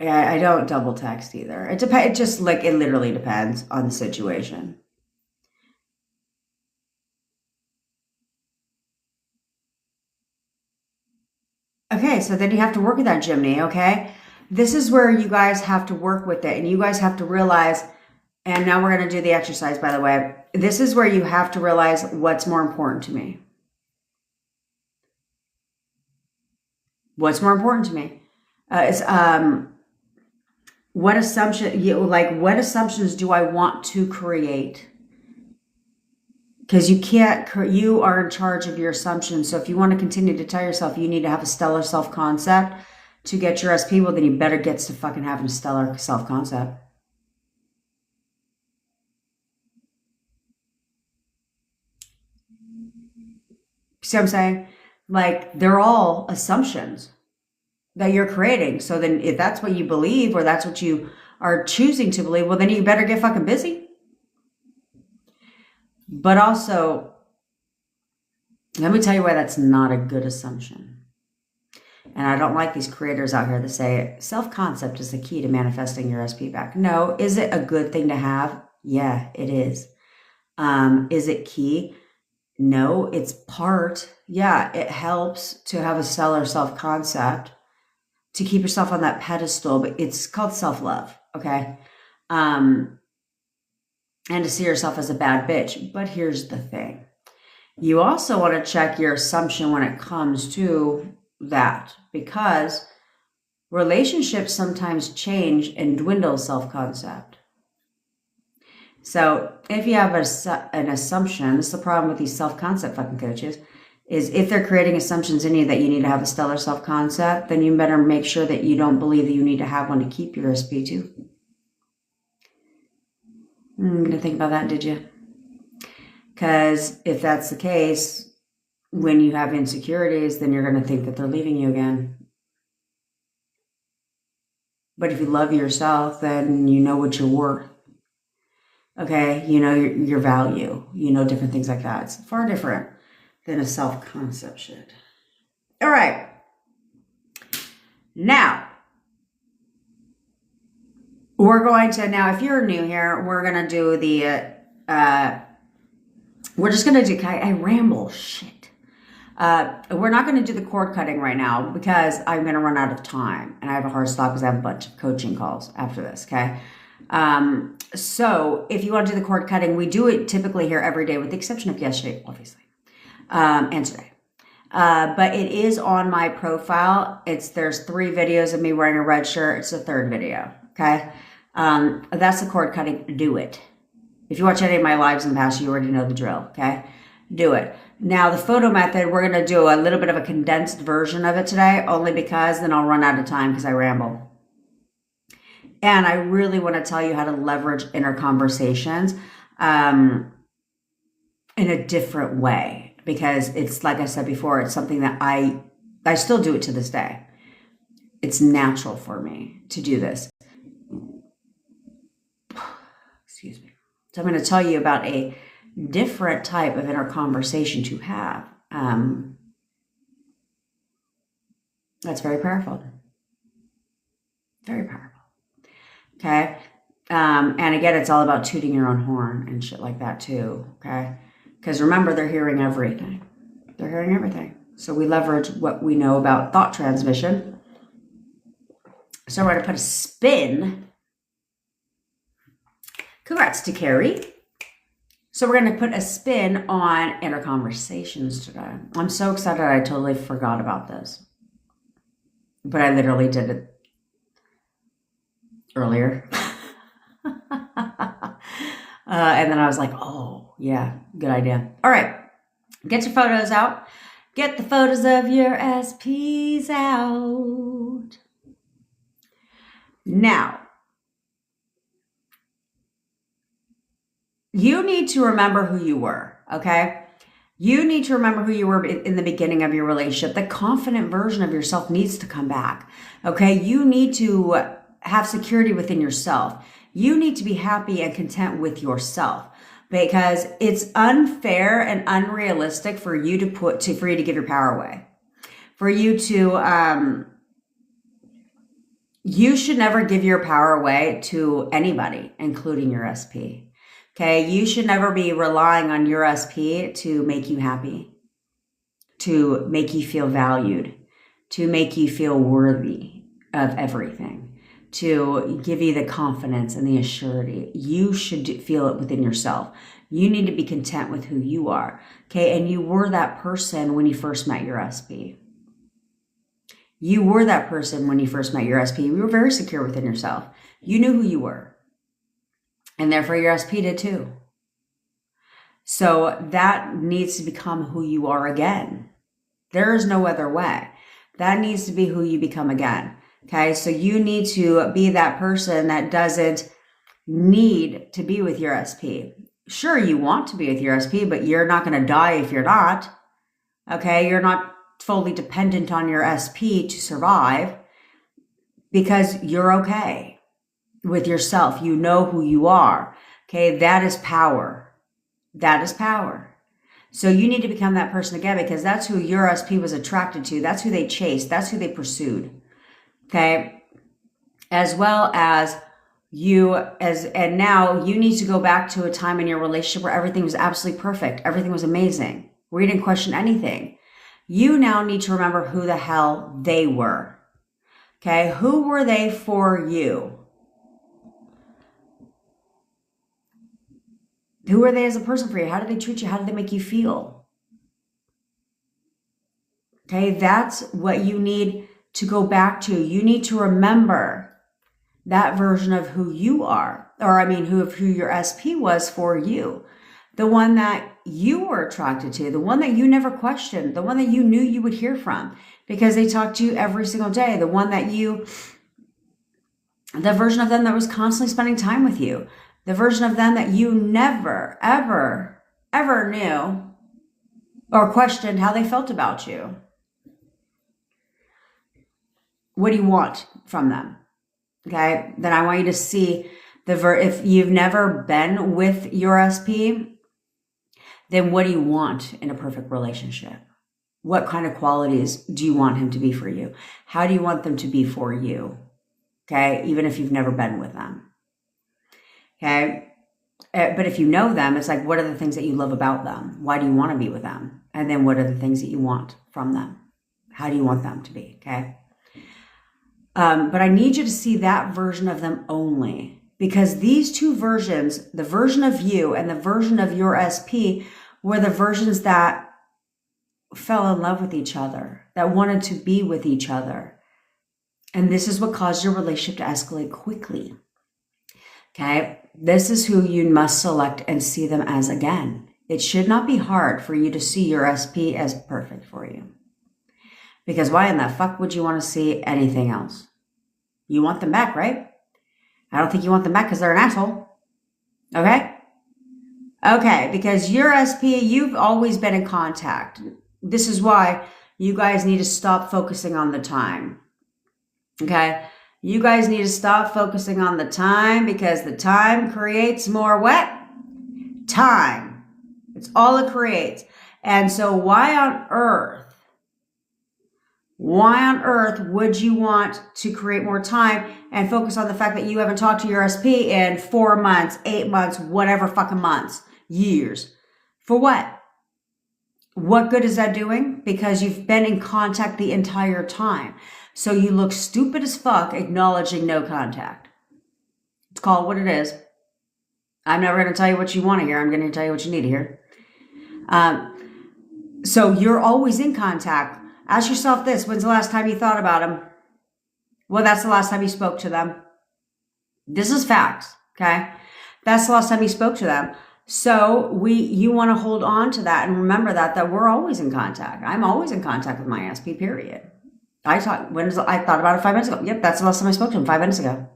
Yeah, I don't double text either. It literally depends on the situation. Okay, so then you have to work with that, Jimmy, okay? This is where you guys have to work with it, and you guys have to realize, and now we're going to do the exercise, by the way. This is where you have to realize what's more important to me. What's more important to me is what assumptions do I want to create? Because you are in charge of your assumptions. So if you want to continue to tell yourself you need to have a stellar self-concept to get your SP, well, then you better get to fucking having a stellar self-concept. See what I'm saying? Like, they're all assumptions that you're creating. So then if that's what you believe, or that's what you are choosing to believe, well, then you better get fucking busy. But also, let me tell you why that's not a good assumption. And I don't like these creators out here that say self-concept is the key to manifesting your SP back. No. Is it a good thing to have? Yeah, it is. Is it key? No, it's part. Yeah, it helps to have a stellar self-concept, to keep yourself on that pedestal, but it's called self-love, okay? And to see yourself as a bad bitch. But here's the thing. You also want to check your assumption when it comes to that, because relationships sometimes change and dwindle self-concept. So if you have an assumption, this is the problem with these self-concept fucking coaches, is if they're creating assumptions in you that you need to have a stellar self-concept, then you better make sure that you don't believe that you need to have one to keep your SP too. You didn't think about that, did you? Because if that's the case, when you have insecurities, then you're going to think that they're leaving you again. But if you love yourself, then you know what you're worth. Okay, you know your value, you know, different things like that. It's far different than a self-concept shit. All right. Now, we're going to, if you're new here, we're going to do the, we're just going to do, I ramble, shit. We're not going to do the cord cutting right now because I'm going to run out of time and I have a hard stop because I have a bunch of coaching calls after this, okay? So if you want to do the cord cutting, we do it typically here every day with the exception of yesterday, obviously, and today. But it is on my profile. There's 3 videos of me wearing a red shirt. It's the 3rd video. Okay. That's the cord cutting. Do it. If you watch any of my lives in the past, you already know the drill. Okay. Do it. Now the photo method, we're going to do a little bit of a condensed version of it today, only because then I'll run out of time because I ramble. And I really want to tell you how to leverage inner conversations in a different way, because it's, like I said before, it's something that I still do it to this day. It's natural for me to do this. Excuse me. So I'm going to tell you about a different type of inner conversation to have. That's very powerful. Very powerful. Okay. And again, it's all about tooting your own horn and shit like that too. Okay. Because remember, they're hearing everything. They're hearing everything. So we leverage what we know about thought transmission. So we're going to put a spin. Congrats to Carrie. So we're going to put a spin on inner conversations today. I'm so excited. I totally forgot about this. But I literally did it earlier. And then I was like, oh, yeah, good idea. All right. Get your photos out. Get the photos of your SPs out. Now, you need to remember who you were, okay? You need to remember who you were in the beginning of your relationship. The confident version of yourself needs to come back, okay? You need to have security within yourself. You need to be happy and content with yourself, because it's unfair and unrealistic for you to give your power away. For you to, you should never give your power away to anybody, including your SP. Okay, you should never be relying on your SP to make you happy, to make you feel valued, to make you feel worthy. of everything, to give you the confidence and the assurity. You should feel it within yourself. You need to be content with who you are. Okay. And you were that person when you first met your SP. You were that person when you first met your SP. You were very secure within yourself. You knew who you were. And therefore your SP did too. So that needs to become who you are again. There is no other way. That needs to be who you become again. Okay. So you need to be that person that doesn't need to be with your SP. Sure, you want to be with your SP, but you're not going to die if you're not. Okay. You're not fully dependent on your SP to survive because you're okay with yourself. You know who you are. Okay. That is power. That is power. So you need to become that person again because that's who your SP was attracted to. That's who they chased. That's who they pursued. Okay. As well as and now you need to go back to a time in your relationship where everything was absolutely perfect. Everything was amazing. Where you didn't question anything. You now need to remember who the hell they were. Okay. Who were they for you? Who are they as a person for you? How did they treat you? How did they make you feel? Okay, that's what you need to go back to. You need to remember that version of who you are, or who your SP was for you. The one that you were attracted to, the one that you never questioned, the one that you knew you would hear from because they talked to you every single day, the version of them that was constantly spending time with you. The version of them that you never, ever, ever knew or questioned how they felt about you. What do you want from them? Okay, then I want you to see if you've never been with your SP, then what do you want in a perfect relationship? What kind of qualities do you want him to be for you? How do you want them to be for you? Okay, even if you've never been with them. Okay. But if you know them, it's like, what are the things that you love about them? Why do you want to be with them? And then what are the things that you want from them? How do you want them to be? Okay. But I need you to see that version of them only because these two versions, the version of you and the version of your SP were the versions that fell in love with each other, that wanted to be with each other. And this is what caused your relationship to escalate quickly. Okay. This is who you must select and see them as again. It should not be hard for you to see your SP as perfect for you. Because why in the fuck would you want to see anything else? You want them back, right? I don't think you want them back because they're an asshole. Okay? Okay, because your SP, you've always been in contact. This is why you guys need to stop focusing on the time. Okay? You guys need to stop focusing on the time because the time creates more what? Time. It's all it creates. And so why on earth would you want to create more time and focus on the fact that you haven't talked to your SP in 4 months, 8 months, whatever fucking months, years? For what? What good is that doing? Because you've been in contact the entire time. So you look stupid as fuck acknowledging no contact. It's called what it is. I'm never going to tell you what you want to hear. I'm going to tell you what you need to hear. So you're always in contact. Ask yourself this. When's the last time you thought about them? Well, that's the last time you spoke to them. This is facts. Okay. That's the last time you spoke to them. So you want to hold on to that and remember that we're always in contact. I'm always in contact with my SP, period. I thought about it 5 minutes ago. Yep, that's the last time I spoke to him 5 minutes ago.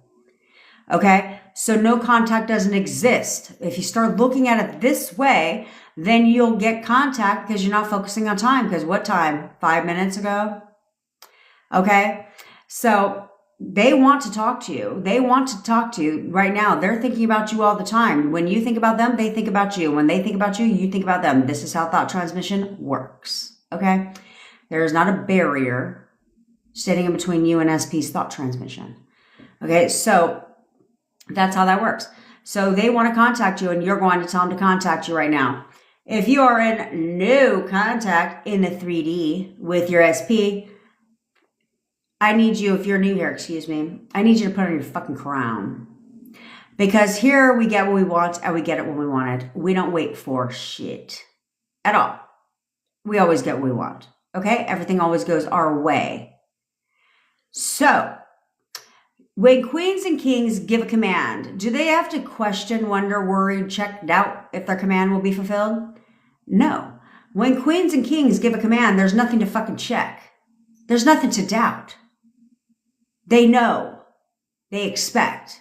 Okay, so no contact doesn't exist. If you start looking at it this way, then you'll get contact because you're not focusing on time. Because what time? 5 minutes ago? Okay, so they want to talk to you. They want to talk to you right now. They're thinking about you all the time. When you think about them, they think about you. When they think about you, you think about them. This is how thought transmission works. Okay, there is not a barrier standing in between you and SP's thought transmission. Okay, so that's how that works. So they want to contact you and you're going to tell them to contact you right now. If you are in no contact in the 3D with your SP, I need you, if you're new here, excuse me, I need you to put on your fucking crown. Because here we get what we want and we get it when we want it. We don't wait for shit at all. We always get what we want. Okay? Everything always goes our way. So, when queens and kings give a command, do they have to question, wonder, worry, check, doubt if their command will be fulfilled? No. When queens and kings give a command, there's nothing to fucking check. There's nothing to doubt. They know. They expect.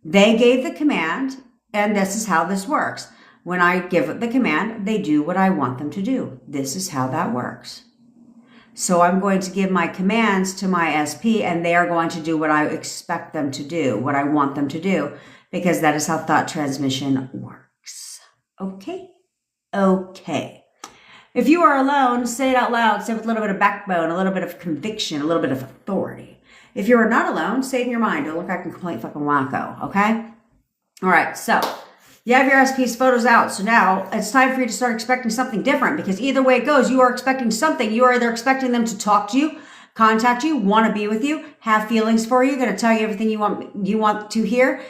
They gave the command, and this is how this works. When I give the command, they do what I want them to do. This is how that works. So I'm going to give my commands to my SP, and they are going to do what I expect them to do, what I want them to do, because that is how thought transmission works. Okay? Okay. If you are alone, say it out loud. Say it with a little bit of backbone, a little bit of conviction, a little bit of authority. If you are not alone, say it in your mind. Don't look like a complete fucking wacko, okay? All right, so you have your SP's photos out. So now it's time for you to start expecting something different, because either way it goes, you are expecting something. You are either expecting them to talk to you, contact you, want to be with you, have feelings for you, going to tell you everything you want to hear,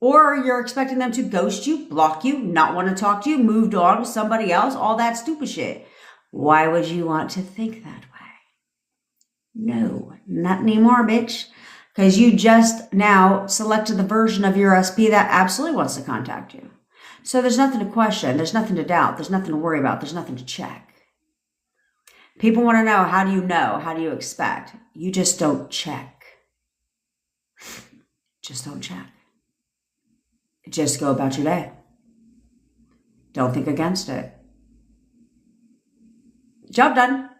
or you're expecting them to ghost you, block you, not want to talk to you, moved on with somebody else, all that stupid shit. Why would you want to think that way? No, not anymore, bitch. Because you just now selected the version of your SP that absolutely wants to contact you. So there's nothing to question. There's nothing to doubt. There's nothing to worry about. There's nothing to check. People want to know, how do you know? How do you expect? You just don't check. Just don't check. Just go about your day. Don't think against it. Job done.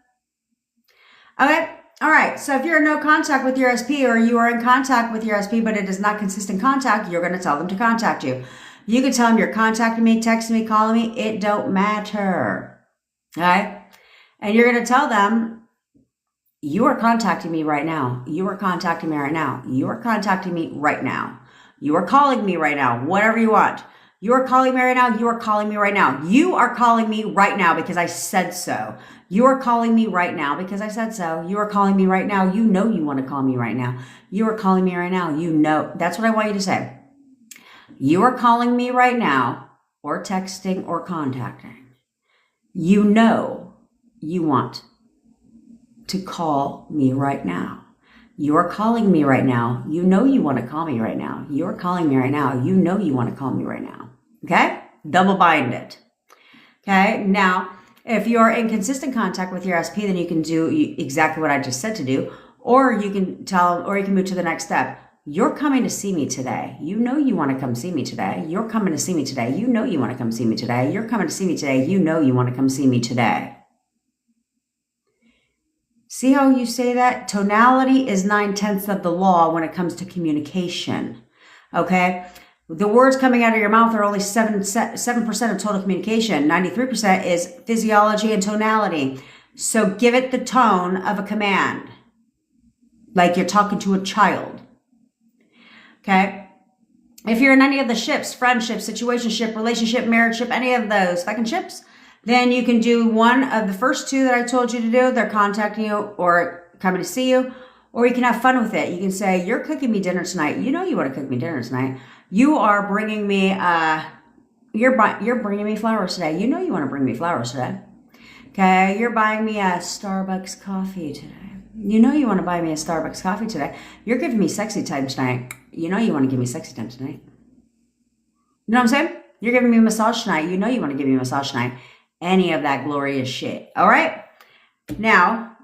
Okay. All right, so if you're in no contact with your SP, or you are in contact with your SP, but it is not consistent contact, you're going to tell them to contact you. You can tell them you're contacting me, texting me, calling me. It don't matter. All right? And you're going to tell them, you are contacting me right now. You are contacting me right now. You are contacting me right now. You are calling me right now. Whatever you want. You are calling me right now. You are calling me right now. You are calling me right now because I said so. You are calling me right now because I said so. You are calling me right now. You know you want to call me right now. You are calling me right now. You know. That's what I want you to say. You are calling me right now, or texting or contacting. You know you want to call me right now. You are calling me right now. You know you want to call me right now. You are calling me right now. You know you want to call me right now. Okay? Double bind it. Okay? Now, if you're in consistent contact with your SP, then you can do exactly what I just said to do, or you can move to the next step. You're coming to see me today. You know you want to come see me today. You're coming to see me today. You know you want to come see me today. You're coming to see me today. You know you want to come see me today. See how you say that? Tonality is 9/10 of the law when it comes to communication. Okay? The words coming out of your mouth are only 7% of total communication. 93% is physiology and tonality. So give it the tone of a command, like you're talking to a child. Okay? If you're in any of the ships, friendship, situationship, relationship, marriage ship, any of those fucking ships, then you can do one of the first two that I told you to do. They're contacting you or coming to see you, or you can have fun with it. You can say, you're cooking me dinner tonight. You know you want to cook me dinner tonight. You are bringing me, you're bringing me flowers today. You know you want to bring me flowers today. Okay, you're buying me a Starbucks coffee today. You know you want to buy me a Starbucks coffee today. You're giving me sexy time tonight. You know you want to give me sexy time tonight. You know what I'm saying? You're giving me a massage tonight. You know you want to give me a massage tonight. Any of that glorious shit. All right? Now,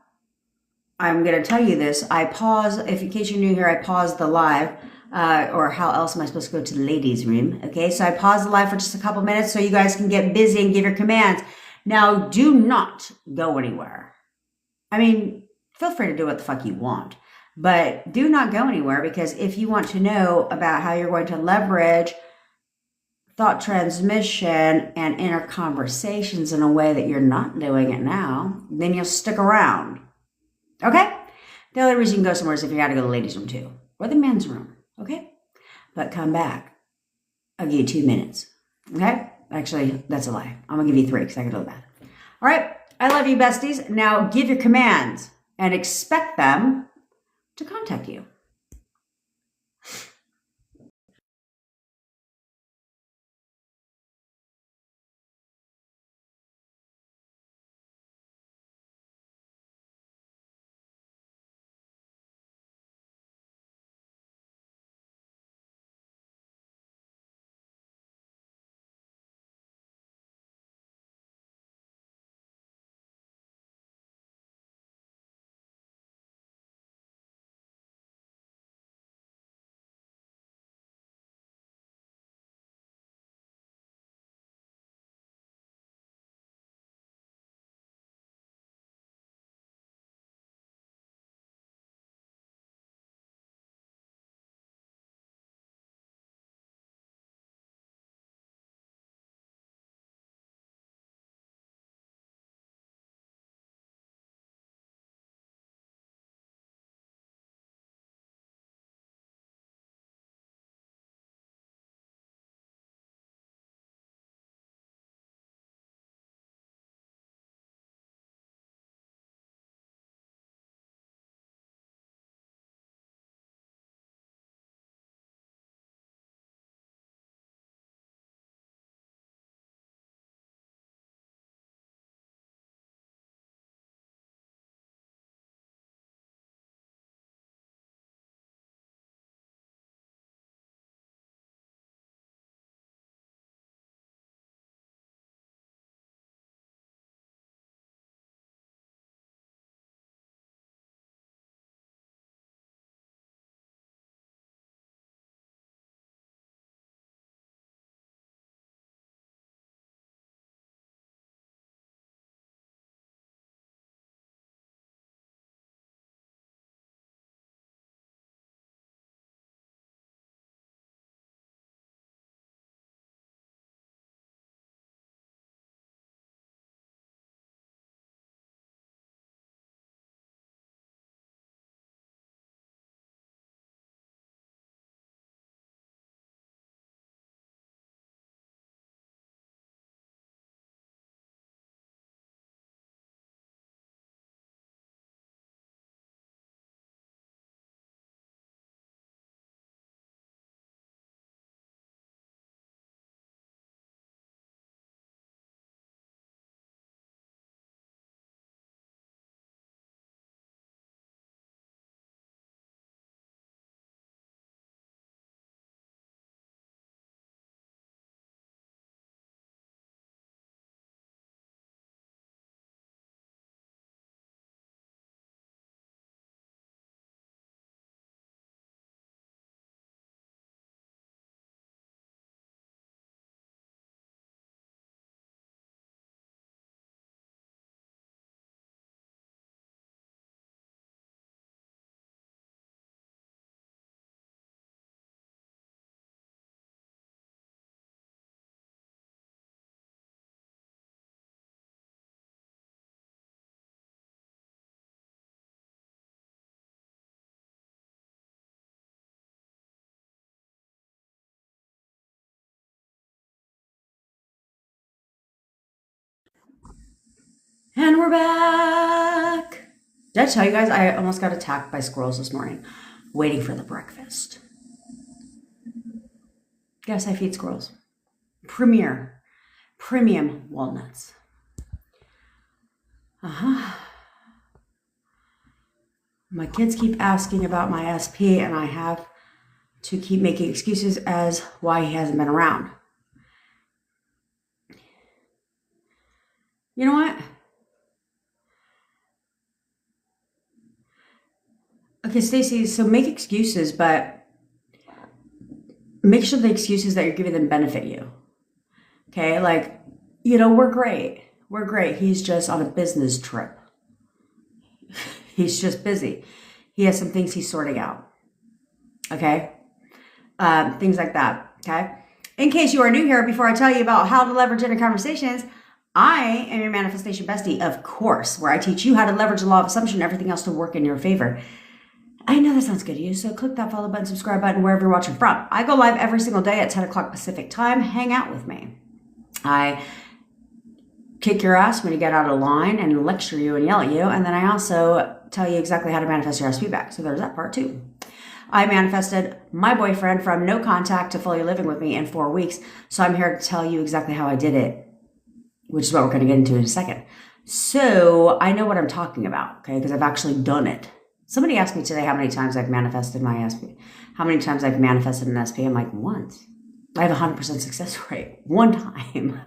I'm going to tell you this. I pause, if in case you're new here, I pause the live. Or how else am I supposed to go to the ladies' room? Okay, so I pause the live for just a couple minutes so you guys can get busy and give your commands. Now, do not go anywhere. I mean, feel free to do what the fuck you want, but do not go anywhere, because if you want to know about how you're going to leverage thought transmission and inner conversations in a way that you're not doing it now, then you'll stick around. Okay? The only reason you can go somewhere is if you got to go to the ladies' room too, or the men's room. Okay? But come back. I'll give you 2 minutes. Okay? Actually, that's a lie. I'm going to give you 3 because I can do that. All right? I love you, besties. Now give your commands. and expect them to contact you. And we're back. Did I tell you guys I almost got attacked by squirrels this morning waiting for the breakfast? Yes, I feed squirrels. Premium walnuts. My kids keep asking about my SP, and I have to keep making excuses as why he hasn't been around. You know what? Okay, Stacey, so make excuses, but make sure the excuses that you're giving them benefit you. Okay, like, we're great. We're great. He's just on a business trip. He's just busy. He has some things he's sorting out. Okay? Things like that. Okay? In case you are new here, before I tell you about how to leverage inner conversations, I am your manifestation bestie, of course, where I teach you how to leverage the law of assumption and everything else to work in your favor. I know that sounds good to you, so click that follow button, subscribe button, wherever you're watching from. I go live every single day at 10 o'clock Pacific time. Hang out with me. I kick your ass when you get out of line and lecture you and yell at you. And then I also tell you exactly how to manifest your SP back. So there's that part too. I manifested my boyfriend from no contact to fully living with me in 4 weeks. So I'm here to tell you exactly how I did it, which is what we're going to get into in a second. So I know what I'm talking about, okay, because I've actually done it. Somebody asked me today how many times I've manifested my SP. How many times I've manifested an SP? I'm like, once. I have a 100% success rate. One time.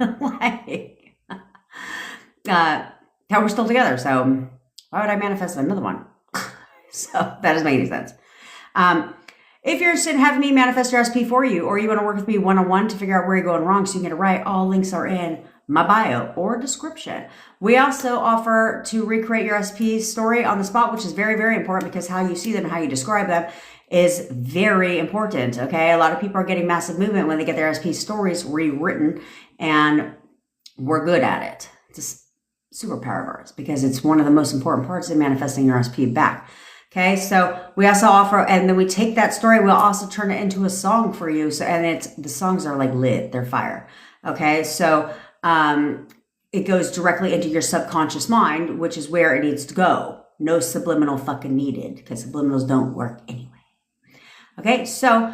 How we're still together. So why would I manifest another one? So that doesn't make any sense. If you're interested in having me manifest your SP for you, or you want to work with me one-on-one to figure out where you're going wrong so you can get it right, all links are in my bio or description. We also offer to recreate your SP story on the spot, which is very, very important because how you see them and how you describe them is very important. Okay. A lot of people are getting massive movement when they get their SP stories rewritten, and we're good at it. It's a superpower of ours because it's one of the most important parts in manifesting your SP back. Okay, so we also offer, and then we take that story, we'll also turn it into a song for you. So, and the songs are like lit, they're fire. Okay, so it goes directly into your subconscious mind, which is where it needs to go. No subliminal fucking needed, because subliminals don't work anyway. Okay, so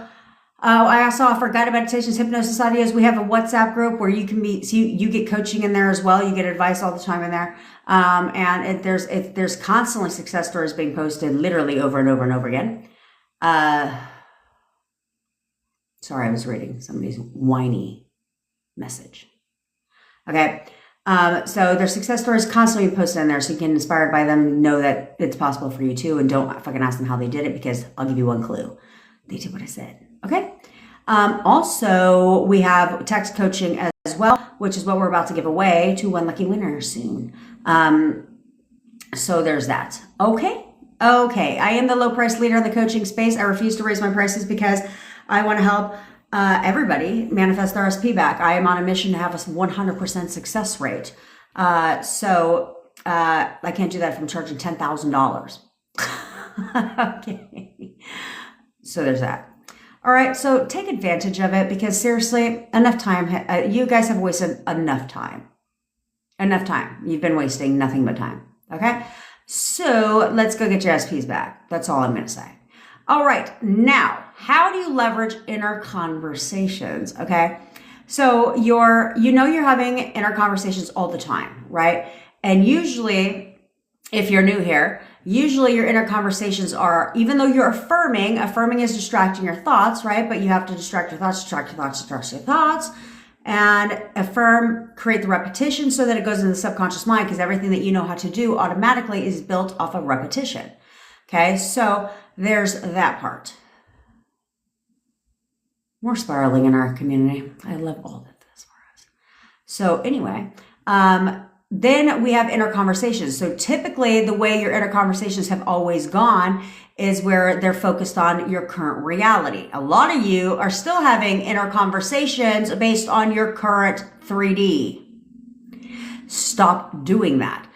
I also offer guided meditations, hypnosis audios. We have a WhatsApp group where you can meet, so you get coaching in there as well. You get advice all the time in there. And there's constantly success stories being posted literally over and over and over again. Sorry, I was reading somebody's whiny message. Okay. So there's success stories constantly posted in there so you can get inspired by them, know that it's possible for you too, and don't fucking ask them how they did it because I'll give you one clue. They did what I said. Okay. Also, we have text coaching as well, which is what we're about to give away to one lucky winner soon. So there's that. Okay. I am the low price leader in the coaching space. I refuse to raise my prices because I want to help everybody manifest their SP back. I am on a mission to have a 100% success rate. So I can't do that if I'm charging $10,000. Okay. So there's that. All right. So take advantage of it because seriously, enough time. You guys have wasted enough time. Enough time. You've been wasting nothing but time. Okay. So let's go get your SPs back. That's all I'm going to say. All right. Now, how do you leverage inner conversations? Okay. So you're having inner conversations all the time, right? And usually, if you're new here, usually your inner conversations are, even though you're affirming is distracting your thoughts, right? But you have to distract your thoughts, and affirm, create the repetition so that it goes in the subconscious mind because everything that you know how to do automatically is built off of repetition. Okay, so there's that part. More spiraling in our community. I love all of this for us. So anyway, then we have inner conversations. So typically the way your inner conversations have always gone is where they're focused on your current reality. A lot of you are still having inner conversations based on your current 3D. Stop doing that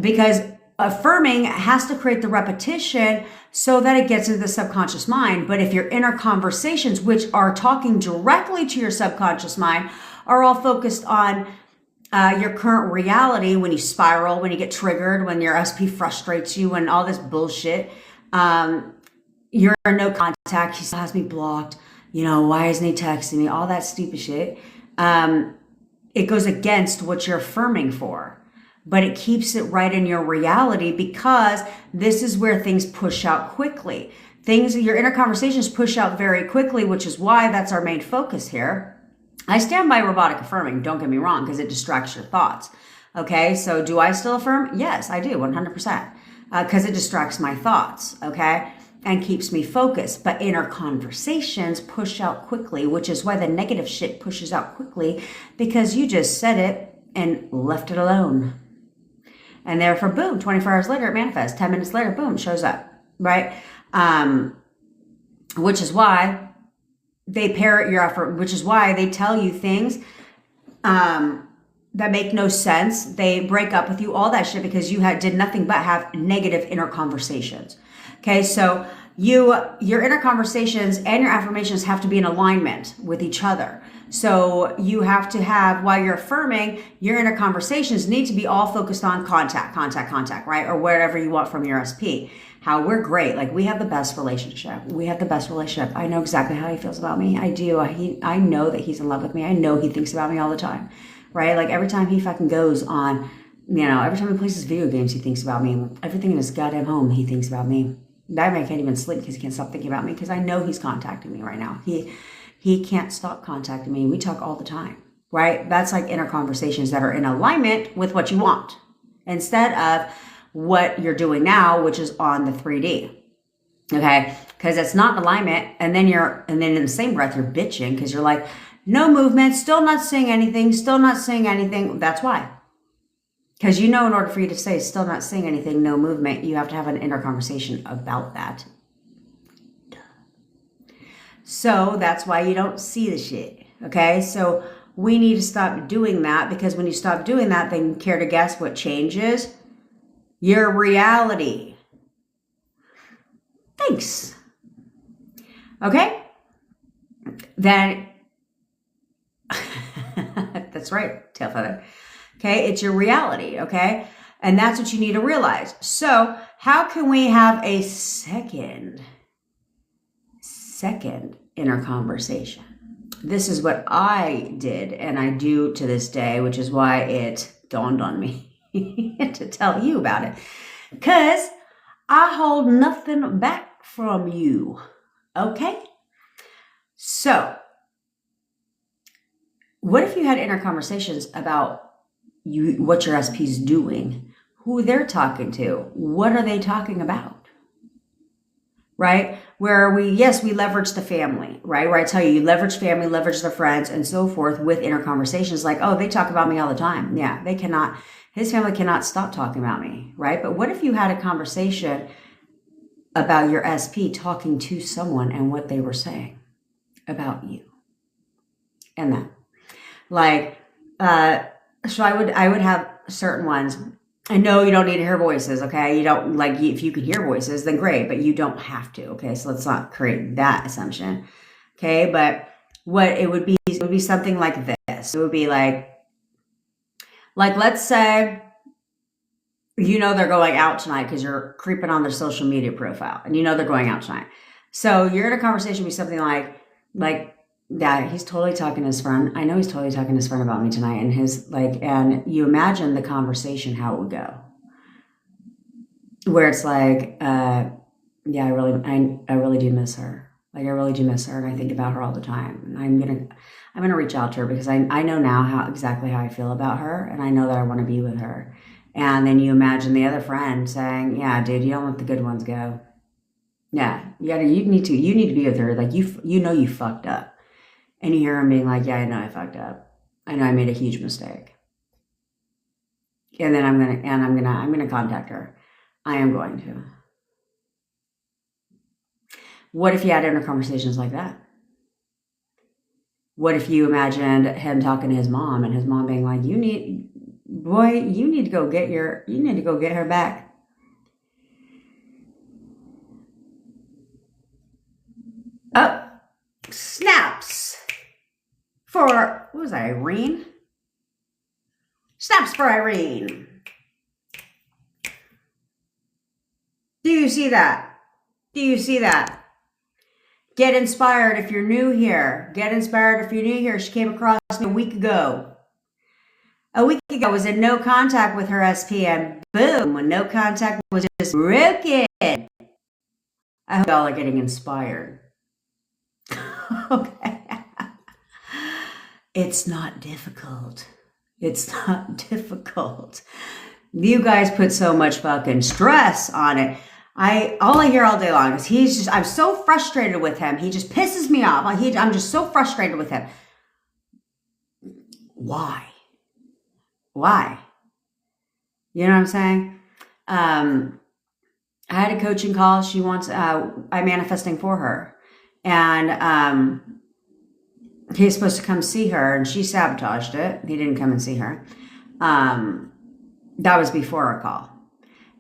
because affirming has to create the repetition so that it gets into the subconscious mind. But if your inner conversations, which are talking directly to your subconscious mind, are all focused on your current reality, when you spiral, when you get triggered, when your SP frustrates you and all this bullshit, you're in no contact, he still has me blocked, why isn't he texting me, all that stupid shit. It goes against what you're affirming for, but it keeps it right in your reality because this is where things push out quickly. Your inner conversations push out very quickly, which is why that's our main focus here. I stand by robotic affirming, don't get me wrong, because it distracts your thoughts. Okay, so do I still affirm? Yes, I do, 100%, because it distracts my thoughts, okay, and keeps me focused. But inner conversations push out quickly, which is why the negative shit pushes out quickly, because you just said it and left it alone. And therefore, boom, 24 hours later, it manifests. 10 minutes later, boom, it shows up, right? Which is why they parrot your effort, which is why they tell you things that make no sense. They break up with you, all that shit, because you did nothing but have negative inner conversations. Okay, so your inner conversations and your affirmations have to be in alignment with each other. So you have to have, while you're affirming, your inner conversations need to be all focused on contact, right? Or whatever you want from your SP. How we're great. Like, we have the best relationship. We have the best relationship. I know exactly how he feels about me. I do. I know that he's in love with me. I know he thinks about me all the time, right? Like, every time he fucking goes on, every time he plays his video games, he thinks about me. Everything in his goddamn home, he thinks about me. That man can't even sleep because he can't stop thinking about me, because I know he's contacting me right now. He can't stop contacting me. We talk all the time, right? That's like inner conversations that are in alignment with what you want, instead of what you're doing now, which is on the 3D. Okay? Because it's not in alignment. And then in the same breath, you're bitching because you're like, no movement, still not saying anything, still not saying anything. That's why. Because in order for you to say still not saying anything, no movement, you have to have an inner conversation about that. So that's why you don't see the shit. Okay? So we need to stop doing that, because when you stop doing that, then care to guess what changes? Your reality. Thanks. Okay? Then, that's right, tail feather. Okay, it's your reality, okay? And that's what you need to realize. So how can we have a second inner conversation? This is what I did, and I do to this day, which is why it dawned on me to tell you about it. Because I hold nothing back from you, okay? So, what if you had inner conversations about what your SP is doing, who they're talking to, what are they talking about, right? Where we leverage the family, right? Where I tell you leverage family, leverage the friends, and so forth with inner conversations like, oh, they talk about me all the time. Yeah, they cannot, his family cannot stop talking about me, right? But what if you had a conversation about your SP talking to someone and what they were saying about you and them? Like, so I would have certain ones. I know you don't need to hear voices, okay? You don't, like, if you can hear voices, then great, but you don't have to, okay? So let's not create that assumption, okay? But what it would be something like this. It would be like let's say, they're going out tonight because you're creeping on their social media profile, and they're going out tonight. So your inner conversation would be something like, yeah, he's totally talking to his friend. I know he's totally talking to his friend about me tonight. And and you imagine the conversation, how it would go. Where it's like, yeah, I really do miss her. Like, I really do miss her, and I think about her all the time. And I'm gonna reach out to her because I know now exactly how I feel about her, and I know that I want to be with her. And then you imagine the other friend saying, yeah, dude, you don't let the good ones go. Yeah, you need to be with her. Like, you fucked up. And you hear him being like, yeah, I know I fucked up. I know I made a huge mistake. And then I'm gonna contact her. I am going to. What if you had inner conversations like that? What if you imagined him talking to his mom, and his mom being like, you need to go get her back. Oh, snaps. For, what was that, Irene? Snaps for Irene. Do you see that? Get inspired if you're new here. She came across me a week ago. I was in no contact with her SP, and boom, when no contact was just broken. I hope y'all are getting inspired. Okay. It's not difficult. You guys put so much fucking stress on it. All I hear all day long is I'm so frustrated with him. He just pisses me off. I'm just so frustrated with him. Why? You know what I'm saying? I had a coaching call. She wants, I'm manifesting for her. And, he's supposed to come see her, and she sabotaged it. He didn't come and see her. That was before our call.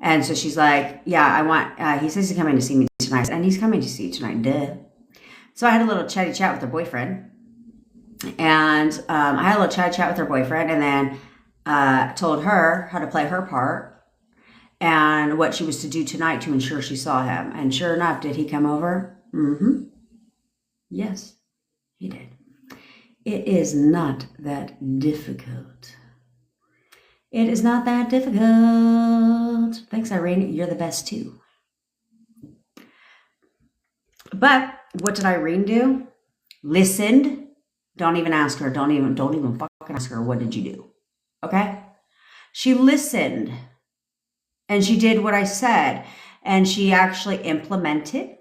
And so she's like, yeah, I want, he says he's coming to see me tonight. And he's coming to see you tonight, duh. So I had a little chatty chat with her boyfriend. And I had a little chatty chat with her boyfriend and then told her how to play her part and what she was to do tonight to ensure she saw him. And sure enough, did he come over? Mm-hmm. Yes, he did. It is not that difficult. It is not that difficult. Thanks, Irene. You're the best too. But what did Irene do? Listened. Don't even ask her. Don't even fucking ask her. What did you do? Okay? She listened. And she did what I said. And she actually implemented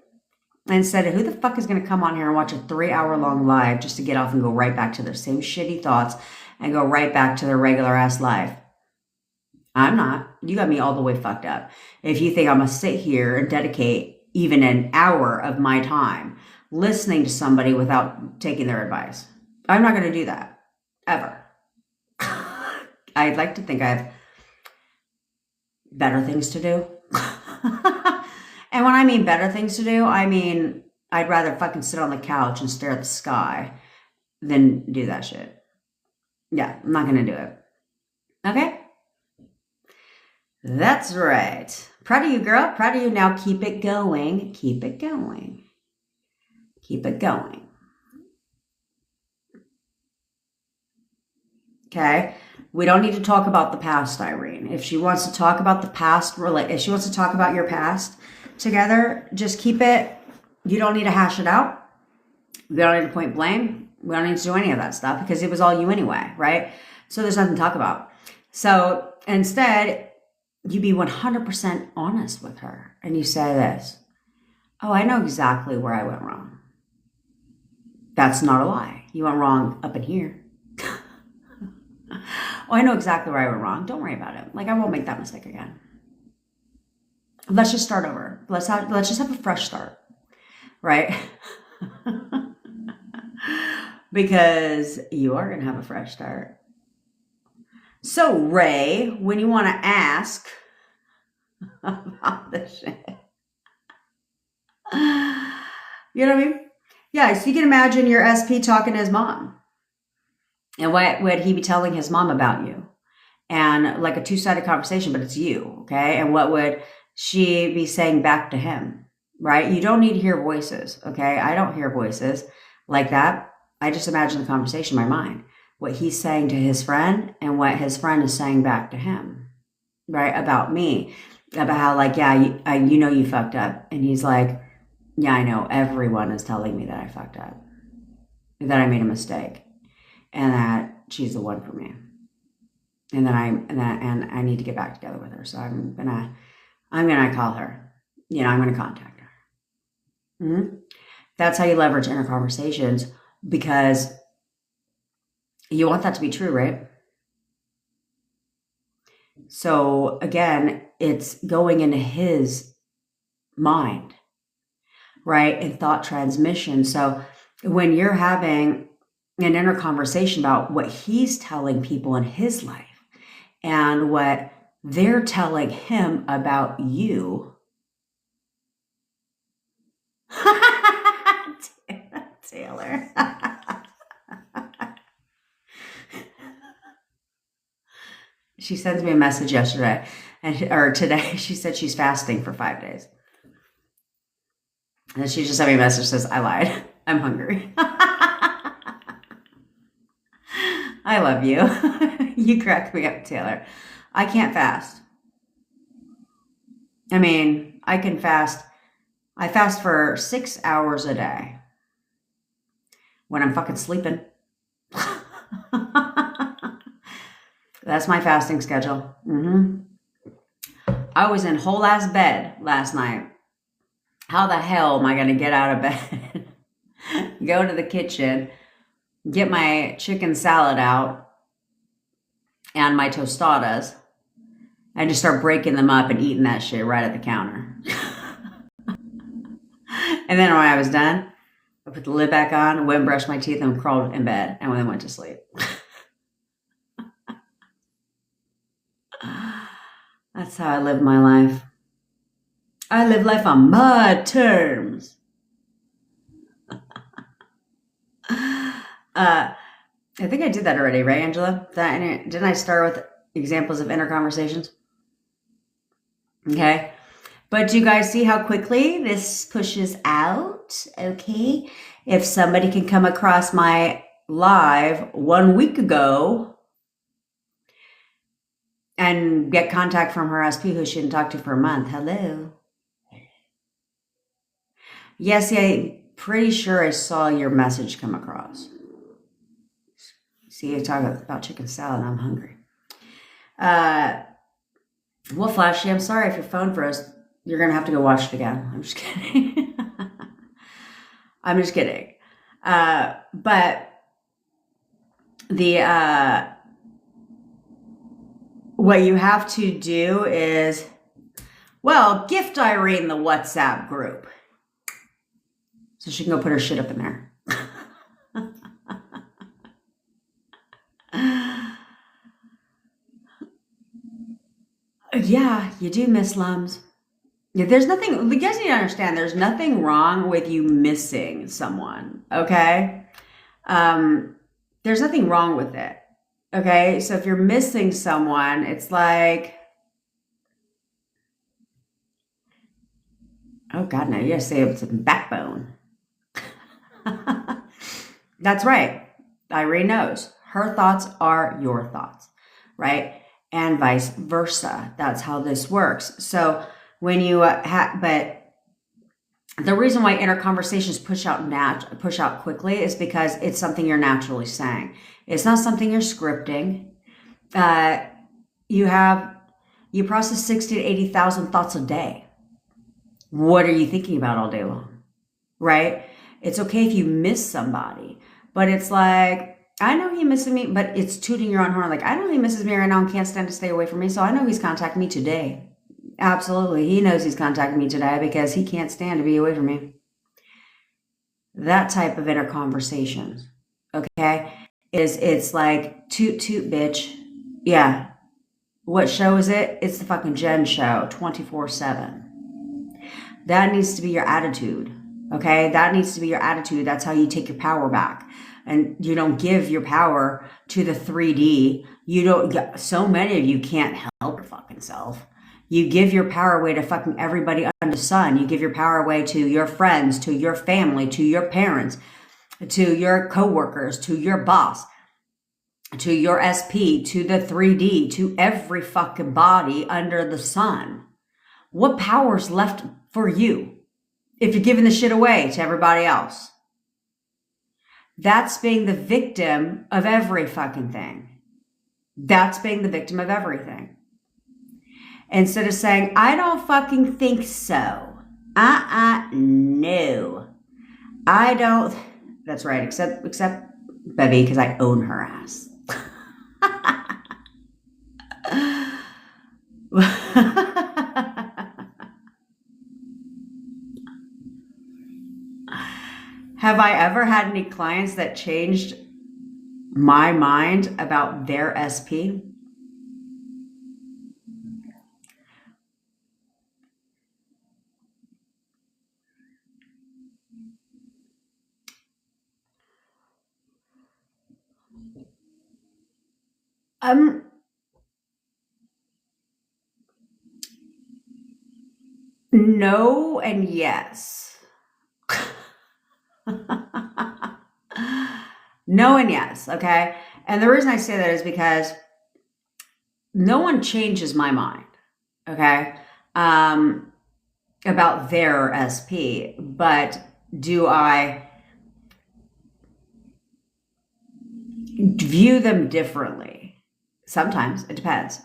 and said, who the fuck is going to come on here and watch a 3-hour-long live just to get off and go right back to their same shitty thoughts and go right back to their regular ass life? I'm not. You got me all the way fucked up. If you think I'm going to sit here and dedicate even an hour of my time listening to somebody without taking their advice, I'm not going to do that. Ever. I'd like to think I have better things to do. And when I mean better things to do, I mean I'd rather fucking sit on the couch and stare at the sky than do that shit. Yeah, I'm not going to do it. Okay? That's right. Proud of you, girl. Proud of you. Now keep it going. Keep it going. Keep it going. Okay? We don't need to talk about the past, Irene. If she wants to talk about the past, if she wants to talk about your past together, just keep it. You don't need to hash it out. We don't need to point blame. We don't need to do any of that stuff because it was all you anyway, right? So there's nothing to talk about. So instead, you be 100% honest with her and you say this. Oh, I know exactly where I went wrong. That's not a lie. You went wrong up in here. Oh, I know exactly where I went wrong. Don't worry about it. Like, I won't make that mistake again. Let's just start over. Let's just have a fresh start, right? Because you are going to have a fresh start. So, Ray, when you want to ask about this shit, you know what I mean? Yeah, so you can imagine your SP talking to his mom. And what would he be telling his mom about you? And like a two-sided conversation, but it's you, okay? And what would she be saying back to him, right? You don't need to hear voices, okay? I don't hear voices like that. I just imagine the conversation in my mind. What he's saying to his friend and what his friend is saying back to him, right? About me. About how like, yeah, you know you fucked up. And he's like, yeah, I know. Everyone is telling me that I fucked up. That I made a mistake. And that she's the one for me, and that I need to get back together with her. So I'm gonna call her. You know, I'm gonna contact her. Mm-hmm. That's how you leverage inner conversations because you want that to be true, right? So again, it's going into his mind, right, and thought transmission. So when you're having an inner conversation about what he's telling people in his life and what they're telling him about you. Taylor. She sends me a message yesterday or today. She said she's fasting for 5 days. And she just sent me a message that says, I lied. I'm hungry. I love you. You crack me up, Taylor. I can't fast. I mean, I can fast. I fast for 6 hours a day when I'm fucking sleeping. That's my fasting schedule. I was in whole ass bed last night. How the hell am I going to get out of bed? Go to the kitchen, get my chicken salad out and my tostadas and just start breaking them up and eating that shit right at the counter. And then when I was done, I put the lid back on, went and brushed my teeth and crawled in bed and then went to sleep. That's how I live my life. I live life on my terms. I think I did that already, right, Angela? Didn't I start with examples of inner conversations? Okay. But do you guys see how quickly this pushes out? Okay. If somebody can come across my live 1 week ago and get contact from her SP who she didn't talk to for a month. Hello. Yes, yeah, I'm pretty sure I saw your message come across. See, I talk about chicken salad and I'm hungry. Well, Flashy, I'm sorry if your phone froze. You're going to have to go watch it again. I'm just kidding. I'm just kidding. But the what you have to do is, well, gift Irene the WhatsApp group. So she can go put her shit up in there. Yeah, you do miss Lums. Yeah, there's nothing, you guys need to understand, there's nothing wrong with you missing someone, okay? There's nothing wrong with it, okay? So if you're missing someone, it's like, oh God, now you gotta say it's a backbone. That's right. Irene knows. Her thoughts are your thoughts, right? And vice versa. That's how this works. So when you but the reason why inner conversations push out quickly is because it's something you're naturally saying. It's not something you're scripting. You process 60 to 80,000 thoughts a day. What are you thinking about all day long? Right? It's okay if you miss somebody, but it's like, I know he misses me, but it's tooting your own horn. Like, I know he misses me right now and can't stand to stay away from me. So I know he's contacting me today. Absolutely. He knows he's contacting me today because he can't stand to be away from me. That type of inner conversations. Okay. It's like toot toot bitch. Yeah. What show is it? It's the fucking Jen show 24/7. That needs to be your attitude. Okay. That needs to be your attitude. That's how you take your power back. And you don't give your power to the 3D. You don't, so many of you can't help your fucking self. You give your power away to fucking everybody under the sun. You give your power away to your friends, to your family, to your parents, to your coworkers, to your boss, to your SP, to the 3D, to every fucking body under the sun. What power's left for you if you're giving the shit away to everybody else? That's being the victim of every fucking thing. That's being the victim of everything. Instead of saying, I don't fucking think so. No. I don't. That's right, except Bevy, because I own her ass. Have I ever had any clients that changed my mind about their SP? No and yes. No and yes, okay? And the reason I say that is because no one changes my mind, okay, about their SP, but do I view them differently? Sometimes. It depends.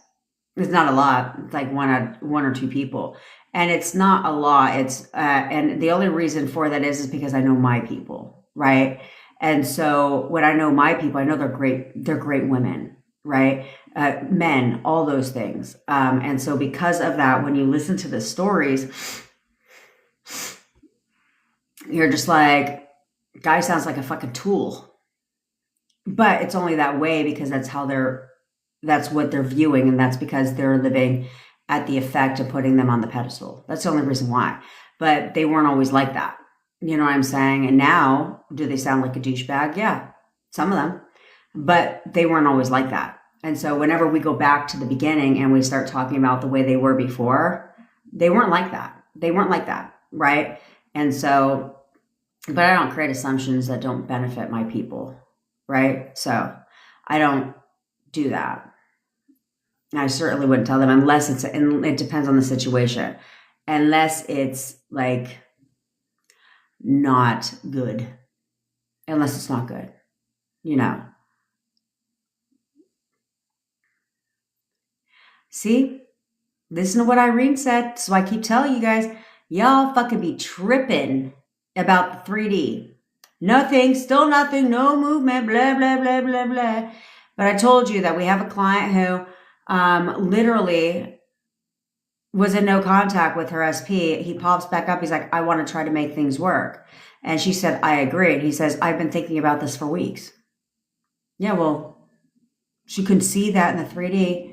It's not a lot. It's like one or two people. And it's not a lot. It's and the only reason for that is because I know my people, right? And so when I know my people, I know they're great women, right? Men, all those things. And so because of that, when you listen to the stories, you're just like, guy sounds like a fucking tool. But it's only that way because that's what they're viewing, and that's because they're living at the effect of putting them on the pedestal. That's the only reason why. But they weren't always like that. You know what I'm saying? And now, do they sound like a douchebag? Yeah, some of them. But they weren't always like that. And so whenever we go back to the beginning and we start talking about the way they were before, they weren't like that. They weren't like that, right? And so, but I don't create assumptions that don't benefit my people, right? So I don't do that. I certainly wouldn't tell them unless it's, and it depends on the situation, unless it's like not good, unless it's not good, you know. See, listen to what Irene said. So I keep telling you guys, y'all fucking be tripping about the 3D. Nothing, still nothing, no movement, blah, blah, blah, blah, blah. But I told you that we have a client who literally was in no contact with her SP. He pops back up. He's like, I want to try to make things work. And she said, I agree. And he says, I've been thinking about this for weeks. Yeah, well, she couldn't see that in the 3D.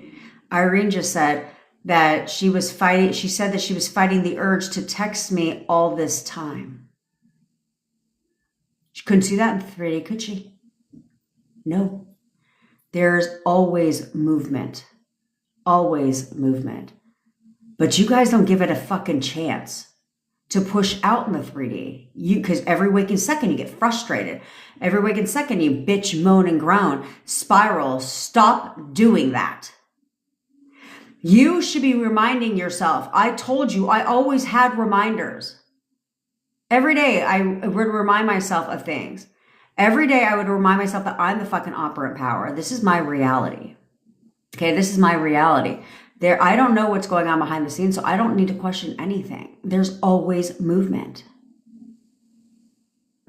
Irene just said that she was fighting. She said that she was fighting the urge to text me all this time. She couldn't see that in the 3D, could she? No. There's always movement. Always movement. But you guys don't give it a fucking chance to push out in the 3D. Because every waking second you get frustrated. Every waking second you bitch, moan, and groan. Spiral. Stop doing that. You should be reminding yourself. I told you, I always had reminders. Every day I would remind myself of things. Every day I would remind myself that I'm the fucking operant power. This is my reality. Okay, this is my reality. I don't know what's going on behind the scenes, so I don't need to question anything. There's always movement.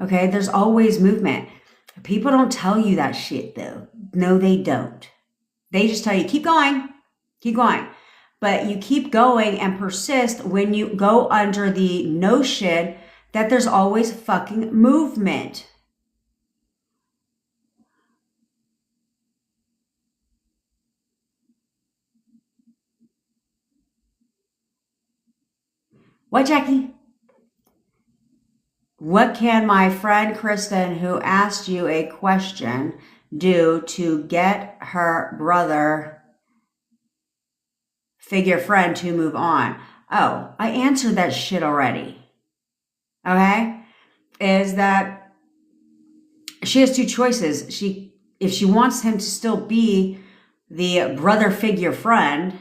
Okay, there's always movement. People don't tell you that shit though. No, they don't. They just tell you, keep going, keep going. But you keep going and persist when you go under the notion that there's always fucking movement. What, Jackie? What can my friend Kristen, who asked you a question, do to get her brother figure friend to move on? Oh, I answered that shit already. Okay? Is that she has two choices. If she wants him to still be the brother figure friend,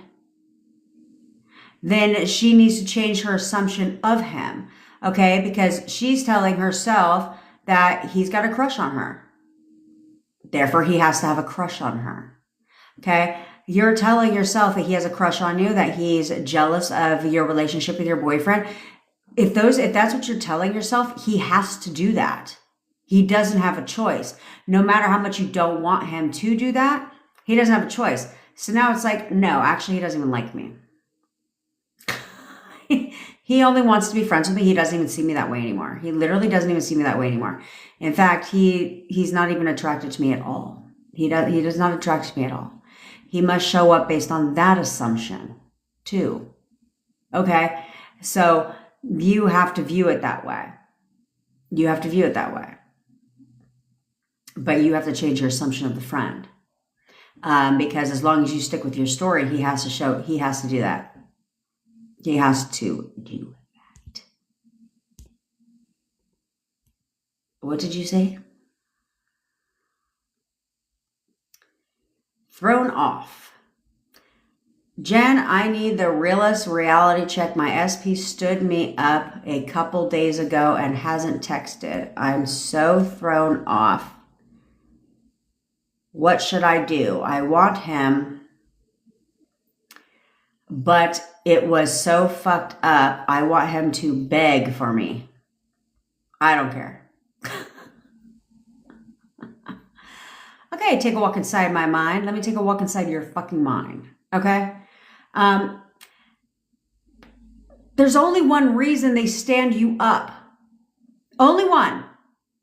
then she needs to change her assumption of him, okay? Because she's telling herself that he's got a crush on her. Therefore, he has to have a crush on her, okay? You're telling yourself that he has a crush on you, that he's jealous of your relationship with your boyfriend. If that's what you're telling yourself, he has to do that. He doesn't have a choice. No matter how much you don't want him to do that, he doesn't have a choice. So now it's like, no, actually, he doesn't even like me. He only wants to be friends with me. He doesn't even see me that way anymore. He literally doesn't even see me that way anymore. In fact, he's not even attracted to me at all. He does not attract to me at all. He must show up based on that assumption too. Okay? So you have to view it that way. You have to view it that way. But you have to change your assumption of the friend. Because as long as you stick with your story, he has to do that. He has to do that. What did you say? Thrown off. Jen, I need the realest reality check. My SP stood me up a couple days ago and hasn't texted. I'm so thrown off. What should I do? I want him, but it was so fucked up. I want him to beg for me. I don't care. Okay, take a walk inside my mind. Let me take a walk inside your fucking mind. Okay? There's only one reason they stand you up. Only one.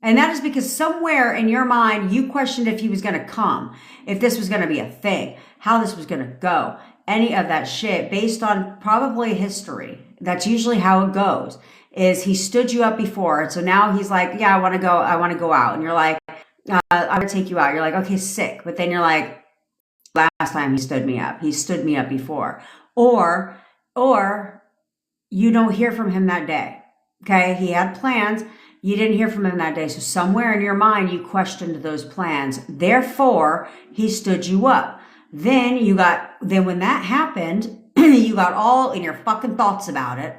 And that is because somewhere in your mind, you questioned if he was going to come, if this was going to be a thing, how this was going to go. any of that shit based on probably history. That's usually how it goes. Is he stood you up before, and so now he's like, yeah, I want to go out, and you're like, I would take you out. You're like, okay, sick, but then you're like, last time he stood me up. He stood me up before, or you don't hear from him that day. Okay, he had plans. You didn't hear from him that day. So somewhere in your mind, you questioned those plans. Therefore, he stood you up. Then when that happened, you got all in your fucking thoughts about it.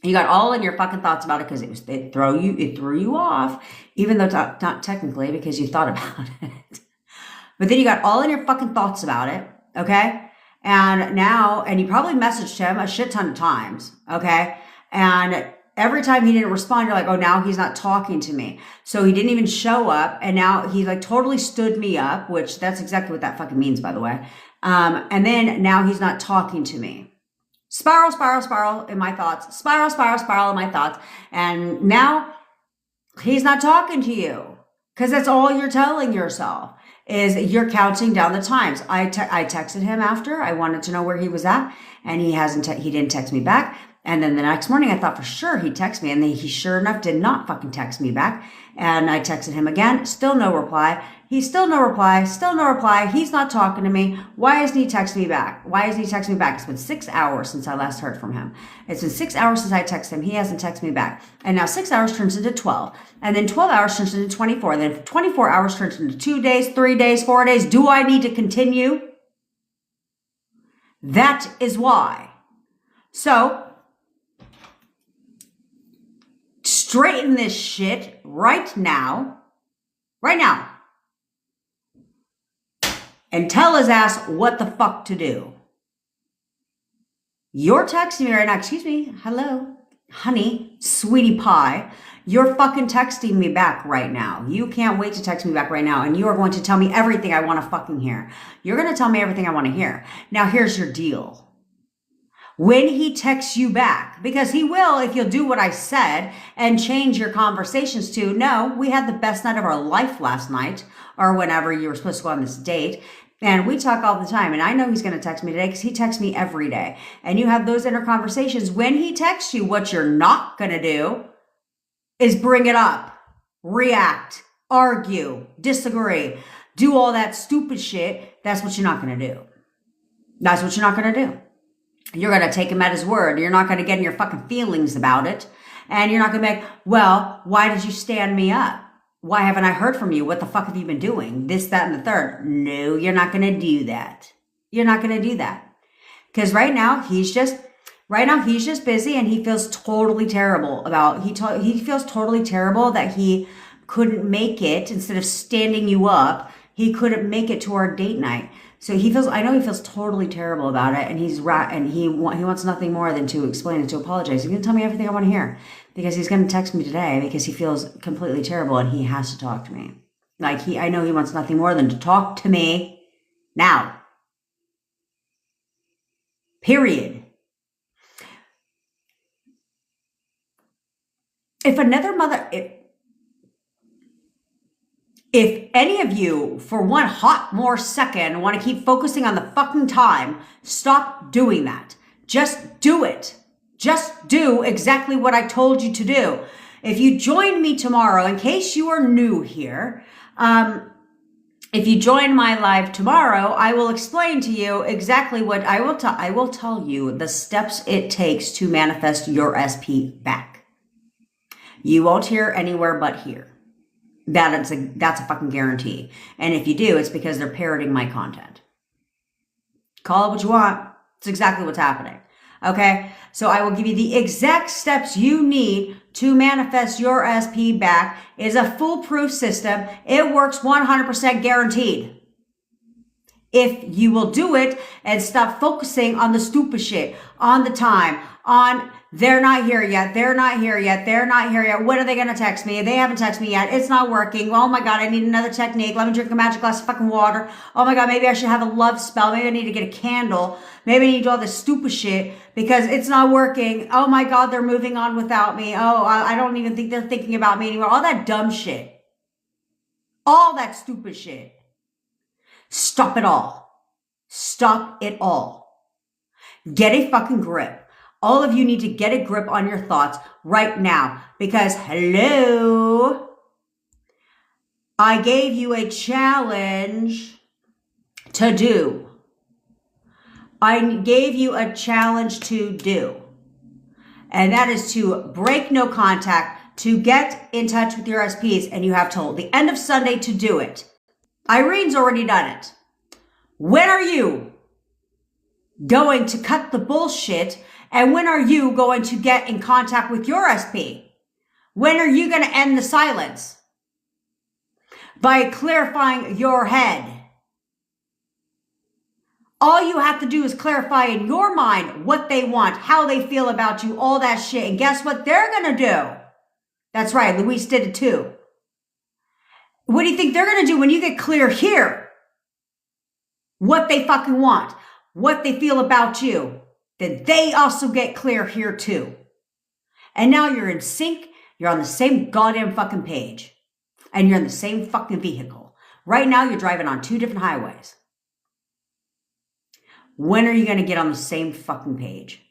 You got all in your fucking thoughts about it because it threw you off, even though not technically because you thought about it. But then you got all in your fucking thoughts about it. Okay. And you probably messaged him a shit ton of times. Okay. And every time he didn't respond, you're like, oh, now he's not talking to me. So he didn't even show up. And now he like totally stood me up, which that's exactly what that fucking means, by the way. And then now he's not talking to me. Spiral in my thoughts. Spiral in my thoughts. And now he's not talking to you because that's all you're telling yourself is you're counting down the times. I texted him after. I wanted to know where he was at, and he didn't text me back. And then the next morning, I thought for sure he'd text me, and then he sure enough did not fucking text me back. And I texted him again, still no reply. He's still no reply, He's not talking to me. Why isn't he texting me back? It's been 6 hours since I last heard from him. It's been 6 hours since I texted him. He hasn't texted me back. And now 6 hours turns into 12. And then 12 hours turns into 24. And then 24 hours turns into 2 days, 3 days, 4 days. Do I need to continue? That is why. So, straighten this shit right now. And tell his ass what the fuck to do. You're texting me right now. Excuse me. Hello, honey, sweetie pie. You're fucking texting me back right now. You can't wait to text me back right now. And you are going to tell me everything I want to fucking hear. You're going to tell me everything I want to hear. Now, here's your deal. When he texts you back, because he will if you'll do what I said and change your conversations to, no, we had the best night of our life last night, or whenever you were supposed to go on this date. And we talk all the time. And I know he's going to text me today because he texts me every day. And you have those inner conversations. When he texts you, what you're not going to do is bring it up, react, argue, disagree, do all that stupid shit. That's what you're not going to do. That's what you're not going to do. You're going to take him at his word. You're not going to get in your fucking feelings about it. And you're not going to be like, well, why did you stand me up? Why haven't I heard from you? What the fuck have you been doing? This, that, and the third. No, you're not going to do that. You're not going to do that. Because right now he's just busy, and he feels totally terrible he feels totally terrible that he couldn't make it. Instead of standing you up, he couldn't make it to our date night. So I know he feels totally terrible about it, and he wants nothing more than to explain and to apologize. He's going to tell me everything I want to hear because he's going to text me today because he feels completely terrible and he has to talk to me. I know he wants nothing more than to talk to me now. Period. If any of you, for one hot more second, want to keep focusing on the fucking time, stop doing that. Just do it. Just do exactly what I told you to do. If you join me tomorrow, in case you are new here, if you join my live tomorrow, I will explain to you exactly what I will tell you the steps it takes to manifest your SP back. You won't hear anywhere but here. That's a fucking guarantee. And if you do, it's because they're parroting my content. Call it what you want. It's exactly what's happening. Okay? So I will give you the exact steps you need to manifest your SP back. It is a foolproof system. It works 100% guaranteed. If you will do it and stop focusing on the stupid shit, on the time, on they're not here yet. When are they going to text me? They haven't texted me yet. It's not working. Oh my God, I need another technique. Let me drink a magic glass of fucking water. Oh my God, maybe I should have a love spell. Maybe I need to get a candle. Maybe I need to do all this stupid shit because it's not working. Oh my God, they're moving on without me. Oh, I don't even think they're thinking about me anymore. All that dumb shit. All that stupid shit. Stop it all. Stop it all. Get a fucking grip. All of you need to get a grip on your thoughts right now because, hello, I gave you a challenge to do. I gave you a challenge to do. And that is to break no contact, to get in touch with your SPs, and you have till the end of Sunday to do it. Irene's already done it. When are you going to cut the bullshit? And when are you going to get in contact with your SP? When are you going to end the silence? By clarifying your head. All you have to do is clarify in your mind what they want, how they feel about you, all that shit. And guess what they're going to do? That's right. Luis did it too. What do you think they're going to do when you get clear here? What they fucking want, what they feel about you. Then they also get clear here too. And now you're in sync. You're on the same goddamn fucking page. And you're in the same fucking vehicle. Right now you're driving on two different highways. When are you going to get on the same fucking page?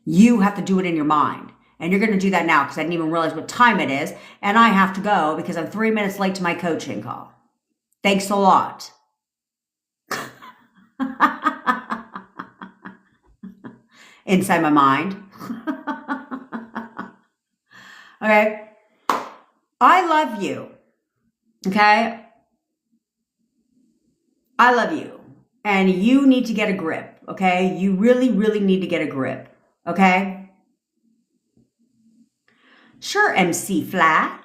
You have to do it in your mind. And you're going to do that now because I didn't even realize what time it is. And I have to go because I'm 3 minutes late to my coaching call. Thanks a lot. Inside my mind. Okay. I love you. Okay. I love you. And you need to get a grip. Okay. You really, really need to get a grip. Okay. Sure, MC Flat.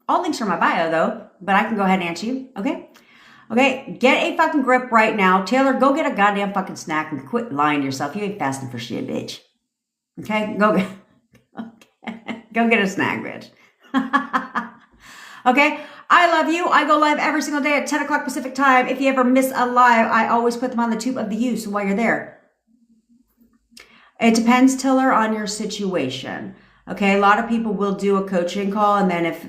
All links are in my bio though, but I can go ahead and answer you. Okay. Okay, get a fucking grip right now. Taylor, go get a goddamn fucking snack and quit lying to yourself. You ain't fasting for shit, bitch. Okay, go get a snack, bitch. Okay, I love you. I go live every single day at 10 o'clock Pacific time. If you ever miss a live, I always put them on the tube of the U, so while you're there. It depends, Taylor, on your situation. Okay, a lot of people will do a coaching call, and then if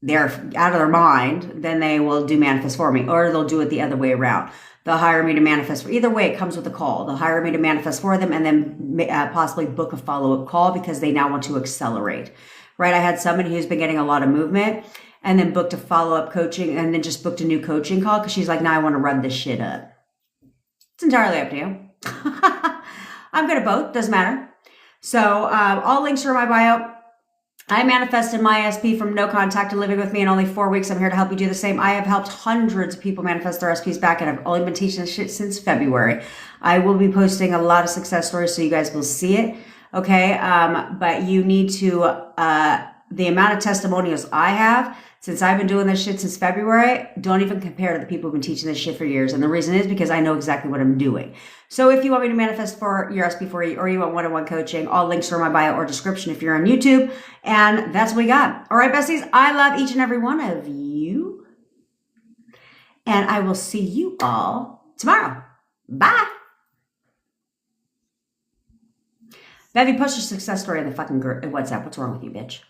they're out of their mind, then they will do manifest for me, or they'll do it the other way around. They'll hire me to manifest for, either way, it comes with a call. They'll hire me to manifest for them and then possibly book a follow-up call because they now want to accelerate, right? I had somebody who's been getting a lot of movement and then booked a follow-up coaching and then just booked a new coaching call because she's like, now I want to run this shit up. It's entirely up to you. I'm good at both, doesn't matter. So all links are in my bio. I manifested my SP from no contact to living with me in only 4 weeks. I'm here to help you do the same. I have helped hundreds of people manifest their SPs back, and I've only been teaching this shit since February. I will be posting a lot of success stories so you guys will see it. Okay. But you need to, the amount of testimonials I have since I've been doing this shit since February, don't even compare to the people who've been teaching this shit for years. And the reason is because I know exactly what I'm doing. So if you want me to manifest for your SP for you, or you want one-on-one coaching, all links are in my bio or description if you're on YouTube. And that's what we got. All right, besties, I love each and every one of you. And I will see you all tomorrow. Bye. Bevy, post your success story in the fucking WhatsApp. What's wrong with you, bitch?